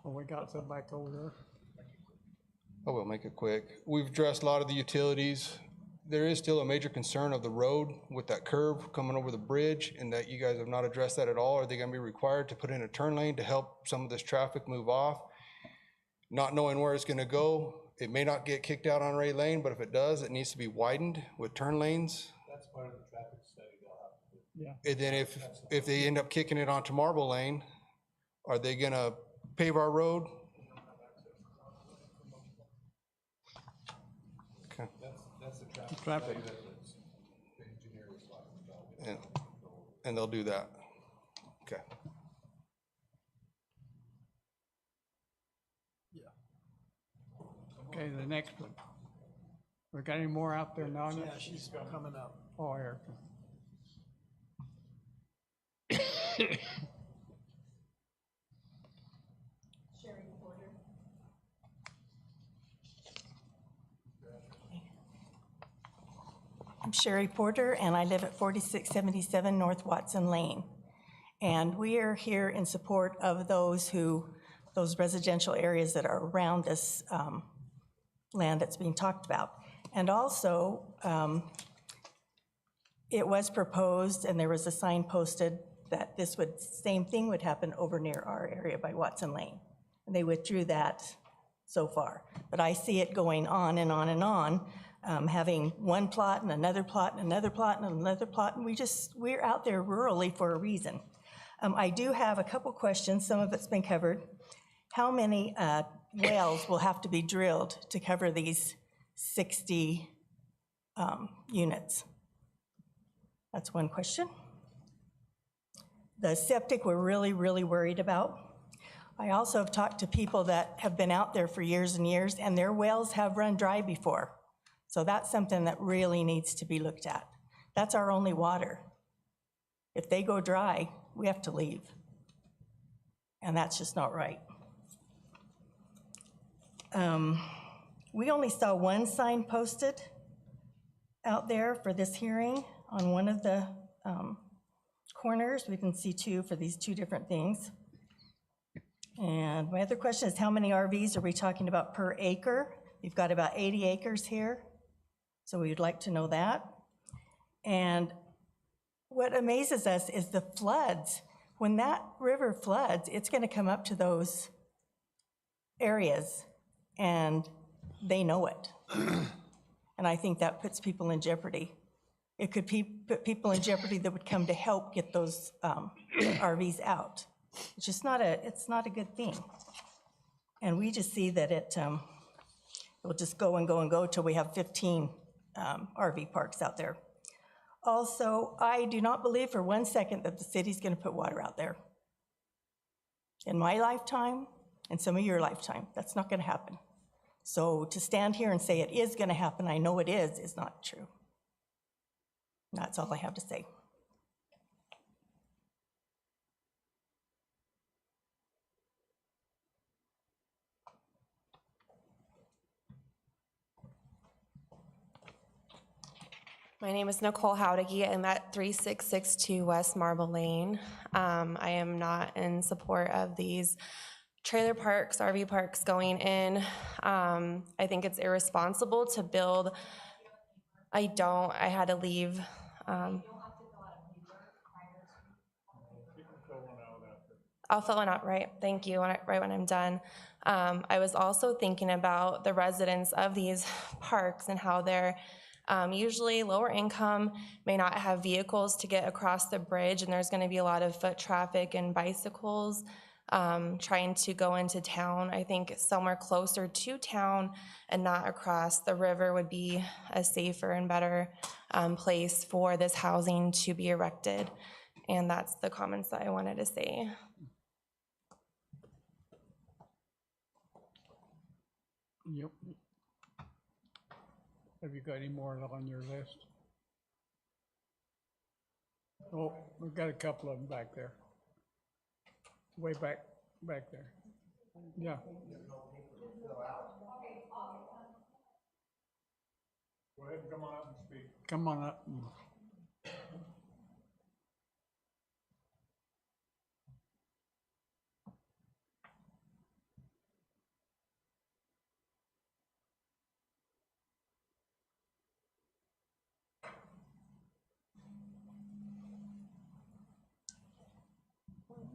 [SPEAKER 4] Oh, we got some back over there.
[SPEAKER 14] I will make it quick. We've addressed a lot of the utilities. There is still a major concern of the road with that curve coming over the bridge, and that you guys have not addressed that at all. Are they gonna be required to put in a turn lane to help some of this traffic move off? Not knowing where it's gonna go, it may not get kicked out on Ray Lane, but if it does, it needs to be widened with turn lanes.
[SPEAKER 19] That's part of the traffic study they'll have to do.
[SPEAKER 4] Yeah.
[SPEAKER 14] And then if they end up kicking it onto Marble Lane, are they gonna pave our road? Okay.
[SPEAKER 19] That's the traffic
[SPEAKER 4] Traffic.
[SPEAKER 19] study that the engineer was talking about.
[SPEAKER 14] And they'll do that. Okay.
[SPEAKER 4] Okay, the next one. We got any more out there now?
[SPEAKER 5] Yeah, she's coming up.
[SPEAKER 4] Oh, Erica.
[SPEAKER 21] I'm Sherry Porter, and I live at 4677 North Watson Lane. And we are here in support of those who those residential areas that are around this land that's being talked about. And also, it was proposed, and there was a sign posted that this would, same thing would happen over near our area by Watson Lane. And they withdrew that so far. But I see it going on and on and on, having one plot and another plot and another plot and another plot, and we're out there rurally for a reason. I do have a couple questions, some of it's been covered. How many wells will have to be drilled to cover these 60 units? That's one question. The septic we're really, really worried about. I also have talked to people that have been out there for years and years, and their wells have run dry before. So that's something that really needs to be looked at. That's our only water. If they go dry, we have to leave. And that's just not right. We only saw one sign posted out there for this hearing on one of the corners. We can see two for these two different things. And my other question is, how many RVs are we talking about per acre? We've got about 80 acres here, so we'd like to know that. And what amazes us is the floods. When that river floods, it's going to come up to those areas, and they know it. And I think that puts people in jeopardy. It could put people in jeopardy that would come to help get those RVs out. It's just not a good thing. And we just see that it will just go and go and go till we have 15 RV parks out there. Also, I do not believe for 1 second that the city's gonna put water out there. In my lifetime, and some of your lifetime, that's not gonna happen. So to stand here and say it is gonna happen, I know it is not true. That's all I have to say.
[SPEAKER 1] My name is Nicole Howdeggy. I'm at 3662 West Marble Lane. I am not in support of these trailer parks, RV parks going in. I think it's irresponsible to build. I had to leave. I'll fill one out, right? Thank you, right when I'm done. I was also thinking about the residents of these parks and how they're usually lower income, may not have vehicles to get across the bridge, and there's gonna be a lot of foot traffic and bicycles trying to go into town. I think somewhere closer to town and not across the river would be a safer and better place for this housing to be erected. And that's the comments that I wanted to say.
[SPEAKER 4] Yep. Have you got any more on your list? Oh, we've got a couple of them back there. Way back there. Yeah.
[SPEAKER 7] Go ahead and come on up and speak.
[SPEAKER 4] Come on up.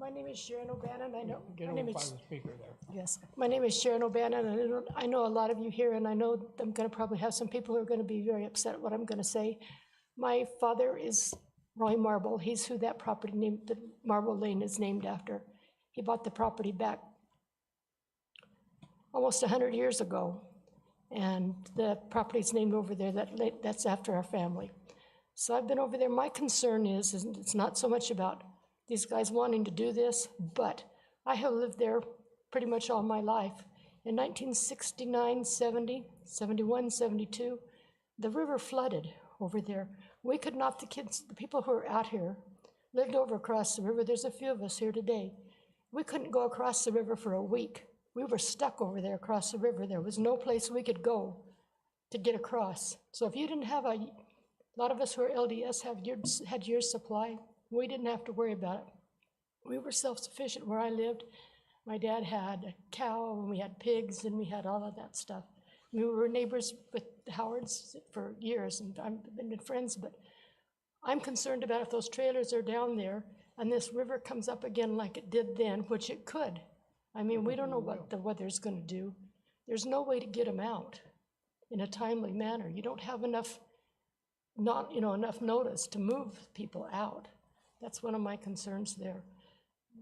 [SPEAKER 22] My name is Sharon O'Bannon. I know.
[SPEAKER 4] Get
[SPEAKER 22] my
[SPEAKER 4] over
[SPEAKER 22] name
[SPEAKER 4] by
[SPEAKER 22] is,
[SPEAKER 4] the speaker there.
[SPEAKER 22] Yes, my name is Sharon O'Bannon, and I know a lot of you here, and I know I'm going to probably have some people who are going to be very upset at what I'm going to say. My father is Roy Marble. He's who that property named, the Marble Lane is named after. He bought the property back almost 100 years ago, and the property's named over there. That's after our family. So I've been over there. My concern is it's not so much about these guys wanting to do this, but I have lived there pretty much all my life. In 1969, 70, 71, 72, the river flooded over there. We could not, the people who are out here lived over across the river. There's a few of us here today. We couldn't go across the river for a week. We were stuck over there across the river. There was no place we could go to get across. So if you didn't have a lot of us who are LDS had year's supply. We didn't have to worry about it. We were self-sufficient where I lived. My dad had a cow, and we had pigs, and we had all of that stuff. We were neighbors with the Howards for years, and I've been friends, but I'm concerned about if those trailers are down there and this river comes up again like it did then, which it could. I mean, we don't know what the weather's gonna do. There's no way to get them out in a timely manner. You don't have enough, enough notice to move people out. That's one of my concerns there.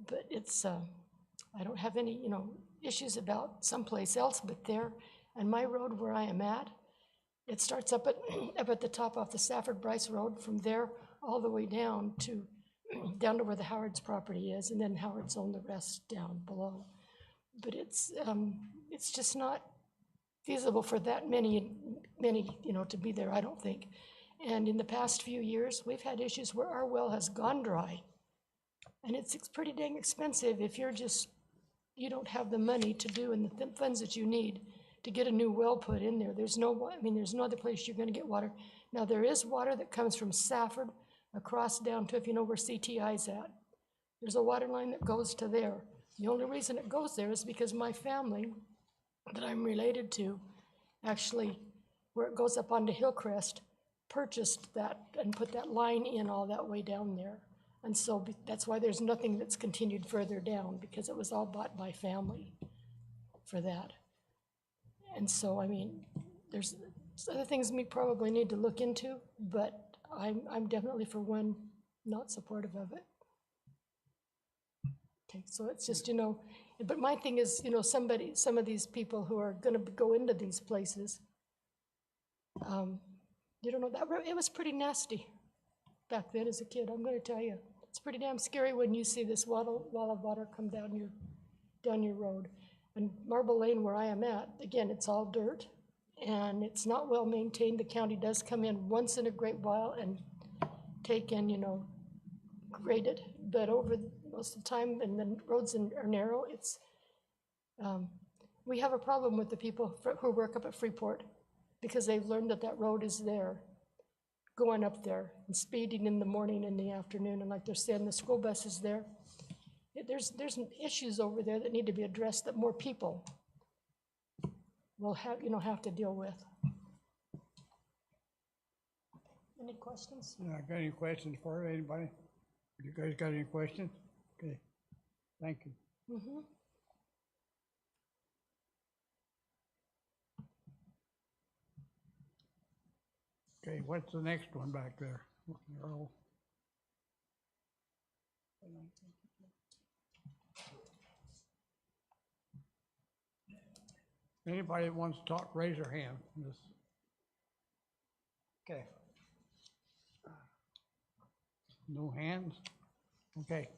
[SPEAKER 22] But it's, I don't have any, issues about someplace else but there. And my road where I am at, it starts up at the top off the Safford Bryce Road, from there all the way down to where the Howard's property is, and then Howard's own the rest down below. But it's just not feasible for that many, to be there, I don't think. And in the past few years, we've had issues where our well has gone dry. And it's pretty dang expensive if you don't have the money to do and the funds that you need to get a new well put in there. There's no other place you're gonna get water. Now, there is water that comes from Safford across down to, if you know where CTI's at. There's a water line that goes to there. The only reason it goes there is because my family that I'm related to, actually, where it goes up onto Hillcrest, purchased that and put that line in all that way down there. And so that's why there's nothing that's continued further down, because it was all bought by family for that. And so, I mean, there's other things we probably need to look into, but I'm definitely, for one, not supportive of it. Okay, so it's just, but my thing is, some of these people who are gonna go into these places, you don't know, it was pretty nasty back then as a kid, I'm gonna tell you. It's pretty damn scary when you see this wall of water come down your road. And Marble Lane, where I am at, again, it's all dirt, and it's not well maintained. The county does come in once in a great while and take and, grade it, but over most of the time, and the roads are narrow, we have a problem with the people who work up at Freeport, because they've learned that road is there, going up there and speeding in the morning and the afternoon, and like they're saying, the school bus is there. There's issues over there that need to be addressed that more people will have to deal with. Any questions?
[SPEAKER 4] Got any questions for anybody? You guys got any questions? Okay, thank you.
[SPEAKER 22] Mm-hmm.
[SPEAKER 4] Okay, what's the next one back there? Earl? Anybody that wants to talk, raise their hand.
[SPEAKER 5] Okay.
[SPEAKER 4] No hands? Okay.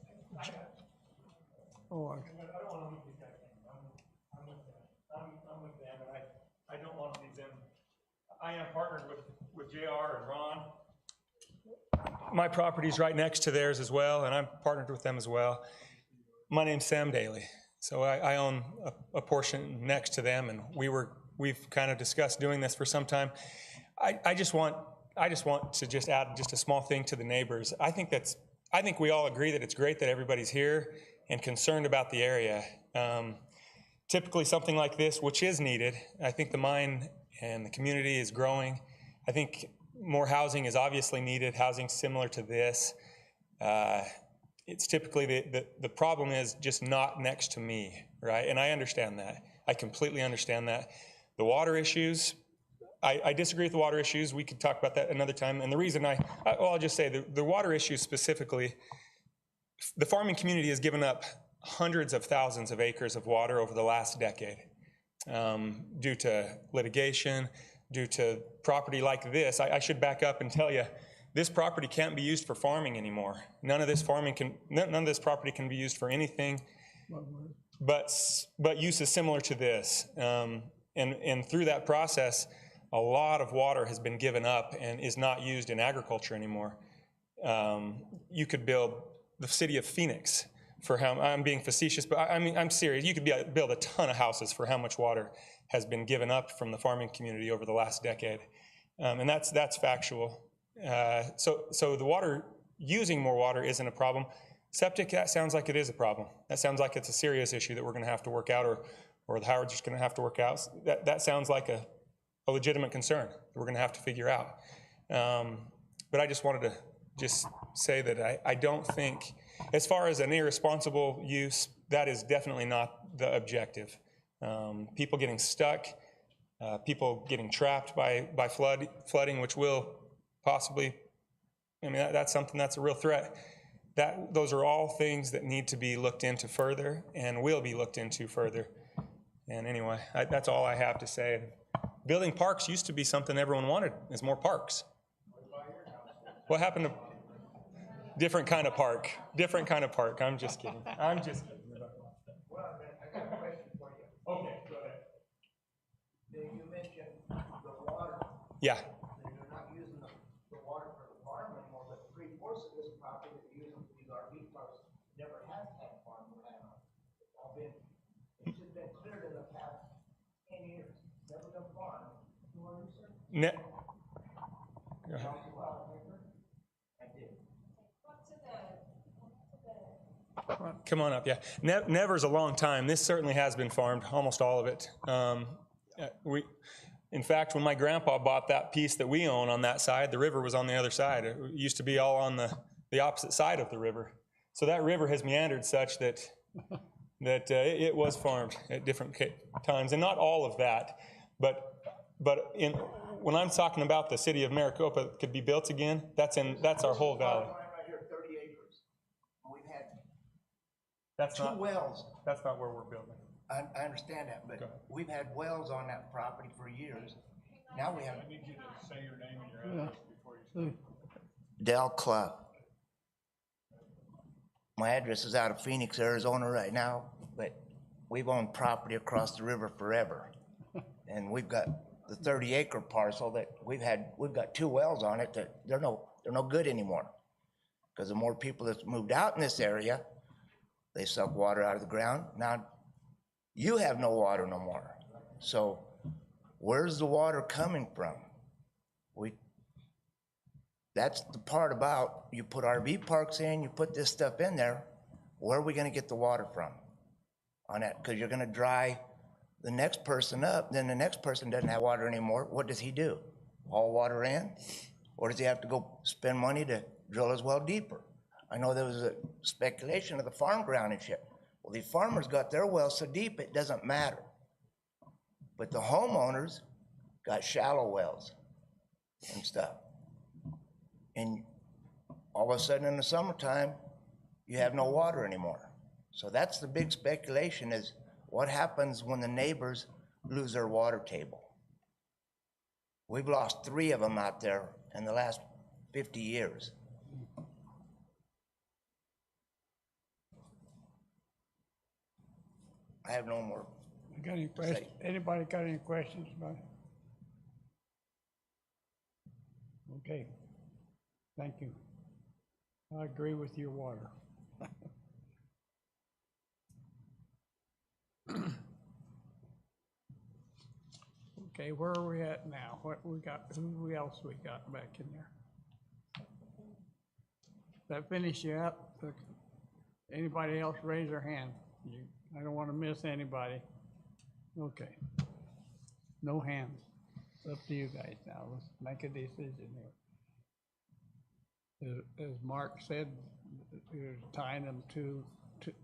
[SPEAKER 4] Oh,
[SPEAKER 3] I don't want to leave these guys in. I'm with them. I'm with them, and I don't want to leave them. I am partnered with JR and Ron. My property's right next to theirs as well, and I'm partnered with them as well. My name's Sam Daly. So I own a portion next to them, and we've kind of discussed doing this for some time. I just want to just add just a small thing to the neighbors. I think we all agree that it's great that everybody's here and concerned about the area. Typically something like this, which is needed, I think the mine and the community is growing. I think more housing is obviously needed, housing similar to this. It's typically, the problem is just not next to me, right? And I understand that. I completely understand that. The water issues, I disagree with the water issues. We could talk about that another time. And the reason I'll just say the water issues specifically, the farming community has given up hundreds of thousands of acres of water over the last decade due to litigation, due to property like this. I should back up and tell you, this property can't be used for farming anymore. None of this property can be used for anything but uses similar to this. And through that process, a lot of water has been given up and is not used in agriculture anymore. You could build the city of Phoenix for how, I'm being facetious, but I'm serious. You could build a ton of houses for how much water has been given up from the farming community over the last decade. And that's factual. So the water, using more water isn't a problem.
[SPEAKER 10] Septic, that sounds like it is a problem. That sounds like it's a serious issue that we're gonna have to work out, or the Howard's just gonna have to work out. That sounds like a legitimate concern that we're gonna have to figure out. But I just wanted to just say that I don't think, as far as an irresponsible use, that is definitely not the objective. People getting stuck, people getting trapped by flooding, which will possibly, I mean, that's something that's a real threat. Those are all things that need to be looked into further and will be looked into further. And anyway, that's all I have to say. Building parks used to be something everyone wanted, is more parks. What happened to different kind of park? Different kind of park. I'm just kidding. I'm just kidding.
[SPEAKER 15] Well, I got a question for you. Okay, go ahead. You mentioned the water.
[SPEAKER 10] Yeah.
[SPEAKER 15] That you're not using the water for the farm anymore, but 3/4 of this property that you're using for these RV parks never has had farmland on it. It's all been, it's just been cleared in the past 10 years. Never been farmed. You want to research?
[SPEAKER 10] Go ahead. Come on up, yeah. Never's a long time. This certainly has been farmed, almost all of it. In fact, when my grandpa bought that piece that we own on that side, the river was on the other side. It used to be all on the opposite side of the river. So that river has meandered such that it was farmed at different times, and not all of that. But when I'm talking about the city of Maricopa could be built again, that's our whole valley.
[SPEAKER 15] Right here, 30 acres. We've had
[SPEAKER 10] That's
[SPEAKER 15] two wells.
[SPEAKER 10] That's not where we're building.
[SPEAKER 15] I understand that, but we've had wells on that property for years. Now we have.
[SPEAKER 7] I need you to say your name and your address before you start.
[SPEAKER 15] Del Clough. My address is out of Phoenix, Arizona right now, but we've owned property across the river forever. And we've got the 30-acre parcel that we've got 2 wells on it that they're no good anymore. Because the more people that's moved out in this area, they suck water out of the ground. Now, you have no water no more. So where's the water coming from? That's the part about, you put RV parks in, you put this stuff in there, where are we gonna get the water from on that? Because you're gonna dry the next person up, then the next person doesn't have water anymore. What does he do? Haul water in? Or does he have to go spend money to drill his well deeper? I know there was a speculation of the farm ground and shit. Well, these farmers got their wells so deep it doesn't matter. But the homeowners got shallow wells and stuff. And all of a sudden in the summertime, you have no water anymore. So that's the big speculation, is what happens when the neighbors lose their water table? We've lost 3 of them out there in the last 50 years. I have no more.
[SPEAKER 4] You got any questions? Anybody got any questions about it? Okay, thank you. I agree with your water. Okay, where are we at now? What we got, who else we got back in there? That finish you up? Anybody else raise their hand? I don't want to miss anybody. Okay. No hands. It's up to you guys now. Let's make a decision here. As Mark said, you're tying them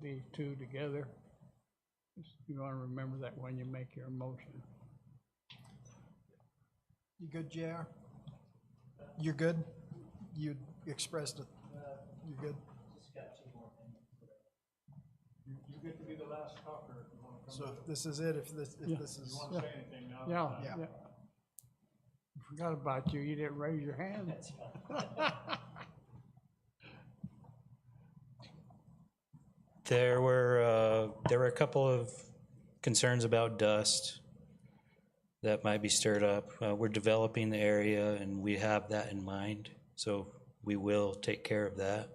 [SPEAKER 4] these two together. You want to remember that when you make your motion.
[SPEAKER 5] You good, JR? You're good? You expressed it. You good?
[SPEAKER 7] You get to be the last talker if you want to come.
[SPEAKER 5] So if this is it, if this is.
[SPEAKER 7] You want to say anything now?
[SPEAKER 4] Yeah. I forgot about you. You didn't raise your hand.
[SPEAKER 13] There were a couple of concerns about dust that might be stirred up. We're developing the area and we have that in mind, so we will take care of that.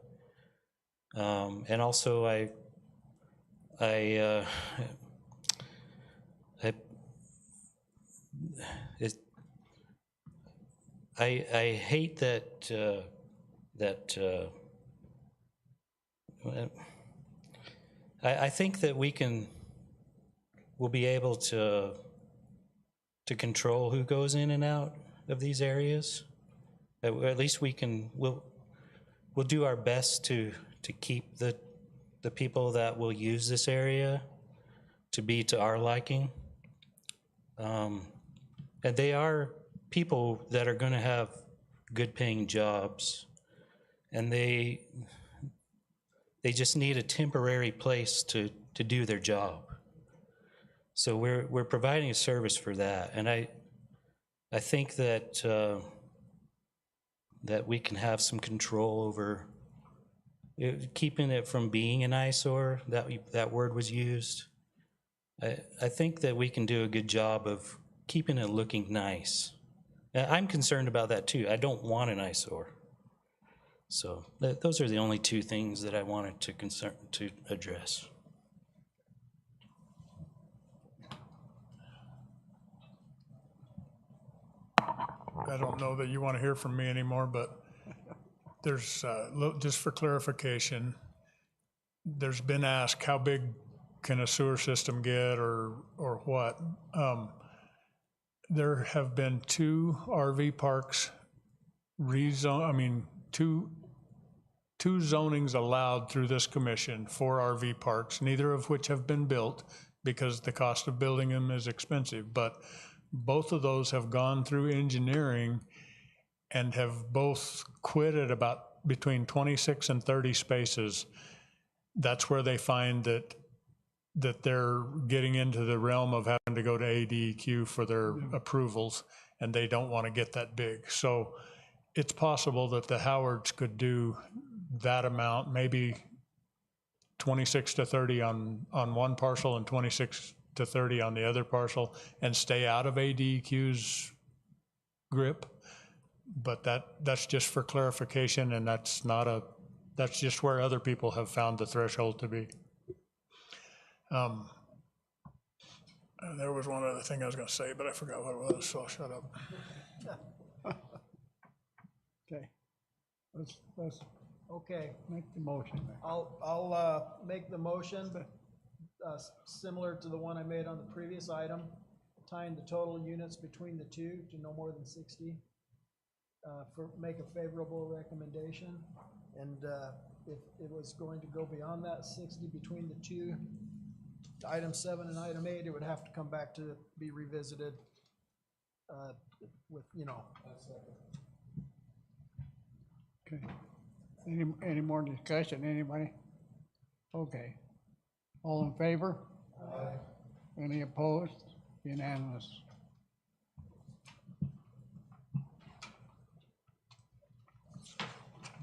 [SPEAKER 13] And also I hate that I think that we'll be able to control who goes in and out of these areas. At least we'll do our best to keep the people that will use this area to be to our liking. And they are people that are gonna have good paying jobs, and they just need a temporary place to do their job. So we're providing a service for that, and I think that that we can have some control over keeping it from being an eyesore. That word was used. I think that we can do a good job of keeping it looking nice. I'm concerned about that too. I don't want an eyesore. So those are the only two things that I wanted to address.
[SPEAKER 7] I don't know that you want to hear from me anymore, but there's, just for clarification, there's been asked how big can a sewer system get or what? There have been 2 RV parks two zonings allowed through this commission for RV parks, neither of which have been built because the cost of building them is expensive. But both of those have gone through engineering and have both quit at about between 26 and 30 spaces. That's where they find that they're getting into the realm of having to go to ADEQ for their approvals, and they don't want to get that big. So it's possible that the Howards could do that amount, maybe 26 to 30 on one parcel and 26 to 30 on the other parcel, and stay out of ADEQ's grip. But that's just for clarification, and that's just where other people have found the threshold to be. There was one other thing I was going to say, but I forgot what it was, so I'll shut up.
[SPEAKER 4] Okay. Let's
[SPEAKER 5] Okay,
[SPEAKER 4] make the motion.
[SPEAKER 5] I'll make the motion, similar to the one I made on the previous item, tying the total units between the two to no more than 60. Make a favorable recommendation, and if it was going to go beyond that 60 between the two, item 7 and item 8, it would have to come back to be revisited with,
[SPEAKER 4] Okay. Any more discussion, anybody? Okay. All in favor? Aye. Any opposed? Unanimous.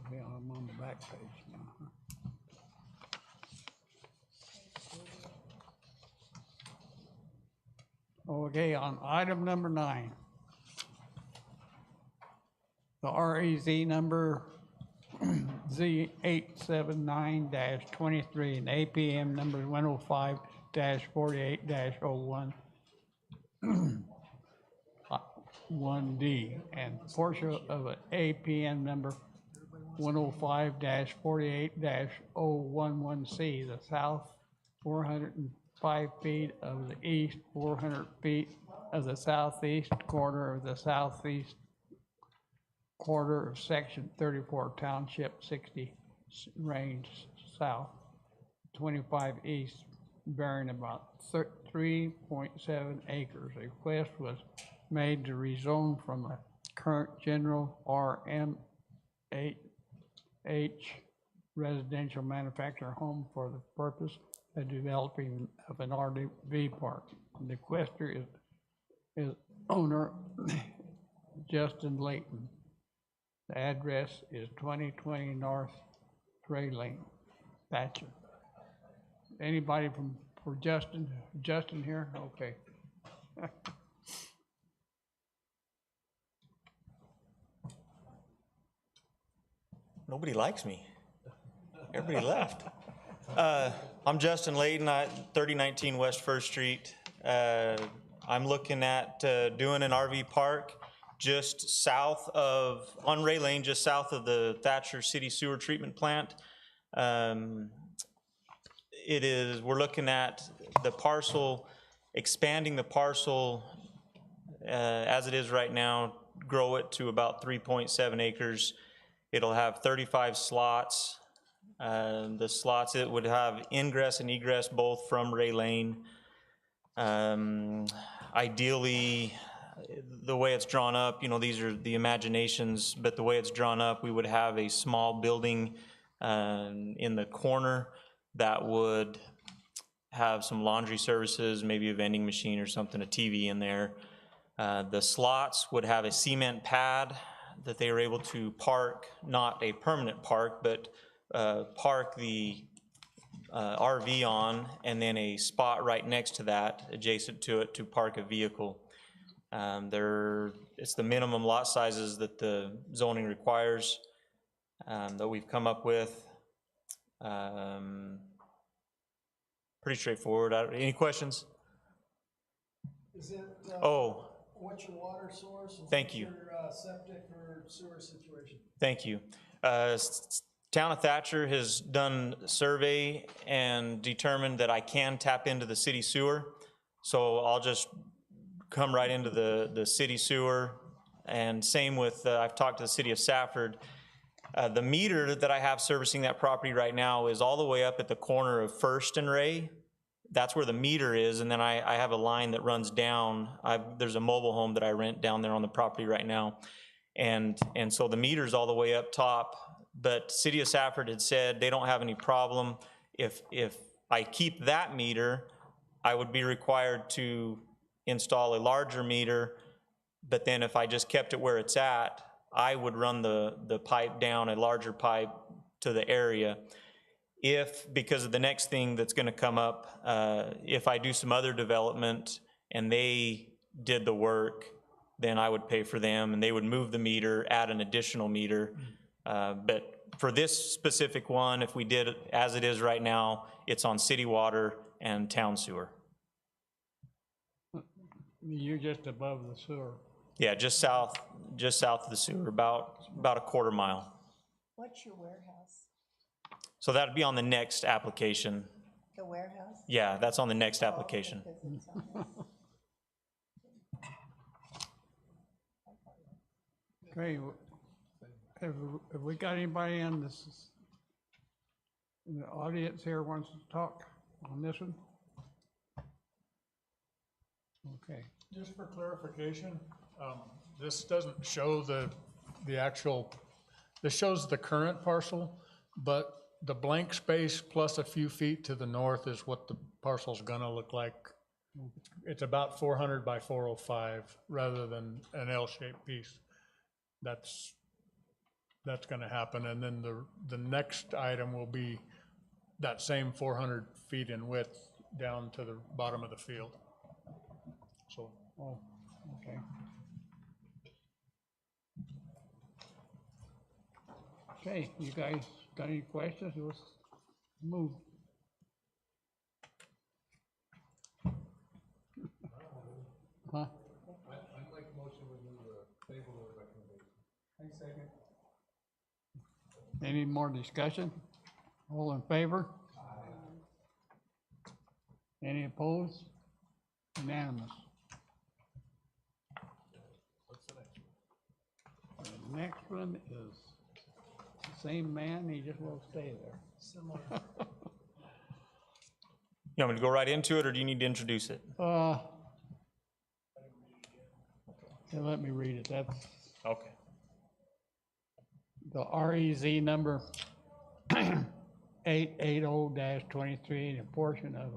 [SPEAKER 4] Okay, I'm on the back page now. Okay, on item number 9. The REZ number Z879-23 and APM number 105-48-01 1D and portion of an APM number 105-48-011C, the south 405 feet of the east, 400 feet of the southeast quarter of the southeast quarter of section 34, township 60, range south, 25 east, bearing about 3.7 acres. A request was made to rezone from a current general RMH residential manufactured home for the purpose of developing of an RV park. The requester is owner Justin Layton. The address is 2020 North Trey Lane, Thatcher. Anybody for Justin? Justin here? Okay.
[SPEAKER 11] Nobody likes me. Everybody left. I'm Justin Layton, 3019 West First Street. I'm looking at doing an RV park just south of, on Ray Lane, just south of the Thatcher City Sewer Treatment Plant. We're looking at the parcel, expanding the parcel as it is right now, grow it to about 3.7 acres. It'll have 35 slots. The slots, it would have ingress and egress both from Ray Lane. Ideally, the way it's drawn up, these are the imaginations, but the way it's drawn up, we would have a small building in the corner that would have some laundry services, maybe a vending machine or something, a TV in there. The slots would have a cement pad that they were able to park, not a permanent park, but park the RV on, and then a spot right next to that, adjacent to it, to park a vehicle. It's the minimum lot sizes that the zoning requires that we've come up with. Pretty straightforward. Any questions?
[SPEAKER 5] Is it, what's your water source? And
[SPEAKER 11] Thank
[SPEAKER 5] what's
[SPEAKER 11] you.
[SPEAKER 5] Your septic or sewer situation?
[SPEAKER 11] Thank you. Town of Thatcher has done a survey and determined that I can tap into the city sewer. So I'll just come right into the city sewer. And same with, I've talked to the city of Safford. The meter that I have servicing that property right now is all the way up at the corner of First and Ray. That's where the meter is, and then I have a line that runs down. There's a mobile home that I rent down there on the property right now. And so the meter's all the way up top, but City of Safford had said they don't have any problem. If I keep that meter, I would be required to install a larger meter, but then if I just kept it where it's at, I would run the pipe down, a larger pipe to the area. If, because of the next thing that's gonna come up, if I do some other development and they did the work, then I would pay for them and they would move the meter, add an additional meter. But for this specific one, if we did it as it is right now, it's on city water and town sewer.
[SPEAKER 4] You're just above the sewer.
[SPEAKER 11] Yeah, just south of the sewer, about a quarter mile.
[SPEAKER 2] What's your warehouse?
[SPEAKER 11] So that'd be on the next application.
[SPEAKER 2] The warehouse?
[SPEAKER 11] Yeah, that's on the next application.
[SPEAKER 2] Because it's on
[SPEAKER 4] Okay, have we got anybody in the audience here wants to talk on this one? Okay.
[SPEAKER 7] Just for clarification, this doesn't show the actual, this shows the current parcel, but the blank space plus a few feet to the north is what the parcel's gonna look like. It's about 400 by 405 rather than an L-shaped piece. That's gonna happen, and then the next item will be that same 400 feet in width down to the bottom of the field. So.
[SPEAKER 4] Oh, okay. Okay, you guys got any questions? Let's move. Huh?
[SPEAKER 19] I'd like a motion to table the recommendation. I second.
[SPEAKER 4] Any more discussion? All in favor? Any opposed? Unanimous.
[SPEAKER 19] What's the next one?
[SPEAKER 4] The next one is the same man, he just won't stay there.
[SPEAKER 5] Similar.
[SPEAKER 11] You want me to go right into it, or do you need to introduce it?
[SPEAKER 4] Let me read it, that's
[SPEAKER 11] Okay.
[SPEAKER 4] the REZ number 880-23, and a portion of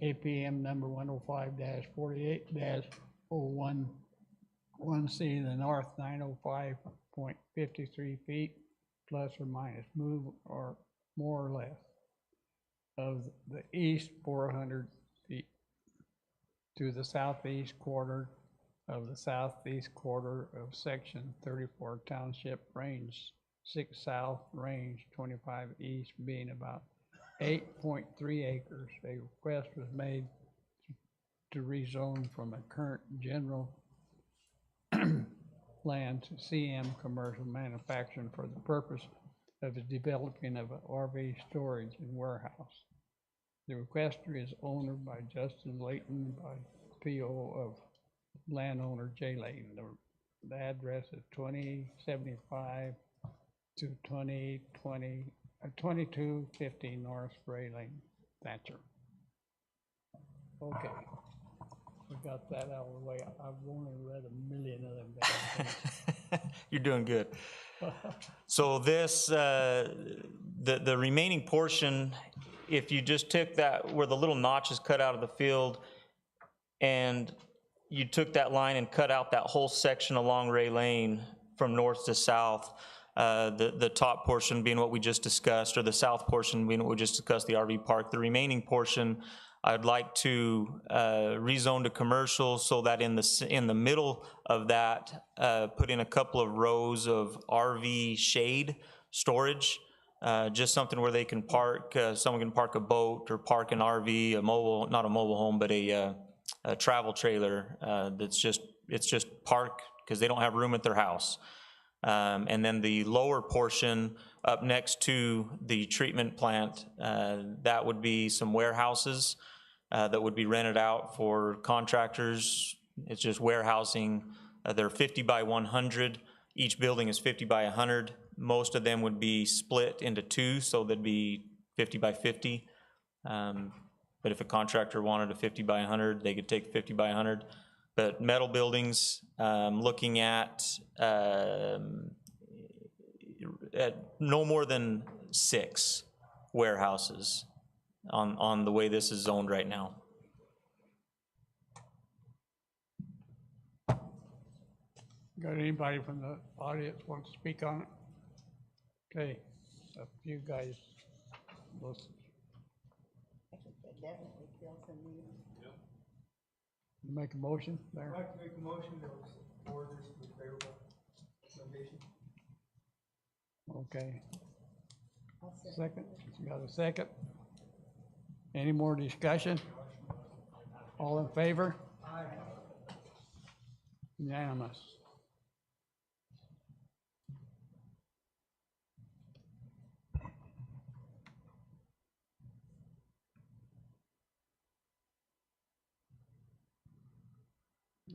[SPEAKER 4] APM number 105-48-011C, the north 905.53 feet, plus or minus, move or more or less, of the east 400 feet to the southeast quarter of the southeast quarter of section 34 township range 6 south, range 25 east, being about 8.3 acres. A request was made to rezone from a current general land to CM commercial manufacturing for the purpose of the developing of an RV storage and warehouse. The requester is owner by Justin Layton by PO of landowner Jay Layton. The address is 2075 to 2250 North Spray Lane, Thatcher. Okay, we got that out of the way. I've only read a million of them down.
[SPEAKER 11] You're doing good. So this, the remaining portion, if you just took that, where the little notch is cut out of the field, and you took that line and cut out that whole section along Ray Lane from north to south, the top portion being what we just discussed, or the south portion being what we just discussed, the RV park. The remaining portion, I'd like to rezone to commercial so that in the middle of that, put in a couple of rows of RV shade storage, just something where they can park, someone can park a boat or park an RV, a mobile, not a mobile home, but a travel trailer it's just park because they don't have room at their house. And then the lower portion up next to the treatment plant, that would be some warehouses that would be rented out for contractors. It's just warehousing. They're 50 by 100. Each building is 50 by 100. Most of them would be split into two, so they'd be 50 by 50. But if a contractor wanted a 50 by 100, they could take 50 by 100. But metal buildings, looking at no more than 6 warehouses on the way this is zoned right now.
[SPEAKER 4] Got anybody from the audience want to speak on it? Okay, a few guys. Listen.
[SPEAKER 2] Definitely fills a need.
[SPEAKER 4] You make a motion there?
[SPEAKER 8] I'd like to make a motion that we support this with favorable recommendation.
[SPEAKER 4] Okay. Second, you got a second? Any more discussion? All in favor?
[SPEAKER 8] Aye.
[SPEAKER 4] Unanimous.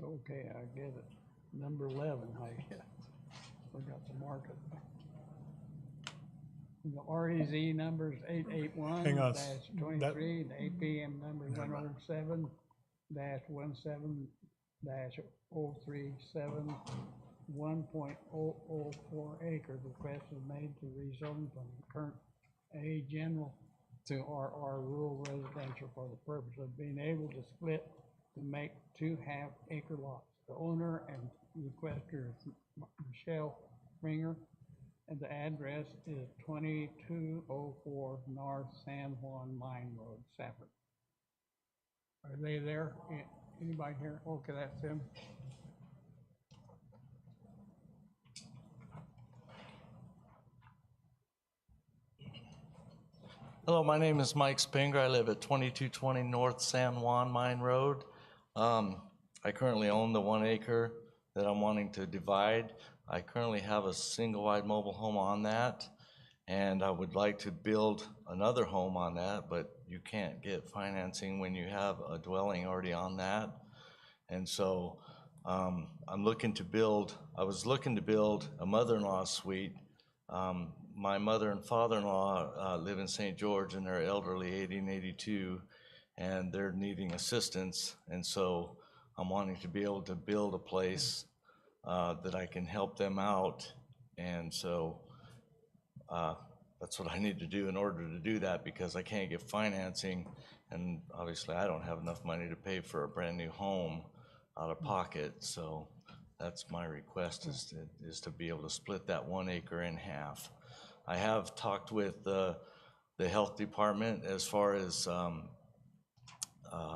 [SPEAKER 4] Okay, I get it. Number 11, I forgot to mark it. The REZ number is 881-23,
[SPEAKER 7] Hang on.
[SPEAKER 4] the APM number 107-17-037, 1.004 acres. Request is made to rezone from current A general to RR rural residential for the purpose of being able to split to make 2 half-acre lots. The owner and requester is Michelle Springer, and the address is 2204 North San Juan Mine Road, Safford. Are they there? Anybody here? Okay, that's him.
[SPEAKER 12] Hello, my name is Mike Spinger. I live at 2220 North San Juan Mine Road. I currently own the 1 acre that I'm wanting to divide. I currently have a single-wide mobile home on that, and I would like to build another home on that, but you can't get financing when you have a dwelling already on that. And so I was looking to build a mother-in-law suite. My mother and father-in-law live in St. George, and they're elderly, 80 and 82, and they're needing assistance. And so I'm wanting to be able to build a place that I can help them out. And so that's what I need to do in order to do that, because I can't get financing, and obviously I don't have enough money to pay for a brand new home out of pocket. So that's my request, is to be able to split that 1 acre in half. I have talked with the health department as far as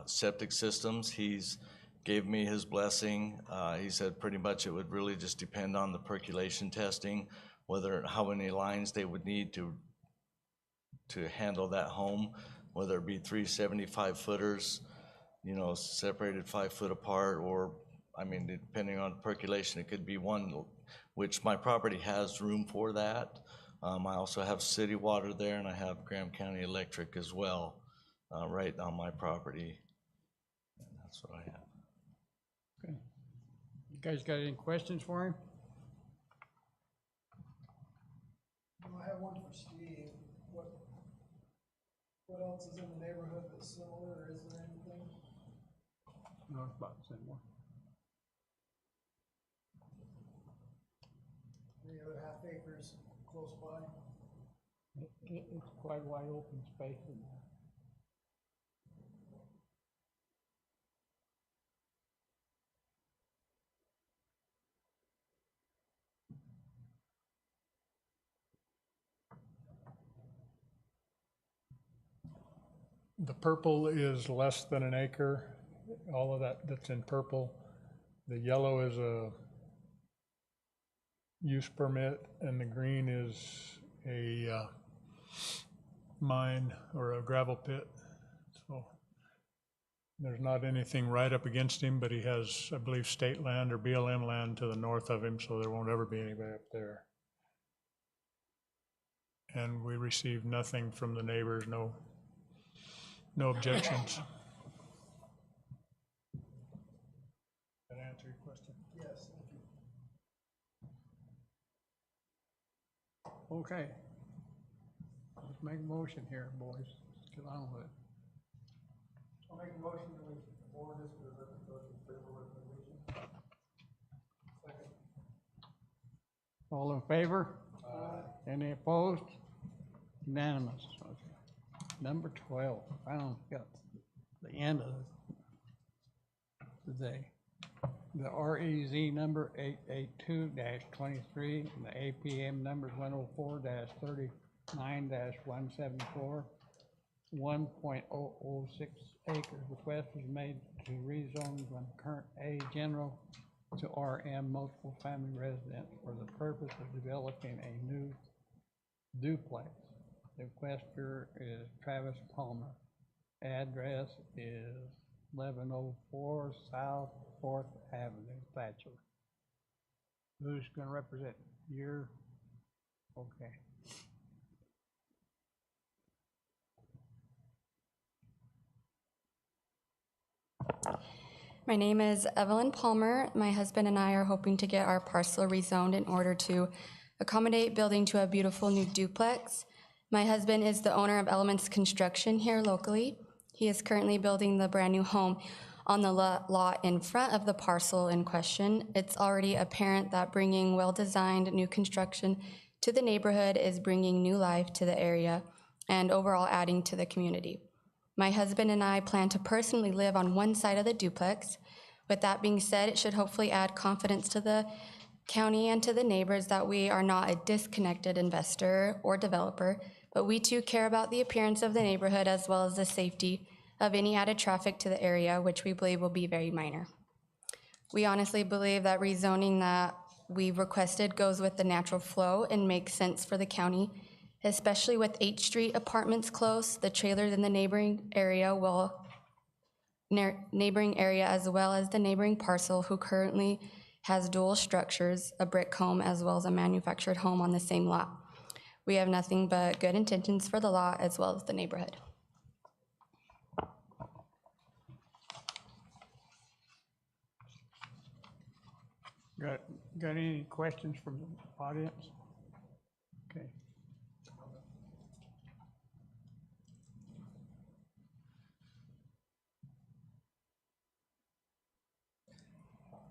[SPEAKER 12] septic systems. He's gave me his blessing. He said pretty much it would really just depend on the percolation testing, how many lines they would need to handle that home, whether it be 3 75-footers, separated 5 foot apart, or, I mean, depending on percolation, it could be one, which my property has room for that. I also have city water there, and I have Graham County Electric as well, right on my property. And that's what I have.
[SPEAKER 4] Okay. You guys got any questions for him?
[SPEAKER 5] I have one for Steve. What else is in the neighborhood that's similar, or is there anything?
[SPEAKER 4] No, it's about the same one.
[SPEAKER 5] Any other half acres close by?
[SPEAKER 4] It's quite a wide open space in there.
[SPEAKER 7] The purple is less than an acre, all of that's in purple. The yellow is a use permit, and the green is a mine or a gravel pit. So there's not anything right up against him, but he has, I believe, state land or BLM land to the north of him, so there won't ever be anybody up there. And we received nothing from the neighbors, no objections. That answer your question?
[SPEAKER 5] Yes, thank you.
[SPEAKER 4] Okay. Let's make a motion here, boys. Let's get on with it.
[SPEAKER 8] I'll make a motion that we forward this to the record book in favor of the region. Second.
[SPEAKER 4] All in favor? Any opposed? Unanimous. Okay. Number 12, I don't got the end of today. The REZ number 882-23, and the APM numbers 104-39-174, 1.006 acres. Request was made to rezone from current A general to RM multiple family residence for the purpose of developing a new duplex. The requester is Travis Palmer. Address is 1104 South 4th Avenue, Thatcher. Who's gonna represent? You're, okay.
[SPEAKER 6] My name is Evelyn Palmer. My husband and I are hoping to get our parcel rezoned in order to accommodate building to a beautiful new duplex. My husband is the owner of Elements Construction here locally. He is currently building the brand new home on the lot in front of the parcel in question. It's already apparent that bringing well-designed new construction to the neighborhood is bringing new life to the area and overall adding to the community. My husband and I plan to personally live on one side of the duplex. With that being said, it should hopefully add confidence to the county and to the neighbors that we are not a disconnected investor or developer, but we too care about the appearance of the neighborhood as well as the safety of any added traffic to the area, which we believe will be very minor. We honestly believe that rezoning that we've requested goes with the natural flow and makes sense for the county, especially with 8th Street apartments close, the trailers in the neighboring area as well as the neighboring parcel who currently has dual structures, a brick home as well as a manufactured home on the same lot. We have nothing but good intentions for the lot as well as the neighborhood.
[SPEAKER 4] Got any questions from the audience? Okay.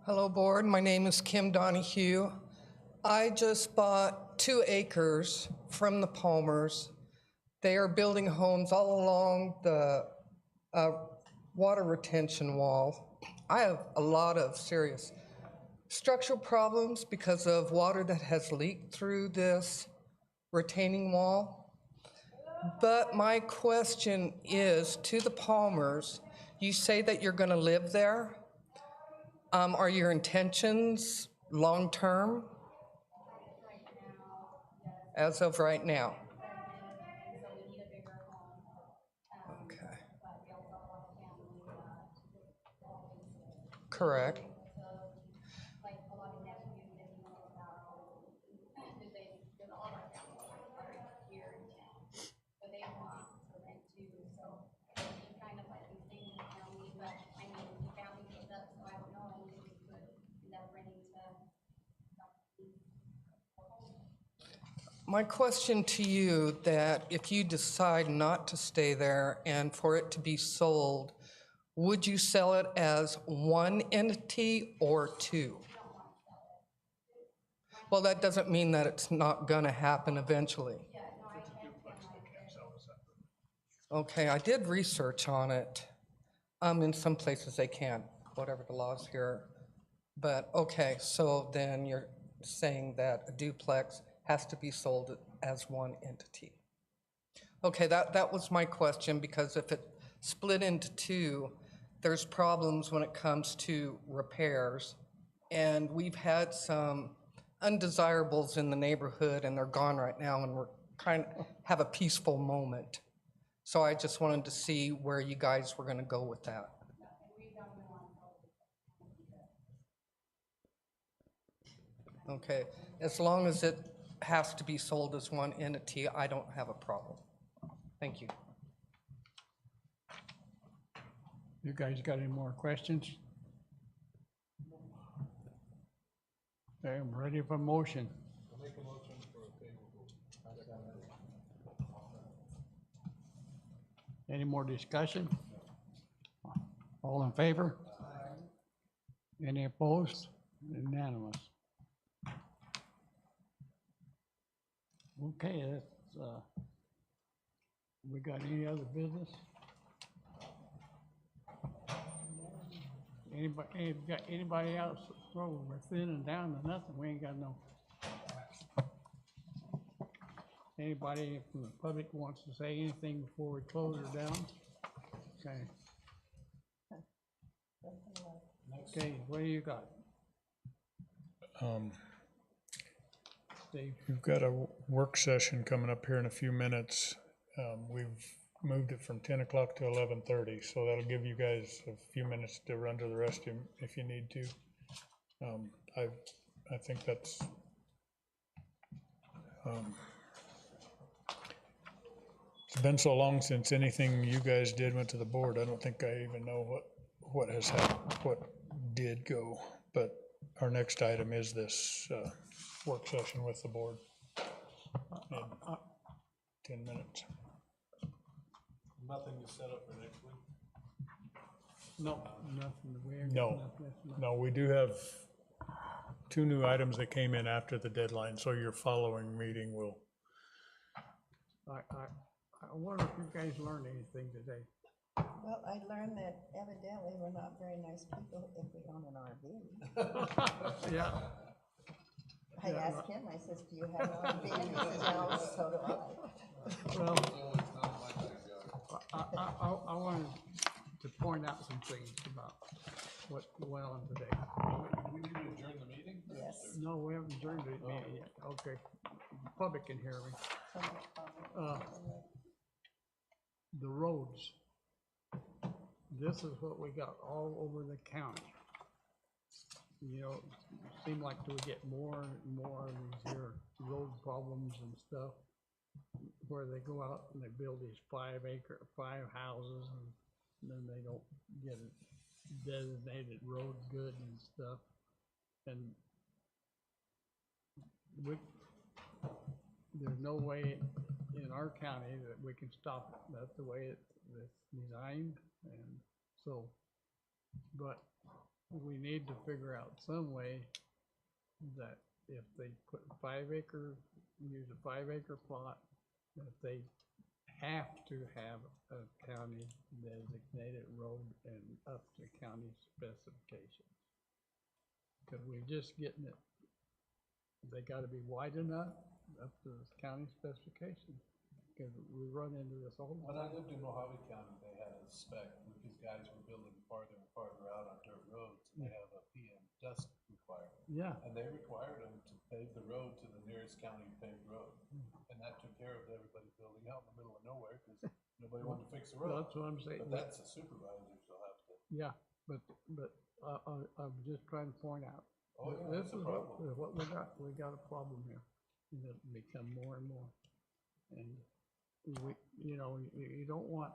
[SPEAKER 16] Hello, board. My name is Kim Donahue. I just bought 2 acres from the Palmers. They are building homes all along the water retention wall. I have a lot of serious structural problems because of water that has leaked through this retaining wall. But my question is to the Palmers, you say that you're going to live there. Are your intentions long-term? As of right now? Okay. Correct. My question to you, that if you decide not to stay there and for it to be sold, would you sell it as one entity or two? Well, that doesn't mean that it's not gonna happen eventually. Okay, I did research on it. In some places they can, whatever the laws here. But, okay, so then you're saying that a duplex has to be sold as one entity. Okay, that was my question, because if it split into two, there's problems when it comes to repairs. And we've had some undesirables in the neighborhood, and they're gone right now, and we're kind of have a peaceful moment. So I just wanted to see where you guys were gonna go with that. Okay, as long as it has to be sold as one entity, I don't have a problem. Thank you.
[SPEAKER 4] You guys got any more questions? Okay, I'm ready for motion.
[SPEAKER 19] I'll make a motion for a favorable.
[SPEAKER 4] Any more discussion? All in favor? Any opposed? Unanimous. Okay, that's, we got any other business? Anybody else? Well, we're thin and down to nothing. We ain't got no. Anybody from the public wants to say anything before we close her down? Okay. Okay, what do you got? Steve?
[SPEAKER 7] We've got a work session coming up here in a few minutes. We've moved it from 10 o'clock to 11:30, so that'll give you guys a few minutes to run to the restroom if you need to. I think that's, it's been so long since anything you guys did went to the board. I don't think I even know what has happened, what did go. But our next item is this work session with the board in 10 minutes.
[SPEAKER 19] Nothing to set up for next week?
[SPEAKER 4] No, nothing.
[SPEAKER 7] No, we do have 2 new items that came in after the deadline, so your following meeting will.
[SPEAKER 4] I wonder if you guys learned anything today.
[SPEAKER 2] Well, I learned that evidently we're not very nice people if we own an RV.
[SPEAKER 4] Yeah.
[SPEAKER 2] I asked him, I says, do you have an RV? And he says, no, so do I.
[SPEAKER 4] Well, I wanted to point out some things about what went on today.
[SPEAKER 19] Do we need to adjourn the meeting?
[SPEAKER 2] Yes.
[SPEAKER 4] No, we haven't adjourned the meeting yet. Okay. The public can hear me. The roads. This is what we got all over the county. You know, it seemed like we get more and more of these here road problems and stuff, where they go out and they build these 5 houses, and then they don't get a designated road good and stuff. And there's no way in our county that we can stop it. That's the way it's designed, and so, but we need to figure out some way that if they put 5 acre, use a 5 acre plot, that they have to have a county designated road and up to county specifications. Cause we're just getting it, they gotta be wide enough up to the county specifications. Cause we run into this all the
[SPEAKER 19] When
[SPEAKER 4] time.
[SPEAKER 19] I lived in Mojave County, they had a spec because guys were building farther and farther out on dirt roads, and they have a PM dust requirement.
[SPEAKER 4] Yeah.
[SPEAKER 19] And they required them to pave the road to the nearest county paved road. And that took care of everybody building out in the middle of nowhere because nobody wanted to fix the road.
[SPEAKER 4] That's what I'm saying.
[SPEAKER 19] But that's the supervisors will have to.
[SPEAKER 4] Yeah, but I'm just trying to point out.
[SPEAKER 19] Oh, yeah,
[SPEAKER 4] This
[SPEAKER 19] that's a
[SPEAKER 4] is
[SPEAKER 19] problem.
[SPEAKER 4] what we got. We got a problem here. It'll become more and more. And we, you know, you don't want,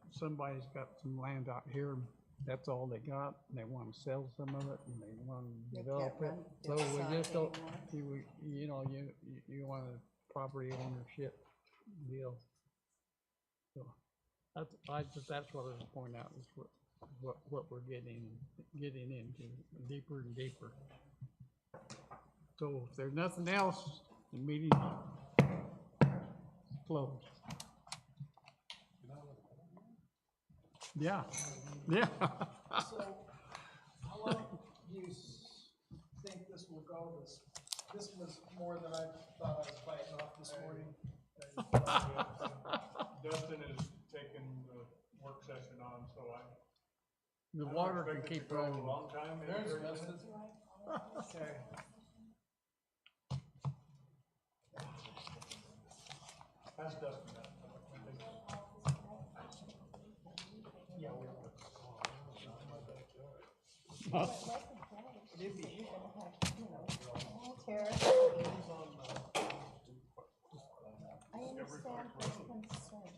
[SPEAKER 4] somebody's got some land out here, that's all they got, and they want to sell some of it, and they want to develop it. So we just don't, you know, you want to property ownership deal. So that's what I was pointing out, is what we're getting into deeper and deeper. So if there's nothing else, the meeting's closed. Yeah, yeah.
[SPEAKER 5] So, how long do you think this will go? This was more than I thought I was biting off this morning.
[SPEAKER 7] Dustin is taking the work session on, so
[SPEAKER 4] The water can keep rolling.
[SPEAKER 7] A long time.
[SPEAKER 5] There's Dustin. Okay.
[SPEAKER 7] Pass Dustin that.
[SPEAKER 5] Yeah, we
[SPEAKER 2] I understand his concern.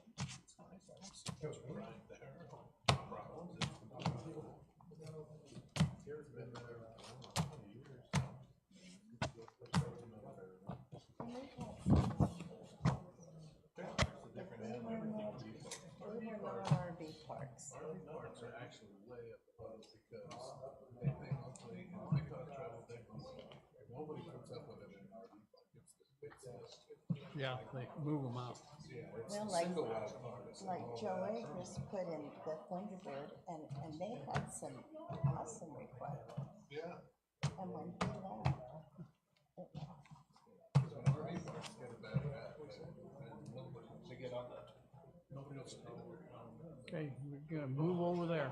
[SPEAKER 2] We were non-RV parks.
[SPEAKER 19] Parks are actually way up above because they locally, and they cause trouble, nobody puts up with it in an RV park.
[SPEAKER 4] Yeah, they move them out.
[SPEAKER 2] Well, like Joe Akers put in the Thunderbird, and they had some awesome requirements.
[SPEAKER 19] Yeah.
[SPEAKER 2] And when he left,
[SPEAKER 19] Because when RV parks get a bad rap, they get on that. Nobody else knows.
[SPEAKER 4] Okay, we're gonna move over there.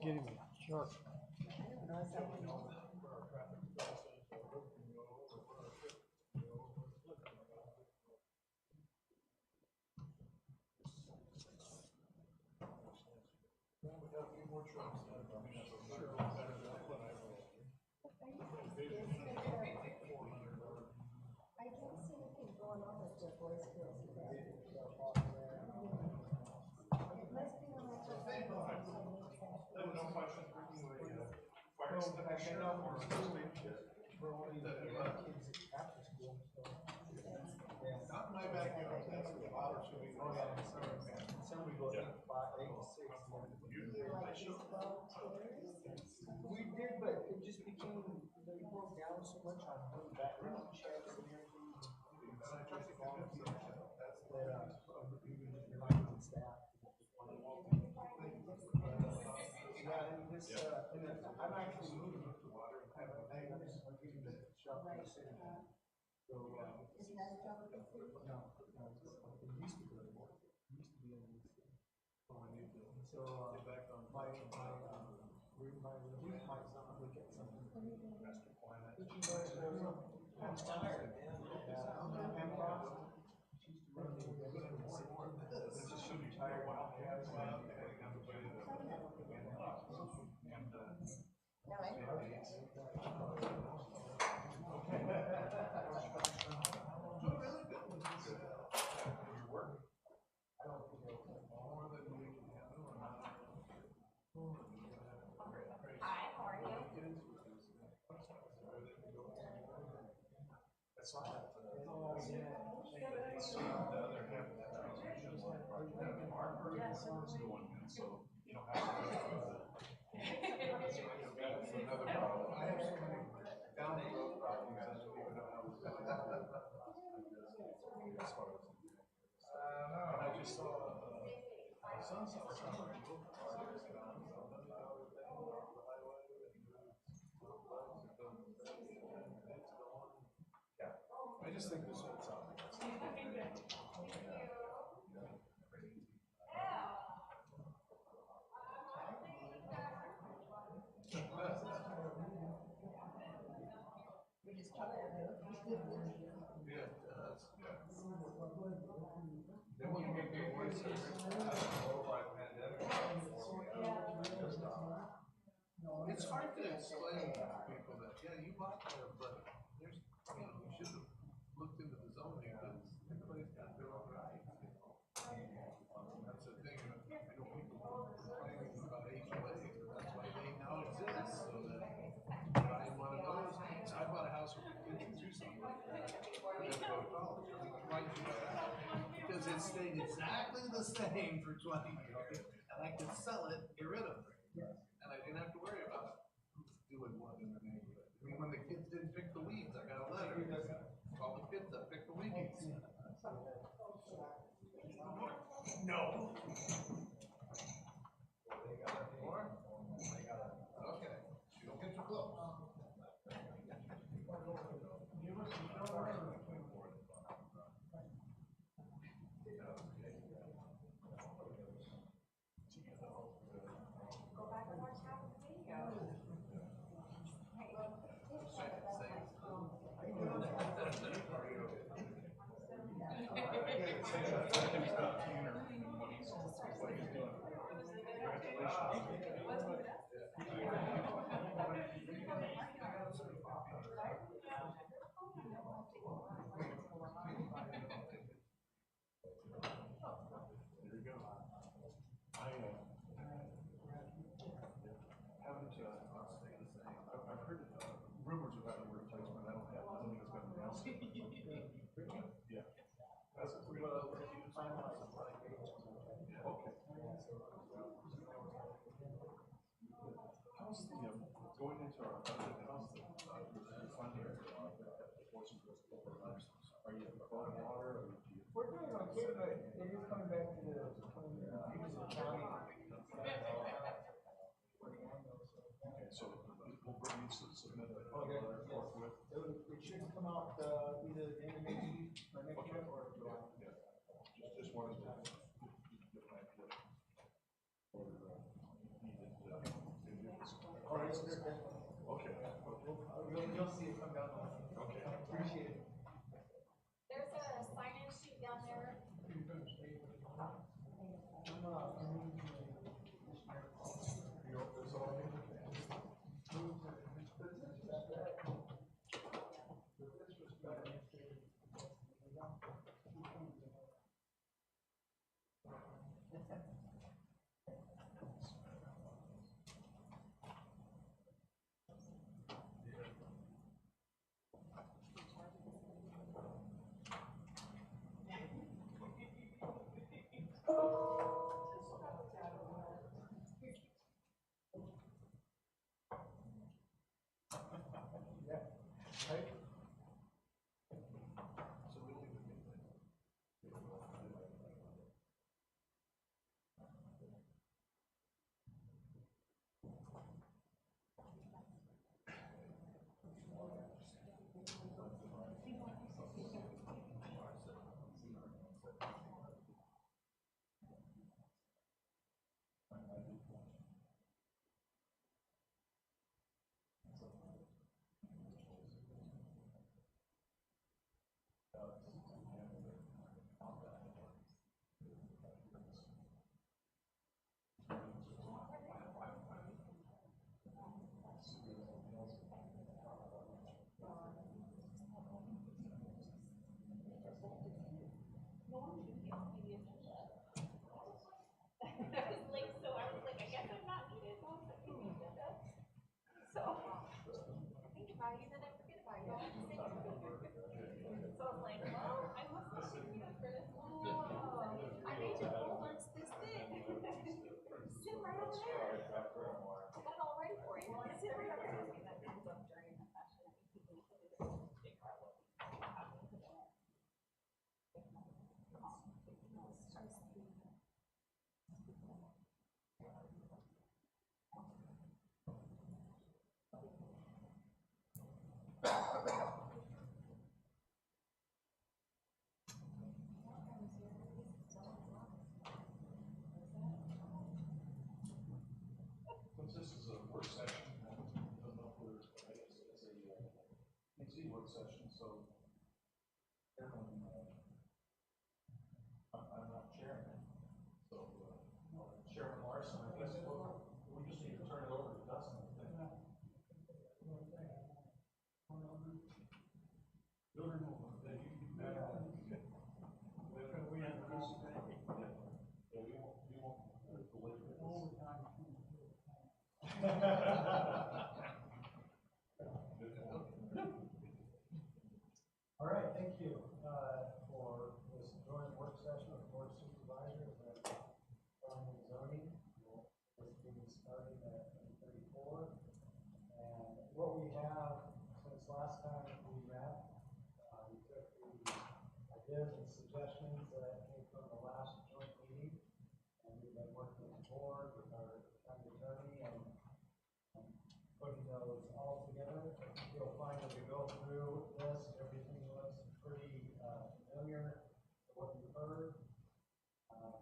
[SPEAKER 4] Get him sharp.
[SPEAKER 2] I can't see anything going on with the boys' girls. It must be when I took
[SPEAKER 19] Not my backyard, that's the water swimming. Oh, yeah. Somebody goes 8 to 6.
[SPEAKER 5] We did, but it just became, they broke down so much on background checks and everything. Yeah, and this, I'm actually moving to water. I'm giving the shop in the city. So,
[SPEAKER 2] Isn't that a job?
[SPEAKER 5] no, it used to be in the So, my review might look at something. I'm tired, man.
[SPEAKER 2] Hi, how are you?
[SPEAKER 19] I saw that. The other half of that transition was part of that marker. So, you know, that's another problem. I have so many down the road problems, I don't even know how. And I just saw, my son saw something. I just think this whole topic. Then when you get the awards, it's hard to explain to people that, yeah, you bought there, but there's, you know, you should have looked into the zoning, because everybody's got their own rights. That's the thing, I know people complaining about HOA, that's why they now exist, so that buy one of those, I bought a house with 50
[SPEAKER 9] it stayed exactly the same for 20 years, and I could sell it, get rid of it. And I didn't have to worry about doing what in the neighborhood. I mean, when the kids didn't pick the weeds, I got a letter. Call the kids up, pick the weeds. No. They got it more? They got it. Okay. Don't get too close. I've heard rumors about a replacement. I don't think it's going to be announced. Yeah. That's what we're going to finalize. Okay. How's the, going into our budget, how's the funding? Are you above water or do you?
[SPEAKER 8] We're doing okay, but it is coming back to the county.
[SPEAKER 9] Okay, so we'll bring you to submit a
[SPEAKER 8] Okay,
[SPEAKER 9] letter forthwith.
[SPEAKER 8] It should come out either the end of next week or next month or July.
[SPEAKER 9] Yeah. Just wanted to get an idea. Or needed to do this.
[SPEAKER 8] All right, so okay. You'll see it come down.
[SPEAKER 9] Okay.
[SPEAKER 8] Appreciate it.
[SPEAKER 17] There's a sign-in sheet down there.
[SPEAKER 9] Since this is a work session, I don't know if we're, I guess it's a PC work session, so everyone, I'm not chairman. So, Chairman Larson, I guess we just need to turn it over to Dustin.
[SPEAKER 8] All right, thank you for this joint work session. starting at 34. And what we have since last time we met, we took the ideas and suggestions that came from the last joint meeting, and we've been working with the board, with our county attorney, and putting those all together. You'll find as we go through this, everything looks pretty familiar to what you've heard.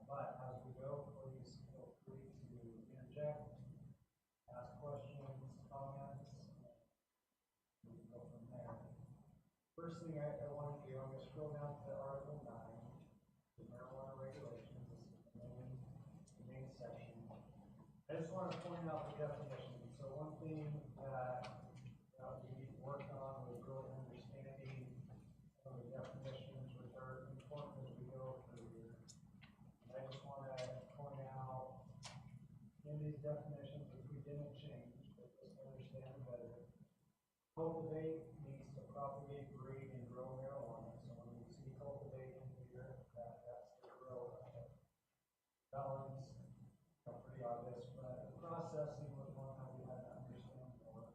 [SPEAKER 8] But as we go, please feel free to interject, ask questions, comments, and we can go from there. First thing I want to do, I'm going to scroll down to Article 9, the marijuana regulations. This is the main section. I just want to point out the definitions. So one thing that we need to work on is really understanding some of the definitions, which are important as we go through here. And I just want to point out in these definitions, which we didn't change, but just to understand better, cultivate means to propagate, breed, and grow marijuana. So when we see cultivate in here, that's the grow of it. Balance, pretty obvious, but processing was one that we had to understand more.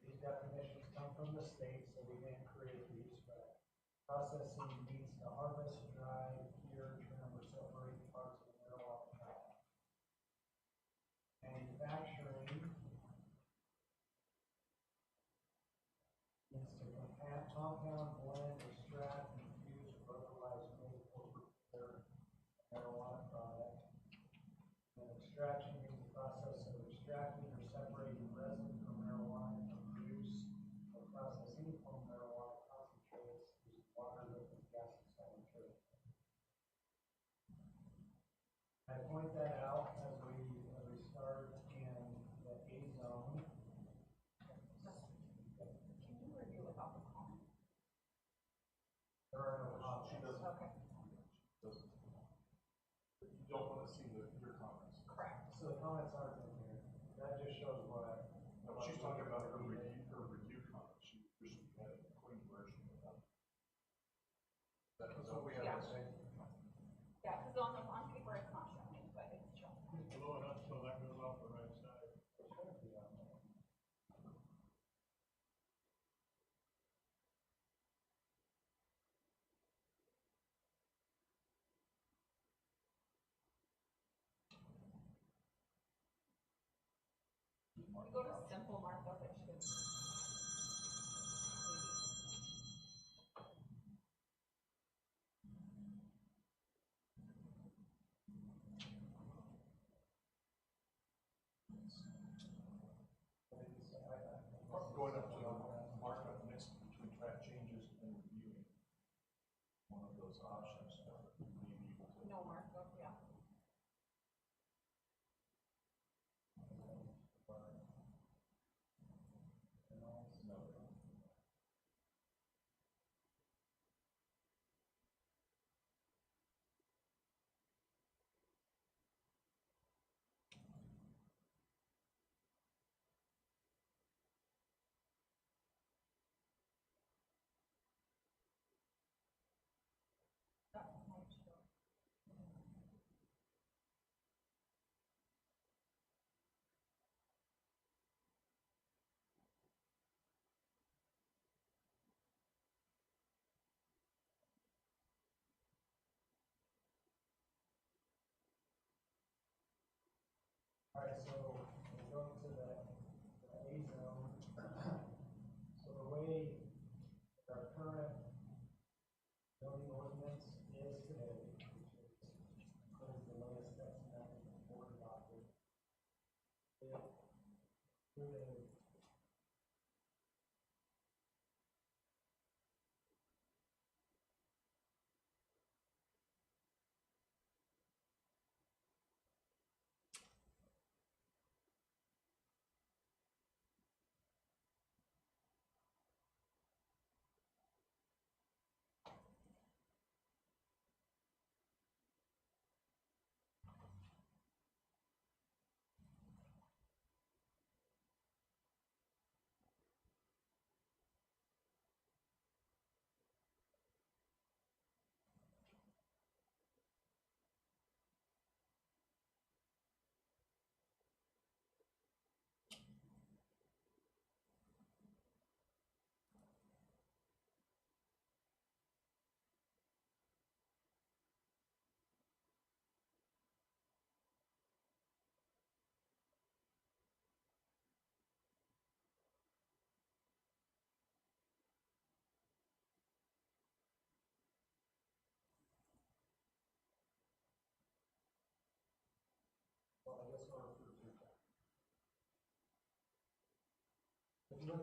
[SPEAKER 8] These definitions come from the state, so we didn't create these, but processing means to harvest, dry, cure, trim, or separate parts of the marijuana plant. Manufacturing means to compound, blend, extract, infuse, or otherwise make or prepare a marijuana product. And extraction means the process of extracting or separating resin from marijuana to produce or process any form of marijuana concentrates using water, liquid, gas, and solid material. I point that out as we start in the A zone.
[SPEAKER 17] Can you review without the comment?
[SPEAKER 8] There are no options.
[SPEAKER 17] Okay.
[SPEAKER 19] You don't want to see your comments.
[SPEAKER 17] Correct.
[SPEAKER 8] So the comments aren't in here. That just shows what.
[SPEAKER 19] No, she's talking about her review comments. She had a clean version of that. That's what we have to say.
[SPEAKER 17] Yeah, because on paper it's not showing, but it's showing.
[SPEAKER 8] Just blow it up so that goes off the right side.
[SPEAKER 17] We go to simple markup, it should.
[SPEAKER 19] Going up to the markup next between track changes and reviewing. One of those options that may be able to.
[SPEAKER 17] No markup, yeah.
[SPEAKER 8] All right, so we're going to the A zone. So the way our current zoning ordinance is today, which is the latest that's been board adopted, it included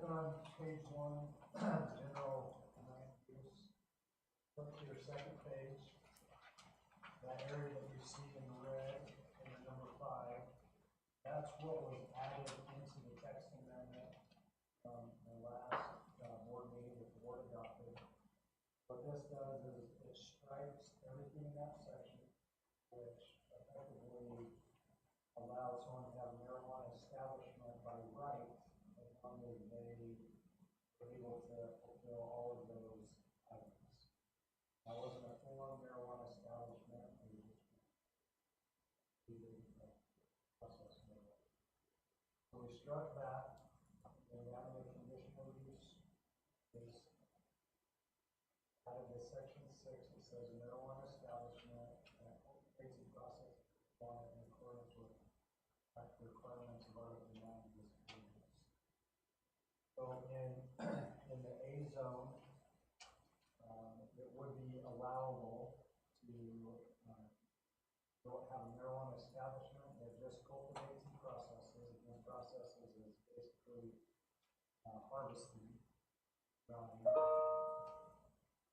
[SPEAKER 8] on page 1, general land use. Look to your second page. That area that you see in red in the number 5, that's what was added into the text amendment from the last board meeting that the board adopted. What this does is it strikes everything in that section, which effectively allows someone to have a marijuana establishment by right as long as they are able to fulfill all of those items. That wasn't a full-on marijuana establishment, it was just process. So we struck that, and down in the conditional use is added to section 6, it says marijuana establishment that cultivates and processes marijuana in accordance with the requirements of Article 9 of this ordinance. So in the A zone, it would be allowable to have a marijuana establishment that just cultivates and processes, and processes is basically harvesting, drying,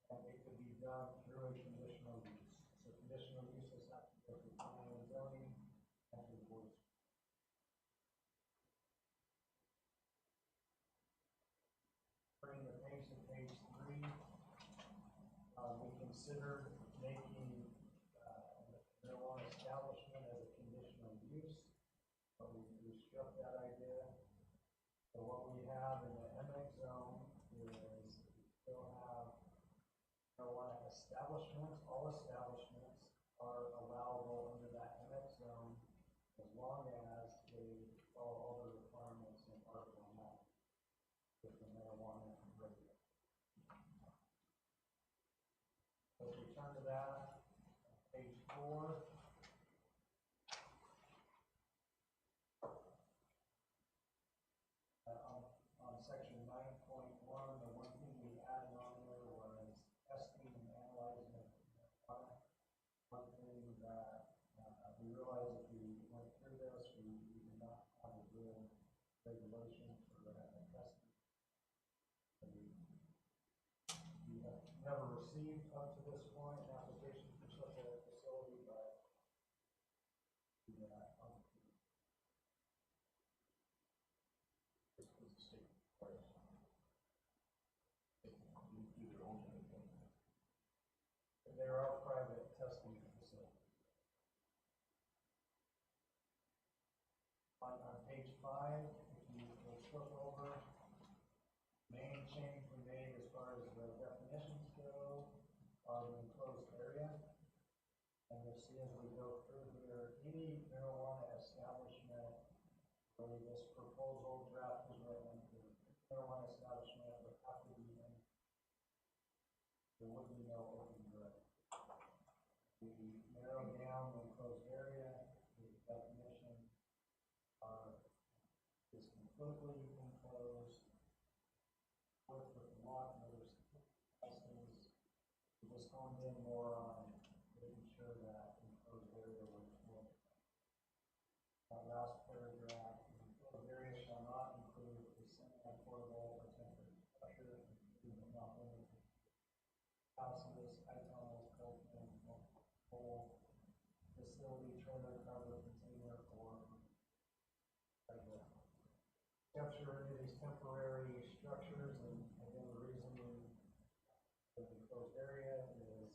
[SPEAKER 8] and it could be done through a conditional use. So conditional uses have to go through planning and zoning and to the board. Turning the page to page 3, we considered making marijuana establishment as a conditional use, but we struck that idea. So what we have in the MX zone is we still have marijuana establishments. All establishments are allowable under that MX zone as long as they follow all the requirements in Article 9 with the marijuana regulation. Let's return to that. Page 4. On section 9.1, the one thing we added on there was testing and analyzing of marijuana. One thing that we realized if we went through this, we did not have a good regulation for testing. We have never received up to this point an application for such a facility, but this is the state requires. They can do their own thing. And there are private testing facilities. On page 5, if you flip over, main change we made as far as the definitions go are the enclosed area. And you'll see as we go through here, any marijuana establishment where this proposal draft is written, the marijuana establishment would have to be in, there would be no open grow. We narrow down the enclosed area, the definition is completely enclosed. With the lot and other testings, we just honed in more on making sure that enclosed area was full. That last paragraph, the enclosed area shall not include a semi-portable or temporary structure, including but not limited to houses, high tunnels, cold pens, multiple facility, trailer, cover, container, or capture any of these temporary structures, and again, the reason for the enclosed area is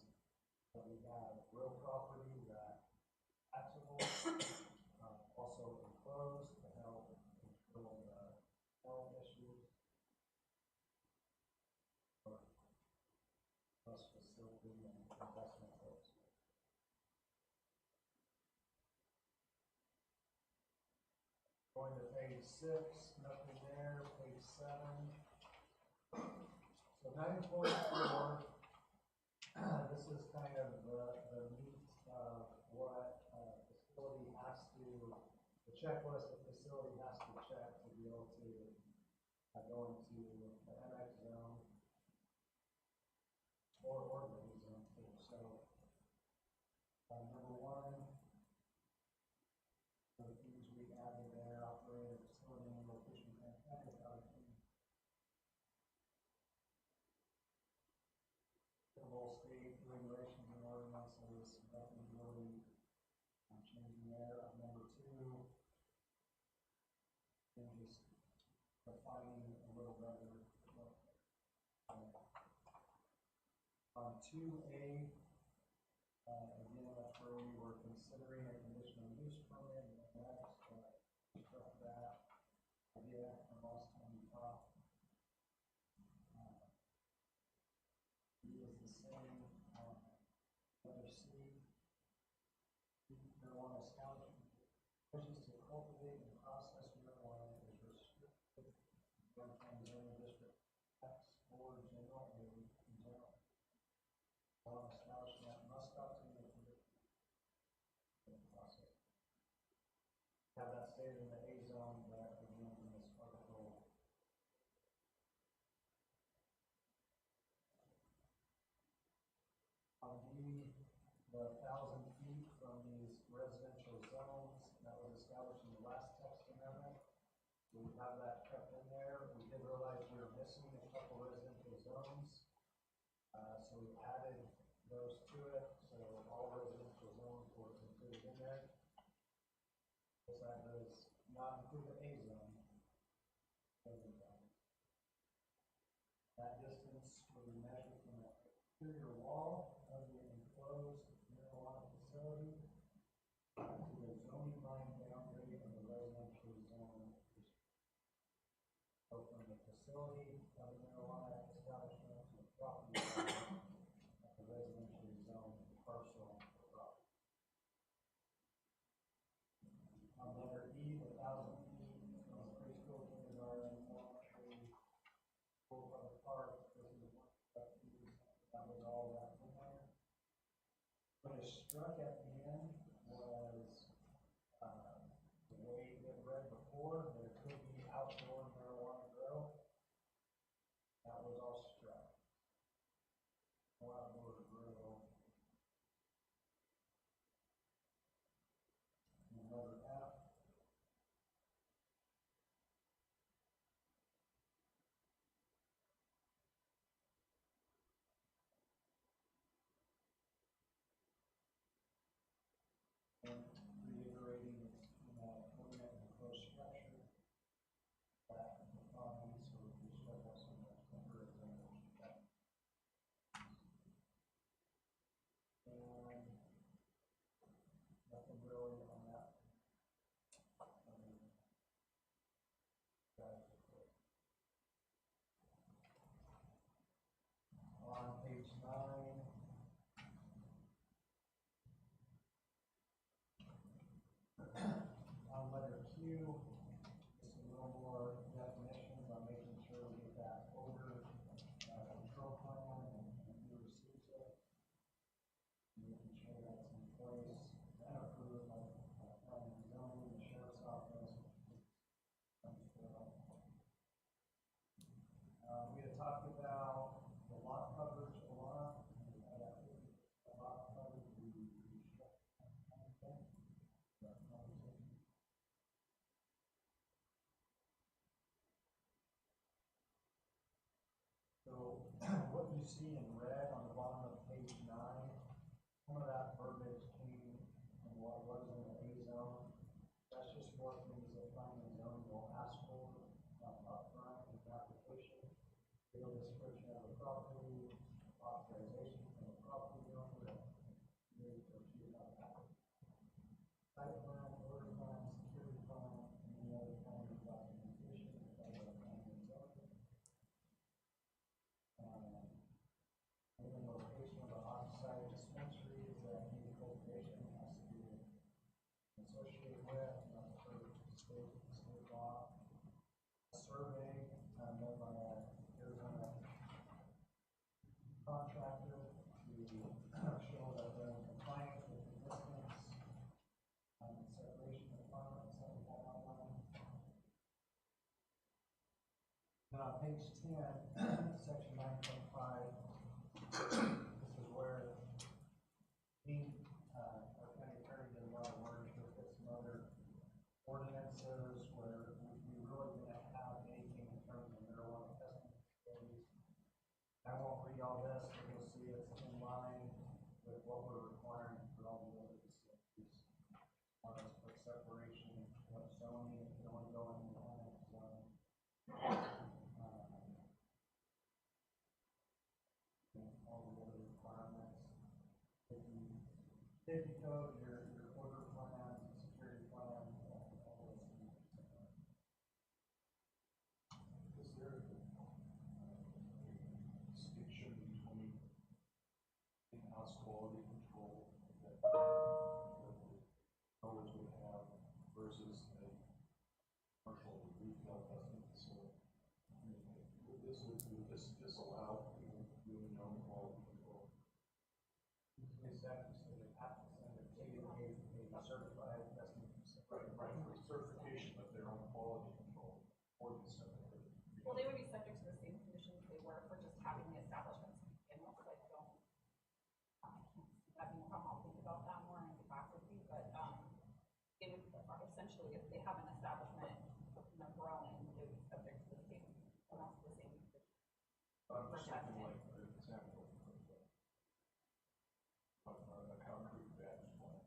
[SPEAKER 8] that we have real property that taxable, also enclosed to help control the health issues. Plus facility and investment folks. Going to page 6, nothing there. Page 7. So 9.4, this is kind of the meat of what a facility has to, the checklist the facility has to check to be able to go into the MX zone or the zone too. So number 1, the things we added there, operator, facility, and location, and defining a little better. On 2A, again, that's where we were considering a conditional use permit, and that's, struck that idea from last time we talked. B is the same, letter C, marijuana establishment, wishes to cultivate and process marijuana is restricted from zoning district X or general A in general. Marijuana establishment must obtain a conditional process. Have that stated in the A zone, that again in this article. On D, the 1,000 feet from these residential zones that was established in the last text amendment. We have that kept in there. We did realize we were missing a couple residential zones. So we added those to it, so all residential zones were included in there. This does not include the A zone. That distance will be measured from the exterior wall of the enclosed marijuana facility to the zoning line boundary of the residential zone. So from the facility of the marijuana establishment to the property line of the residential zone parcel or property. On letter E, the 1,000 feet from preschool, kindergarten, elementary, school, public park, this is one that was all that in there. What is struck at the end was the way it read before, there could be outdoor marijuana grow. That was all struck. No outdoor grow. Another F. And reiterating this permanent enclosed structure that defines, so we struck out some of the temporary language. And nothing really on that. On page 9, on letter Q, just a little more definitions on making sure we get that odor control plan and who receives it. Making sure that's in place and approved by planning and zoning, the sheriff's office. We had talked about the lot coverage a lot. Lot coverage, so what you see in red on the bottom of page 9, some of that verbiage came from what was in the A zone. That's just more things that planning and zoning will ask for upfront with the application. Real description of the property, authorization from the property owner, site plan, order plan, security plan, and any other kind of documentation of the planning and zoning. And the location of the off-site dispensary is that any cultivation has to be associated with, not for state law. A survey done by a Arizona contractor to show that they're in compliance with the distance and separation requirements that we have outlined. Then on page 10, section 9.5, this is where our county attorney did a lot of work to fit some other ordinances where we really didn't have anything in terms of marijuana testing facilities. I won't read all this, but you'll see it's in line with what we're requiring for all the other facilities. As far as for separation, what zoning, if you don't go in the annex zone. safety code, your order plan, security plan, all those things. Is there a distinction between in-house quality control that owners would have versus a commercial retail testing facility? I mean, would this allow people doing their own quality control? Is that so they have to send a certified testing facility? Right, for certification of their own quality control or the certificate.
[SPEAKER 18] Well, they would be subject to the same conditions they were for just having the establishments. And also, I don't, I mean, I'll think about that more and get back with you, but, it would, essentially, if they have an establishment, you know, growing, they would be subject to the same, almost the same conditions.
[SPEAKER 8] For something like, for example, a concrete batch plant,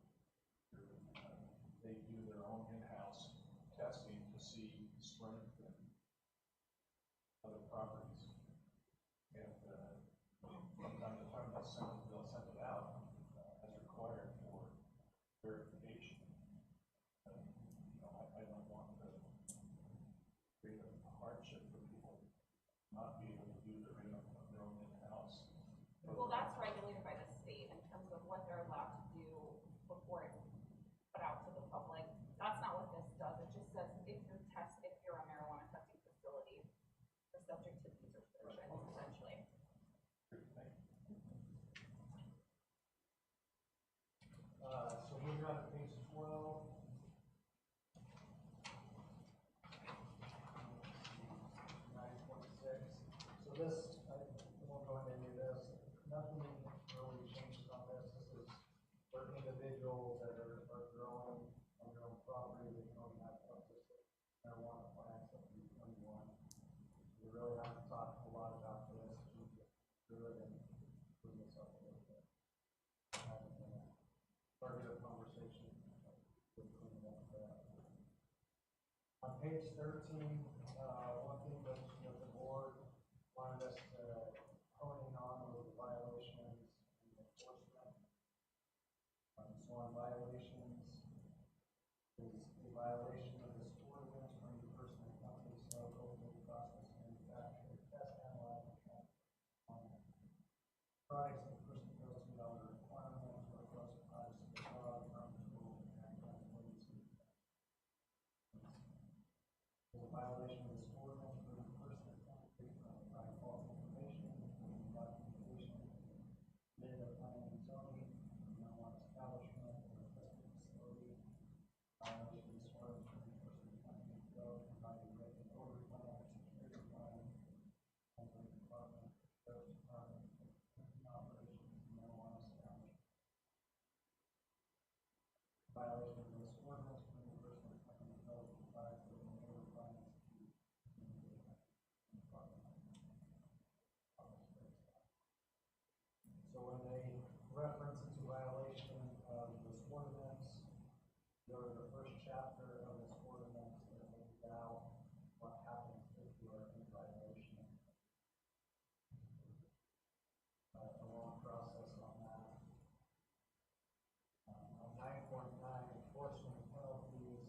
[SPEAKER 8] they do their own in-house testing to see strength and other properties. And from time to time, they'll send it out as required for verification. You know, I don't want to create a hardship for people not be able to do their own in-house.
[SPEAKER 18] Well, that's regulated by the state in terms of what they're allowed to do before it's put out to the public. That's not what this does. It just says if you're a marijuana testing facility, you're subject to these restrictions, essentially.
[SPEAKER 8] So moving on to page 12. 9.6. So this, I won't go into any of this. Nothing really changes on this. This is for individuals that are growing on their own property. They can only have up to 6 marijuana plants up to 21. We really haven't talked a lot about this. We just do it and put this up a little bit. Started a conversation. On page 13, one thing that the board wanted us to hone in on was the violations and enforcement. So on violations, is a violation of this ordinance for any person or company sell, cultivate, process, manufacture, test, analyze, and transport products that the person fails to meet all the requirements or fails to privacy of law, government rule, and accountability. There's a violation of this ordinance for the person or company from provide false information, including documentation, data planning and zoning, marijuana establishment, or testing facility. Violation of this ordinance for the person or company fail to provide a written order plan or security plan, housing department, sheriff's department, operations, marijuana establishment. Violation of this ordinance for the person or company fail to provide a written order plan. So when they reference it's a violation of this ordinance, go to the first chapter of this ordinance and lays out what happens if you are in violation. A long process on that. On 9.9, enforcement and penalties,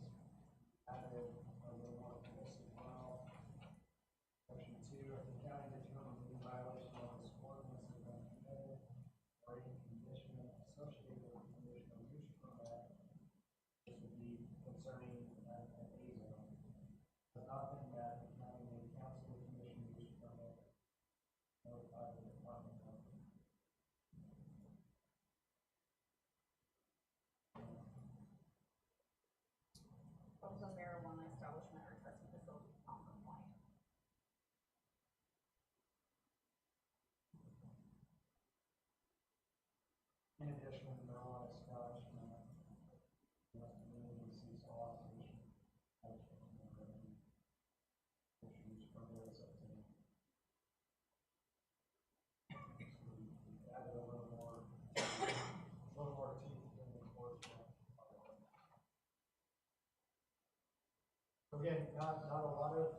[SPEAKER 8] added a little more to this as well. Section 2, if the county determines any violation of this ordinance has been committed, or any condition associated with the conditional use permit, this would be concerning an A zone. But nothing that the county may cancel the conditional use permit, notify the department of.
[SPEAKER 18] Also, marijuana establishment or testing facility non-compliant.
[SPEAKER 8] In addition, marijuana establishment must immediately cease all operation. Issues permits obtained. Added a little more teeth in the enforcement. Again, not a lot of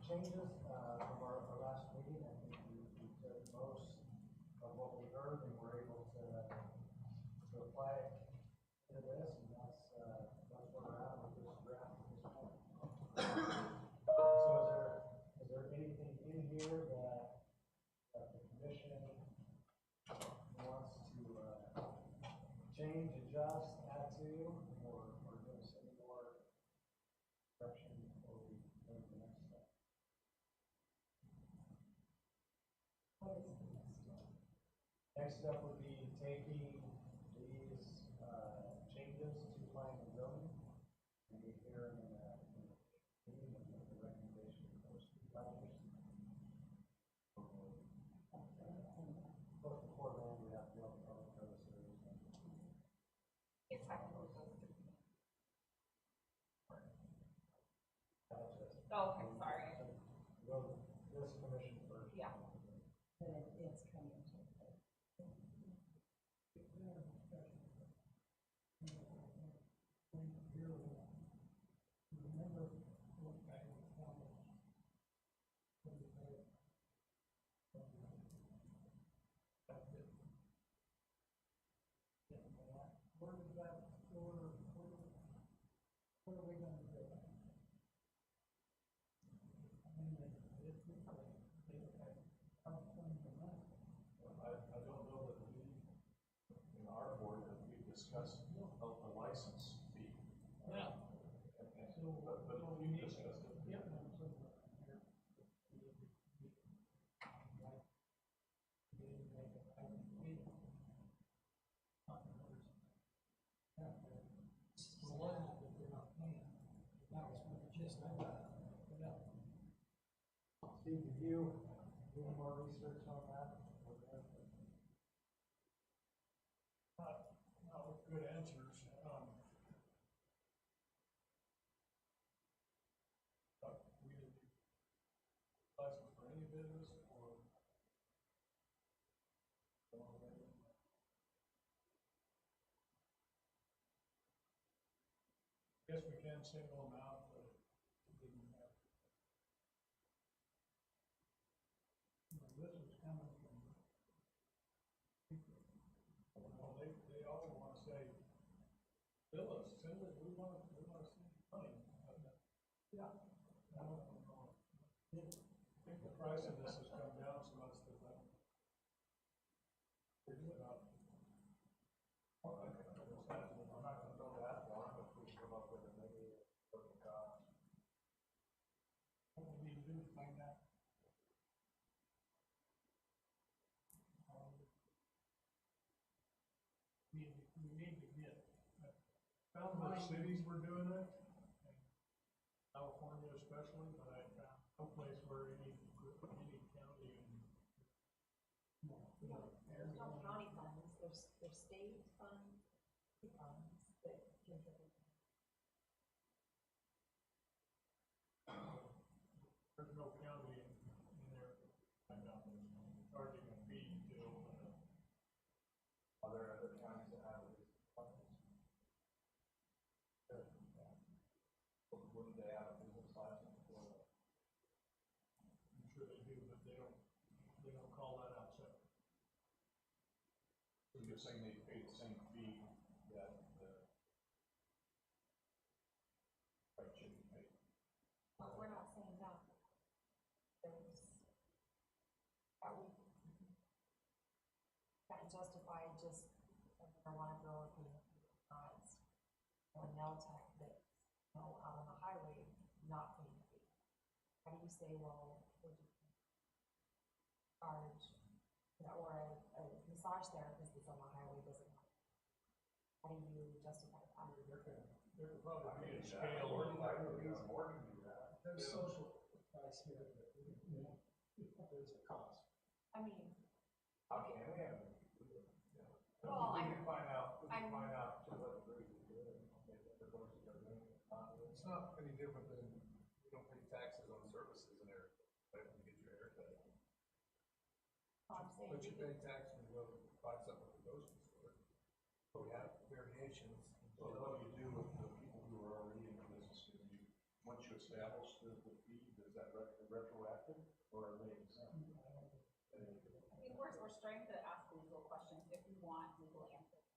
[SPEAKER 8] changes from our last meeting. I think we took most of what we heard and were able to apply apply to this, and that's where we're at with this draft at this point. So is there anything in here that the commission wants to change, adjust, add to, or give us any more direction before we go to the next step?
[SPEAKER 2] What is the next step?
[SPEAKER 8] Next step would be taking these changes to planning and zoning and be here in the meeting and make the recommendation for supervisors. Both before then, we have to go to public notices.
[SPEAKER 18] It's technical, those three. Oh, okay, sorry.
[SPEAKER 8] Go to this commission first.
[SPEAKER 18] Yeah.
[SPEAKER 2] Then it's coming to play.
[SPEAKER 8] Where does that, what are we gonna do?
[SPEAKER 19] I don't know that we, in our board, that we've discussed a license fee.
[SPEAKER 4] Yeah.
[SPEAKER 19] But you discussed it.
[SPEAKER 4] Yeah.
[SPEAKER 8] Steve, did you do any more research on that?
[SPEAKER 7] Not with good answers. We didn't need license for any business or. Guess we can single them out, but it didn't have. This is coming from. Well, they all want to say, bill us, send it, we want to see money. Yeah. I think the price of this has come down so much that I'm figuring it out.
[SPEAKER 19] I'm not gonna go that far, but we come up with a maybe total cost.
[SPEAKER 4] What we need to do is find out. We need to get.
[SPEAKER 7] Found that cities were doing it, California especially, but I found no place where any county in.
[SPEAKER 2] There's no county funds, there's state funds that contribute.
[SPEAKER 7] There's no county in there, I found this, charging a fee to open up.
[SPEAKER 19] Are there other counties that have these funds? Wouldn't they have a business license for that?
[SPEAKER 7] I'm sure they do, but they don't call that out separate.
[SPEAKER 19] So you're saying they pay the same fee that the fried chicken paid?
[SPEAKER 18] But we're not saying that. That we can't justify just, I wanna grow if we not, or Neltec that, out on the highway, not paying the fee. How do you say, well, we're just charge, or a massage therapist that's on the highway doesn't have? How do you justify that?
[SPEAKER 7] There could probably be a scale.
[SPEAKER 8] There's social price here, but there's a cost.
[SPEAKER 18] I mean,
[SPEAKER 19] How can we have?
[SPEAKER 18] well,
[SPEAKER 19] We can find out to what degree we do it.
[SPEAKER 9] It's not any different than, you don't pay taxes on services in there, right, when you get your haircut.
[SPEAKER 18] I'm saying.
[SPEAKER 9] But you pay tax when you go buy something at the grocery store. So we have variations.
[SPEAKER 19] So what do you do with the people who are already in the business? Once you establish the fee, is that retroactive or are they exempt?
[SPEAKER 18] I mean, we're trying to ask legal questions if we want legal answers.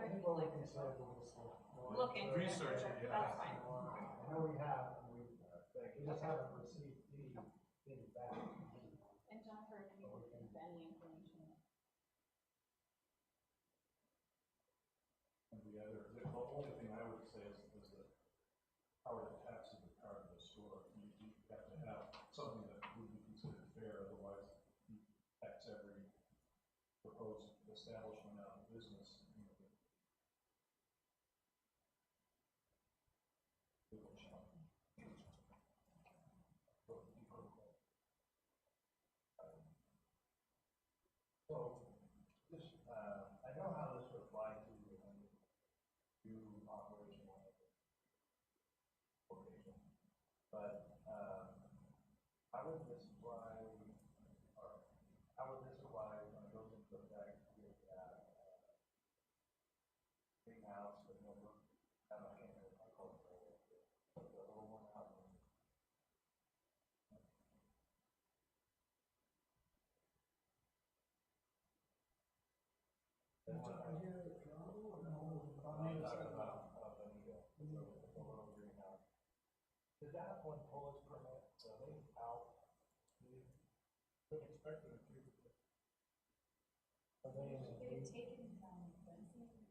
[SPEAKER 18] there if
[SPEAKER 8] think
[SPEAKER 18] you'd
[SPEAKER 8] what we
[SPEAKER 18] like
[SPEAKER 8] can
[SPEAKER 18] to
[SPEAKER 8] say is we'll just
[SPEAKER 18] look into it.
[SPEAKER 8] research it, yeah.
[SPEAKER 18] That's fine.
[SPEAKER 8] I know we have, we just haven't received any back.
[SPEAKER 18] And Jennifer, if you have any information.
[SPEAKER 19] And the only thing I would say is that power that taxes the power of the store, you have to have something that would be considered fair, otherwise you tax every proposed establishment out of business.
[SPEAKER 8] So, this, I know how this would apply to new operational location, but, how would this apply, or how would this apply when it goes into effect with that, greenhouse with no roof? I can't remember what I call it, the little one out. Did that one pull its permit, so they out?
[SPEAKER 19] Don't expect it to.
[SPEAKER 8] Are they in the
[SPEAKER 18] They've taken down the fencing.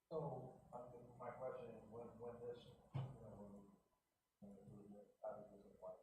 [SPEAKER 8] So, my question is, when this, you know, how does this apply?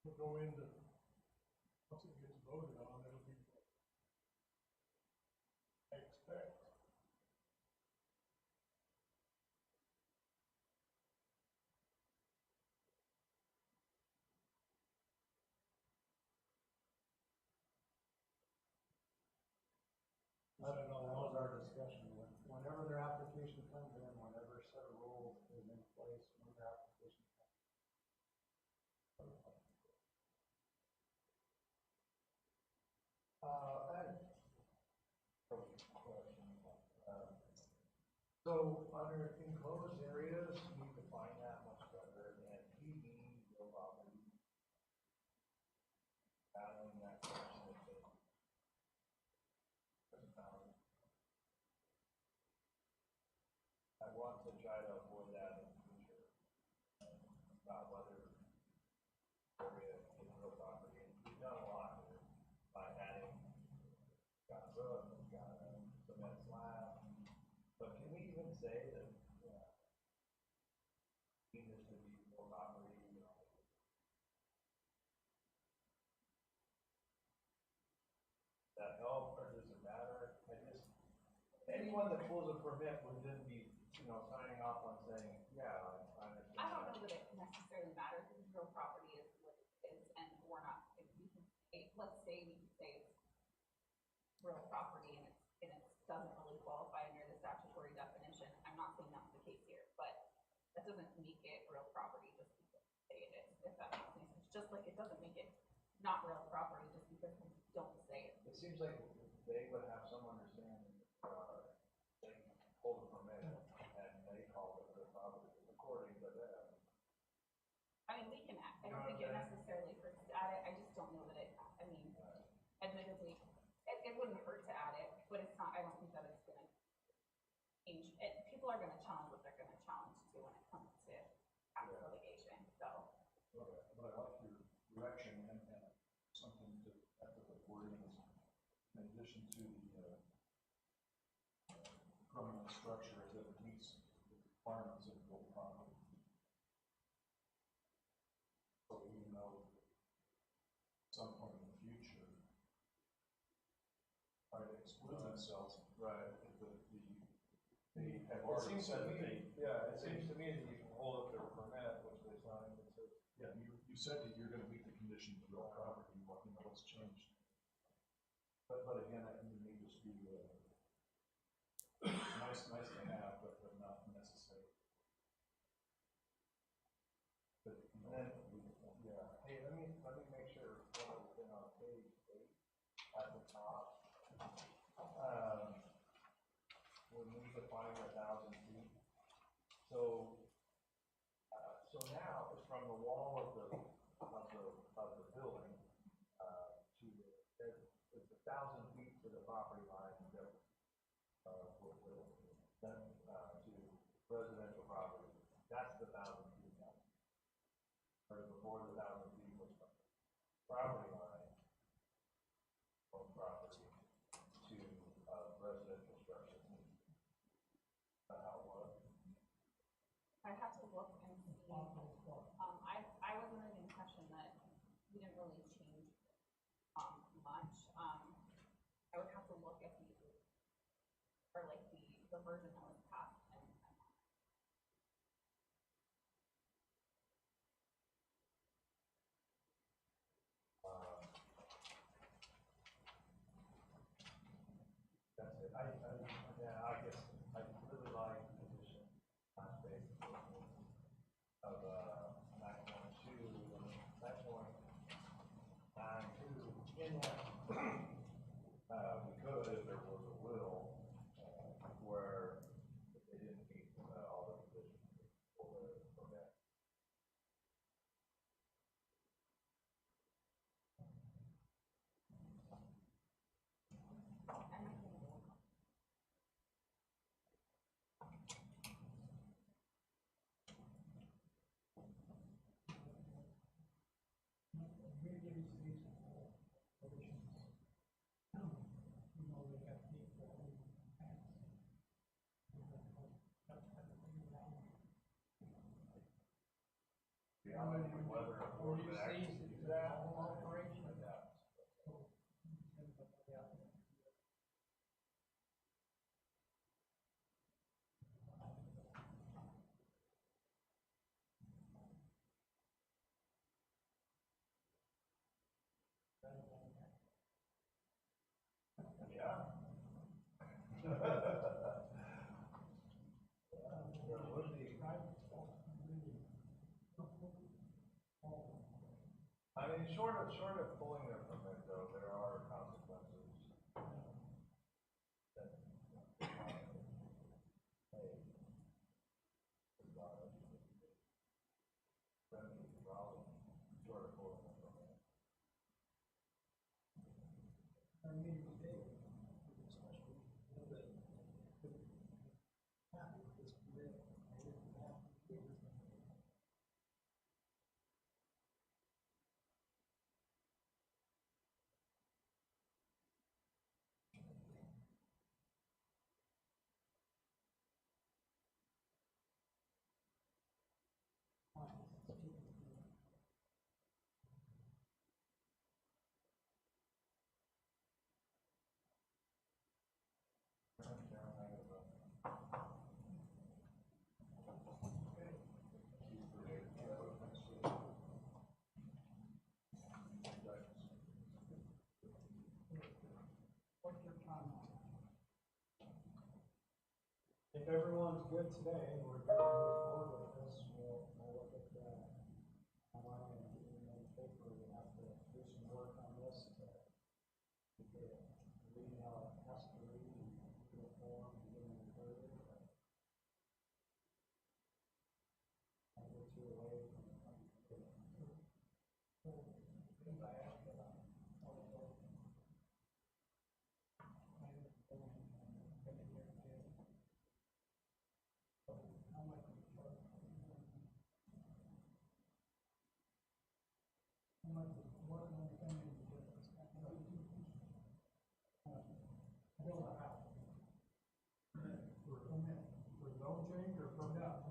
[SPEAKER 19] We'll go into, once it gets voted on, it'll be, I expect.
[SPEAKER 8] I don't know, that was our discussion, whenever their application comes in, whenever set of rules is in place, when their application comes. I had a question. So under enclosed areas, we define that much better, and PB, real property. Battling that question of the. I want to try to avoid that in the future, about whether area is real property, and we've done a lot here by adding, got a roof, got a cement slab, but can we even say that, need this to be real property, you know? Does that help, or does it matter? Anyone that pulls a permit would then be, signing off on saying, yeah, I understand.
[SPEAKER 18] I don't know that it necessarily matters because real property is what it is, and we're not, if we can say, let's say we can say it's real property and it doesn't really qualify under the statutory definition. I'm not saying that's the case here, but that doesn't make it real property just because we say it is, if that makes any sense. Just like it doesn't make it not real property just because we don't say it.
[SPEAKER 8] It seems like they would have some understanding, they pulled a permit and they called it real property according to them.
[SPEAKER 18] I mean, we can add, I don't think it necessarily hurts to add it, I just don't know that it, I mean, admittedly, it wouldn't hurt to add it, but it's not, I don't think that it's gonna change, people are gonna challenge what they're gonna challenge to when it comes to tax litigation, so.
[SPEAKER 19] Okay, but I like your direction and something to, after the wording is, in addition to the, permanent structure that meets the requirements of real property. So even though at some point in the future, try to exclude themselves, right, they have already said that they.
[SPEAKER 8] Yeah, it seems to me that you can hold up their permit, which they signed, and says.
[SPEAKER 19] Yeah, you said that you're gonna meet the conditions of real property, what's but again, that may just be, nice to have, but not necessary. But, then, yeah, hey, let me make sure one other thing on page 8 at the top. When we define 1,000 feet, so now it's from the wall of the building to it's 1,000 feet to the property line that to residential property. That's the 1,000 feet now. Or before the 1,000 feet was from the property line of property to residential structure. How it was?
[SPEAKER 18] I have to look and see. I was under the impression that we didn't really change much. I would have to look at the version that was passed and
[SPEAKER 19] that's it. I guess I really like the position on base of 9.92 in that we could, if there was a will, where they didn't meet all the conditions for the permit. Reality of whether a board would actually do that operation of that. Yeah. There would be. I mean, short of pulling their permit, though, there are consequences. That, short of pulling their permit.
[SPEAKER 8] If everyone's good today, we're good to move forward with this, we'll look at online and in the paper, we have to do some work on this to get it, read how it has to read and get it formed and get it further. I'll get you away from it. For zone change or for zoning?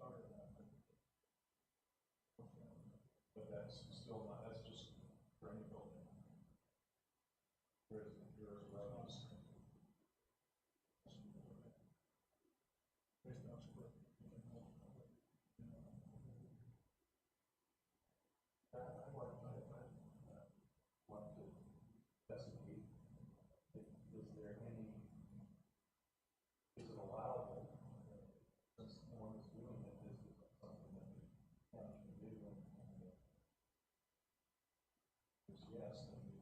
[SPEAKER 19] started that. But that's still not, that's just for any building. There's roads. There's no split. I want to investigate, is there any, is it allowable, since no one is doing it, is it something that the county can do? And if yes, then we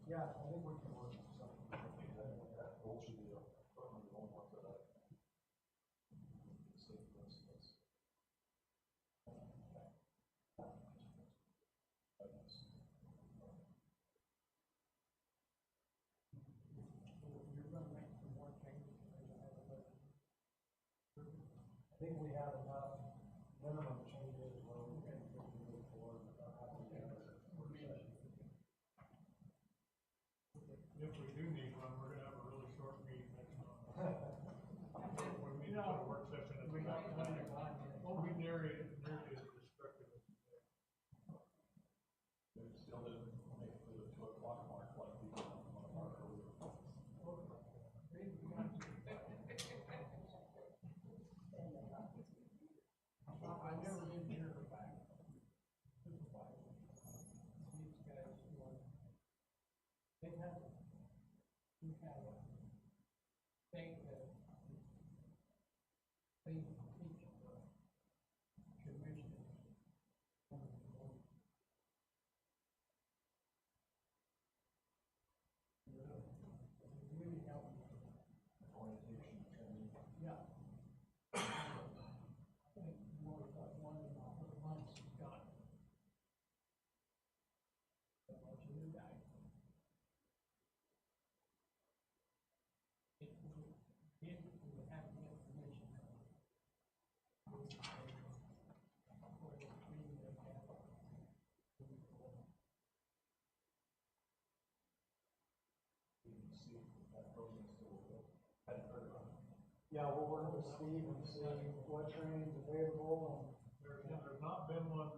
[SPEAKER 19] yeah, I think we can work on something. I think that goal should be probably the only one that I. I think we have enough minimum changes where we can move forward without having to have a work session.
[SPEAKER 7] If we do need one, we're gonna have a really short meeting next month. We need to put a work session at the back. Well, we nearly destructive.
[SPEAKER 19] We still didn't make it to the 2 o'clock mark like we did on one of our earlier.
[SPEAKER 4] I never did hear back. These guys were, they have a thing that they teach the commissioners. Really helped.
[SPEAKER 19] Orientation training.
[SPEAKER 4] Yeah. I think more like 1.5 months is gone. So much of the guy. If we have the information. For the training they have.
[SPEAKER 8] Yeah, we'll work with Steve and see what training's available.
[SPEAKER 7] There's not been one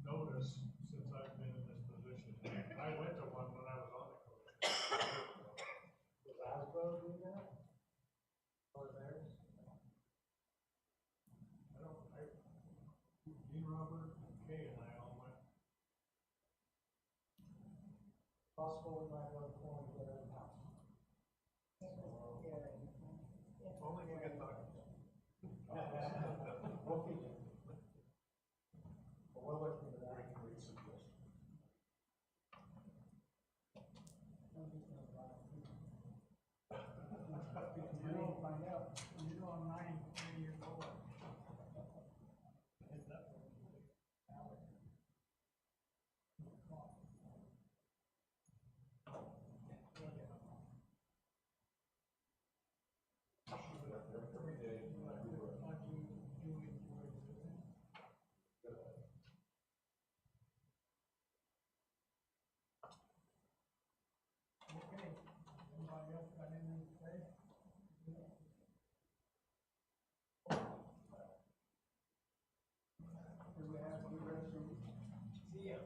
[SPEAKER 7] notice since I've been in this position. I went to one when I was on the commission.
[SPEAKER 8] Does ASBO do that? Or theirs?
[SPEAKER 7] Dean Robert, Kay and I all went.
[SPEAKER 8] Possible we might have a form to get it in-house.
[SPEAKER 7] Only if we get talking.
[SPEAKER 8] We'll feed you. But we'll look into that.
[SPEAKER 19] Great suggestion.
[SPEAKER 4] You don't find out. You're on 9 years old.
[SPEAKER 19] Every day,
[SPEAKER 4] Okay, anybody else got anything to say? Do we have any resolution? Yeah.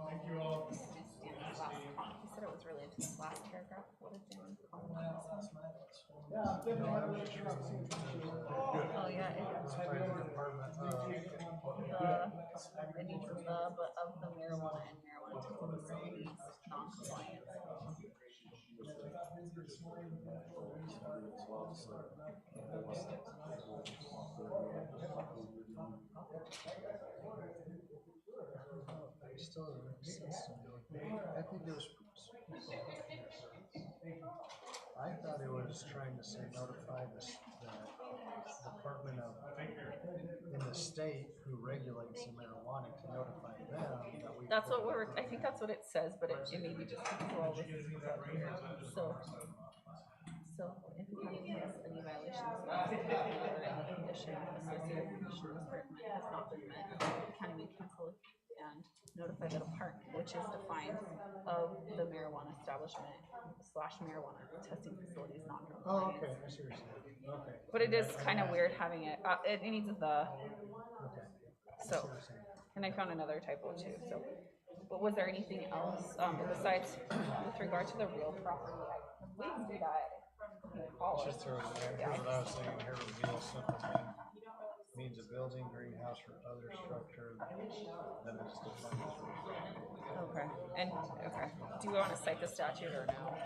[SPEAKER 7] Thank you all.
[SPEAKER 14] He said it was related to this last paragraph. What did Dan call it?
[SPEAKER 8] Yeah, definitely have a really sure I've seen it.
[SPEAKER 14] Oh, yeah. They need to of the marijuana and marijuana facilities, not non-compliance.
[SPEAKER 8] Still doesn't make sense to me. I think it was. I thought it was trying to say notify the Department of, in the state who regulates the marijuana to notify them that we.
[SPEAKER 14] That's what I think that's what it says, but it may be just because all this is up here. So if the county has any violations or any condition associated with the condition of permit has not been met, the county may cancel and notify that a park, which is defined of the marijuana establishment / marijuana testing facility is non-compliant.
[SPEAKER 8] Oh, okay, I see what you're saying, okay.
[SPEAKER 14] But it is kind of weird having it, it needs the,
[SPEAKER 8] Okay.
[SPEAKER 14] so, and I found another typo too, so. But was there anything else, besides with regard to the real property? We can do that.
[SPEAKER 8] Just throw it in there. Here's what I was saying, here reveal simple thing. Means a building, greenhouse, or other structure that is defined as.
[SPEAKER 14] Okay, and, okay, do we want to cite the statute or no?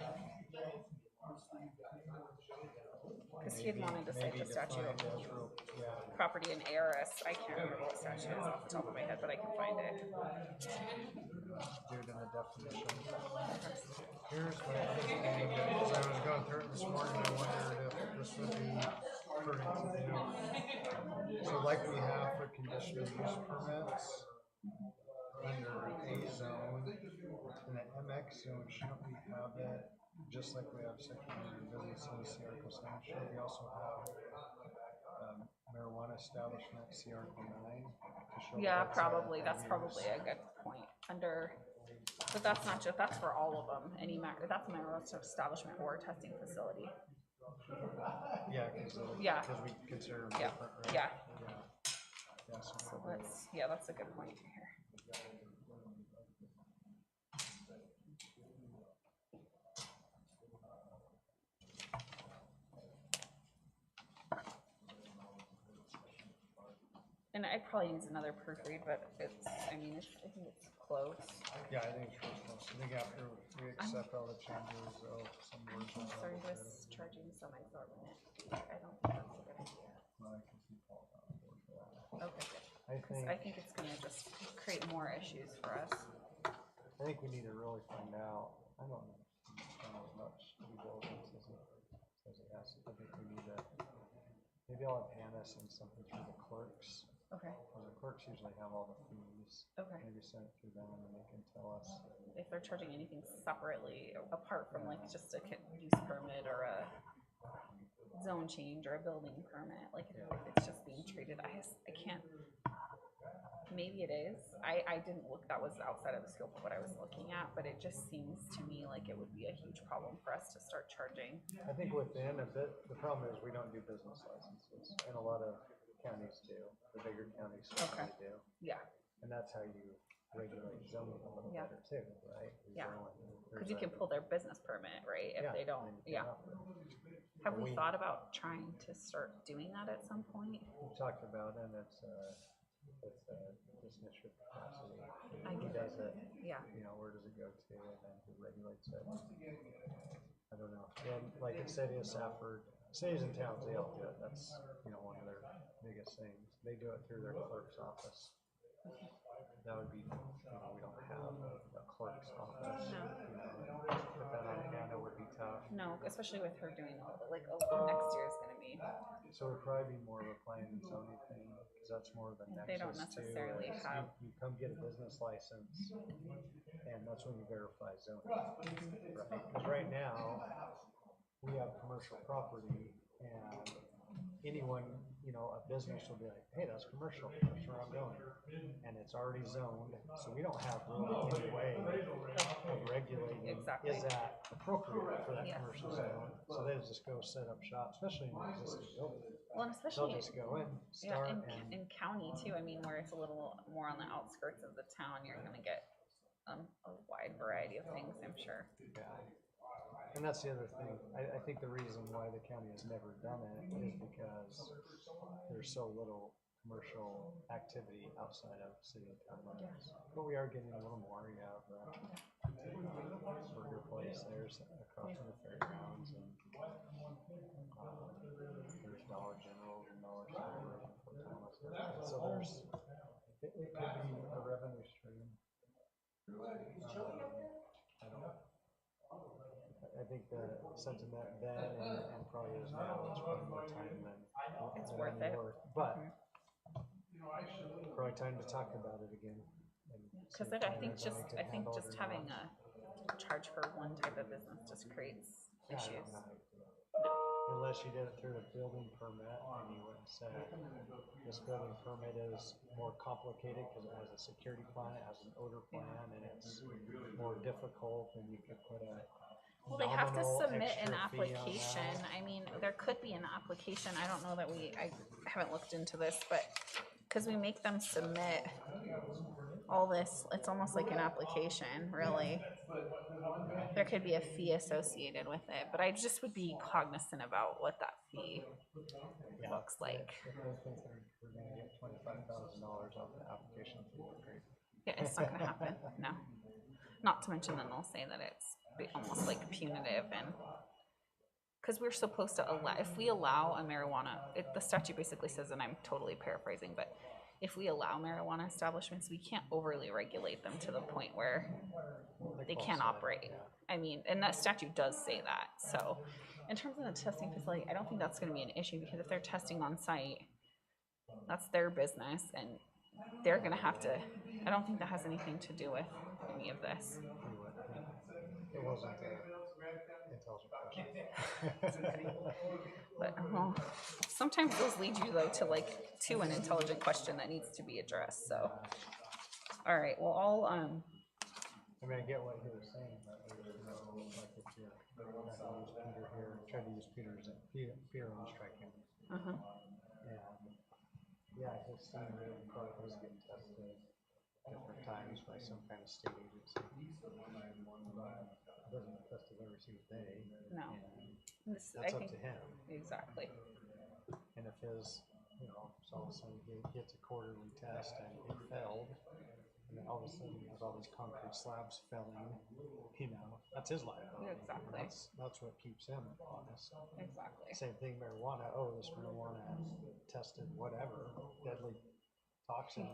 [SPEAKER 14] Because he had wanted to cite the statute of property in ARS, I can't remember what statute it is off the top of my head, but I can find it.
[SPEAKER 8] Do it in the definition. Here's what I was thinking, as I was going through it this morning, I wondered if this would be pertinent to do. So like we have for conditional use permits, under A zone, in the MX zone, shouldn't we have it, just like we have secondary businesses, see Article 7, should we also have marijuana establishment, see Article 9?
[SPEAKER 14] Yeah, probably, that's probably a good point, but that's not just, that's for all of them, that's my establishment or testing facility.
[SPEAKER 8] Yeah, because we consider them different, right?
[SPEAKER 14] Yeah.
[SPEAKER 8] So
[SPEAKER 14] that's a good point here. And it probably needs another proofread, but I think it's close.
[SPEAKER 8] Yeah, I think it's really close. I think after we accept all the changes, some words.
[SPEAKER 14] I'm sorry, this charging some exorbitant. I don't think that's a good idea. Okay, good. I think it's gonna just create more issues for us.
[SPEAKER 8] I think we need to really find out, I don't know as much due diligence as it has. I think we need to, maybe I'll have Hannah send something through the clerks.
[SPEAKER 14] Okay.
[SPEAKER 8] Because the clerks usually have all the fees.
[SPEAKER 14] Okay.
[SPEAKER 8] Maybe send it through them and then they can tell us.
[SPEAKER 14] If they're charging anything separately, apart from like just a use permit or a zone change or a building permit, like if it's just being treated, I can't, maybe it is. I didn't look, that was outside of the scope of what I was looking at, but it just seems to me like it would be a huge problem for us to start charging.
[SPEAKER 8] I think within a bit, the problem is we don't do business licenses, and a lot of counties do, the bigger counties certainly do.
[SPEAKER 14] Yeah.
[SPEAKER 8] And that's how you regulate zoning a little better too, right?
[SPEAKER 14] Yeah, because you can pull their business permit, right, if they don't, Have we thought about trying to start doing that at some point?
[SPEAKER 8] We've talked about it, and it's dismissal capacity. Who does it?
[SPEAKER 14] Yeah.
[SPEAKER 8] You know, where does it go to, and then who regulates it? I don't know. And like in City of Safford, cities and towns, they all do it. That's, one of their biggest things. They do it through their clerk's office. That would be, we don't have a clerk's office.
[SPEAKER 14] No.
[SPEAKER 8] Put that on Hannah would be tough.
[SPEAKER 14] No, especially with her doing, next year is gonna be.
[SPEAKER 8] So it would probably be more of a planning and zoning thing, because that's more of a nexus.
[SPEAKER 14] They don't necessarily have.
[SPEAKER 8] You come get a business license, and that's when you verify zoning, right? Because right now, we have commercial property, and anyone, a business will be like, hey, that's commercial, that's where I'm going. And it's already zoned, so we don't have really any way of regulating, is that appropriate for that commercial zone? So they just go set up shop, especially in an existing building.
[SPEAKER 14] Well, and especially.
[SPEAKER 8] They'll just go in, start,
[SPEAKER 14] in county too, where it's a little more on the outskirts of the town, you're gonna get a wide variety of things, I'm sure.
[SPEAKER 8] Yeah. And that's the other thing. I think the reason why the county has never done it is because there's so little commercial activity outside of city and town limits. But we are getting a little more, to the fairgrounds and, there's Dollar General and Dollar General. So there's, it could be a revenue stream. I think the sentiment then and probably is now, it's probably more time than.
[SPEAKER 14] It's
[SPEAKER 8] than
[SPEAKER 14] worth
[SPEAKER 8] any
[SPEAKER 14] it.
[SPEAKER 8] work. But probably time to talk about it again.
[SPEAKER 14] Because I think just having a charge for one type of business just creates issues.
[SPEAKER 8] Unless you did it through a building permit and you went and said, this building permit is more complicated because it has a security plan, it has an odor plan, and it's more difficult, and you could put a
[SPEAKER 14] Well, they have to
[SPEAKER 8] nominal
[SPEAKER 14] submit an
[SPEAKER 8] extra fee on
[SPEAKER 14] application.
[SPEAKER 8] that.
[SPEAKER 14] I mean, there could be an application. I don't know that I haven't looked into this, but because we make them submit all this, it's almost like an application, really. There could be a fee associated with it, but I just would be cognizant about what that fee looks like.
[SPEAKER 8] If I think we're gonna get $25,000 off the application fee, great.
[SPEAKER 14] Yeah, it's not gonna happen, no. Not to mention then they'll say that it's almost like punitive and, because we're supposed to allow, if we allow a marijuana, the statute basically says, and I'm totally paraphrasing, but if we allow marijuana establishments, we can't overly regulate them to the point where they can't operate. I mean, and that statute does say that. So in terms of the testing facility, I don't think that's gonna be an issue, because if they're testing on site, that's their business, and they're gonna have to, I don't think that has anything to do with any of this.
[SPEAKER 8] It wasn't an intelligent question.
[SPEAKER 14] But well, sometimes those lead you though to an intelligent question that needs to be addressed, so. All right, well, I'll,
[SPEAKER 8] I mean, I get what you were saying, but like if you're tried to use Peter here, Peter and strike him. And yeah, his seen car was getting tested different times by some kind of state agency. Doesn't test it every single day.
[SPEAKER 14] No.
[SPEAKER 8] That's
[SPEAKER 14] I
[SPEAKER 8] up
[SPEAKER 14] think-
[SPEAKER 8] to him.
[SPEAKER 14] Exactly.
[SPEAKER 8] And if his, so all of a sudden he gets a quarterly test and it failed, and then all of a sudden he has all these concrete slabs failing, that's his liability.
[SPEAKER 14] Exactly.
[SPEAKER 8] That's what keeps him honest.
[SPEAKER 14] Exactly.
[SPEAKER 8] Same thing, marijuana, this marijuana has tested whatever, deadly toxin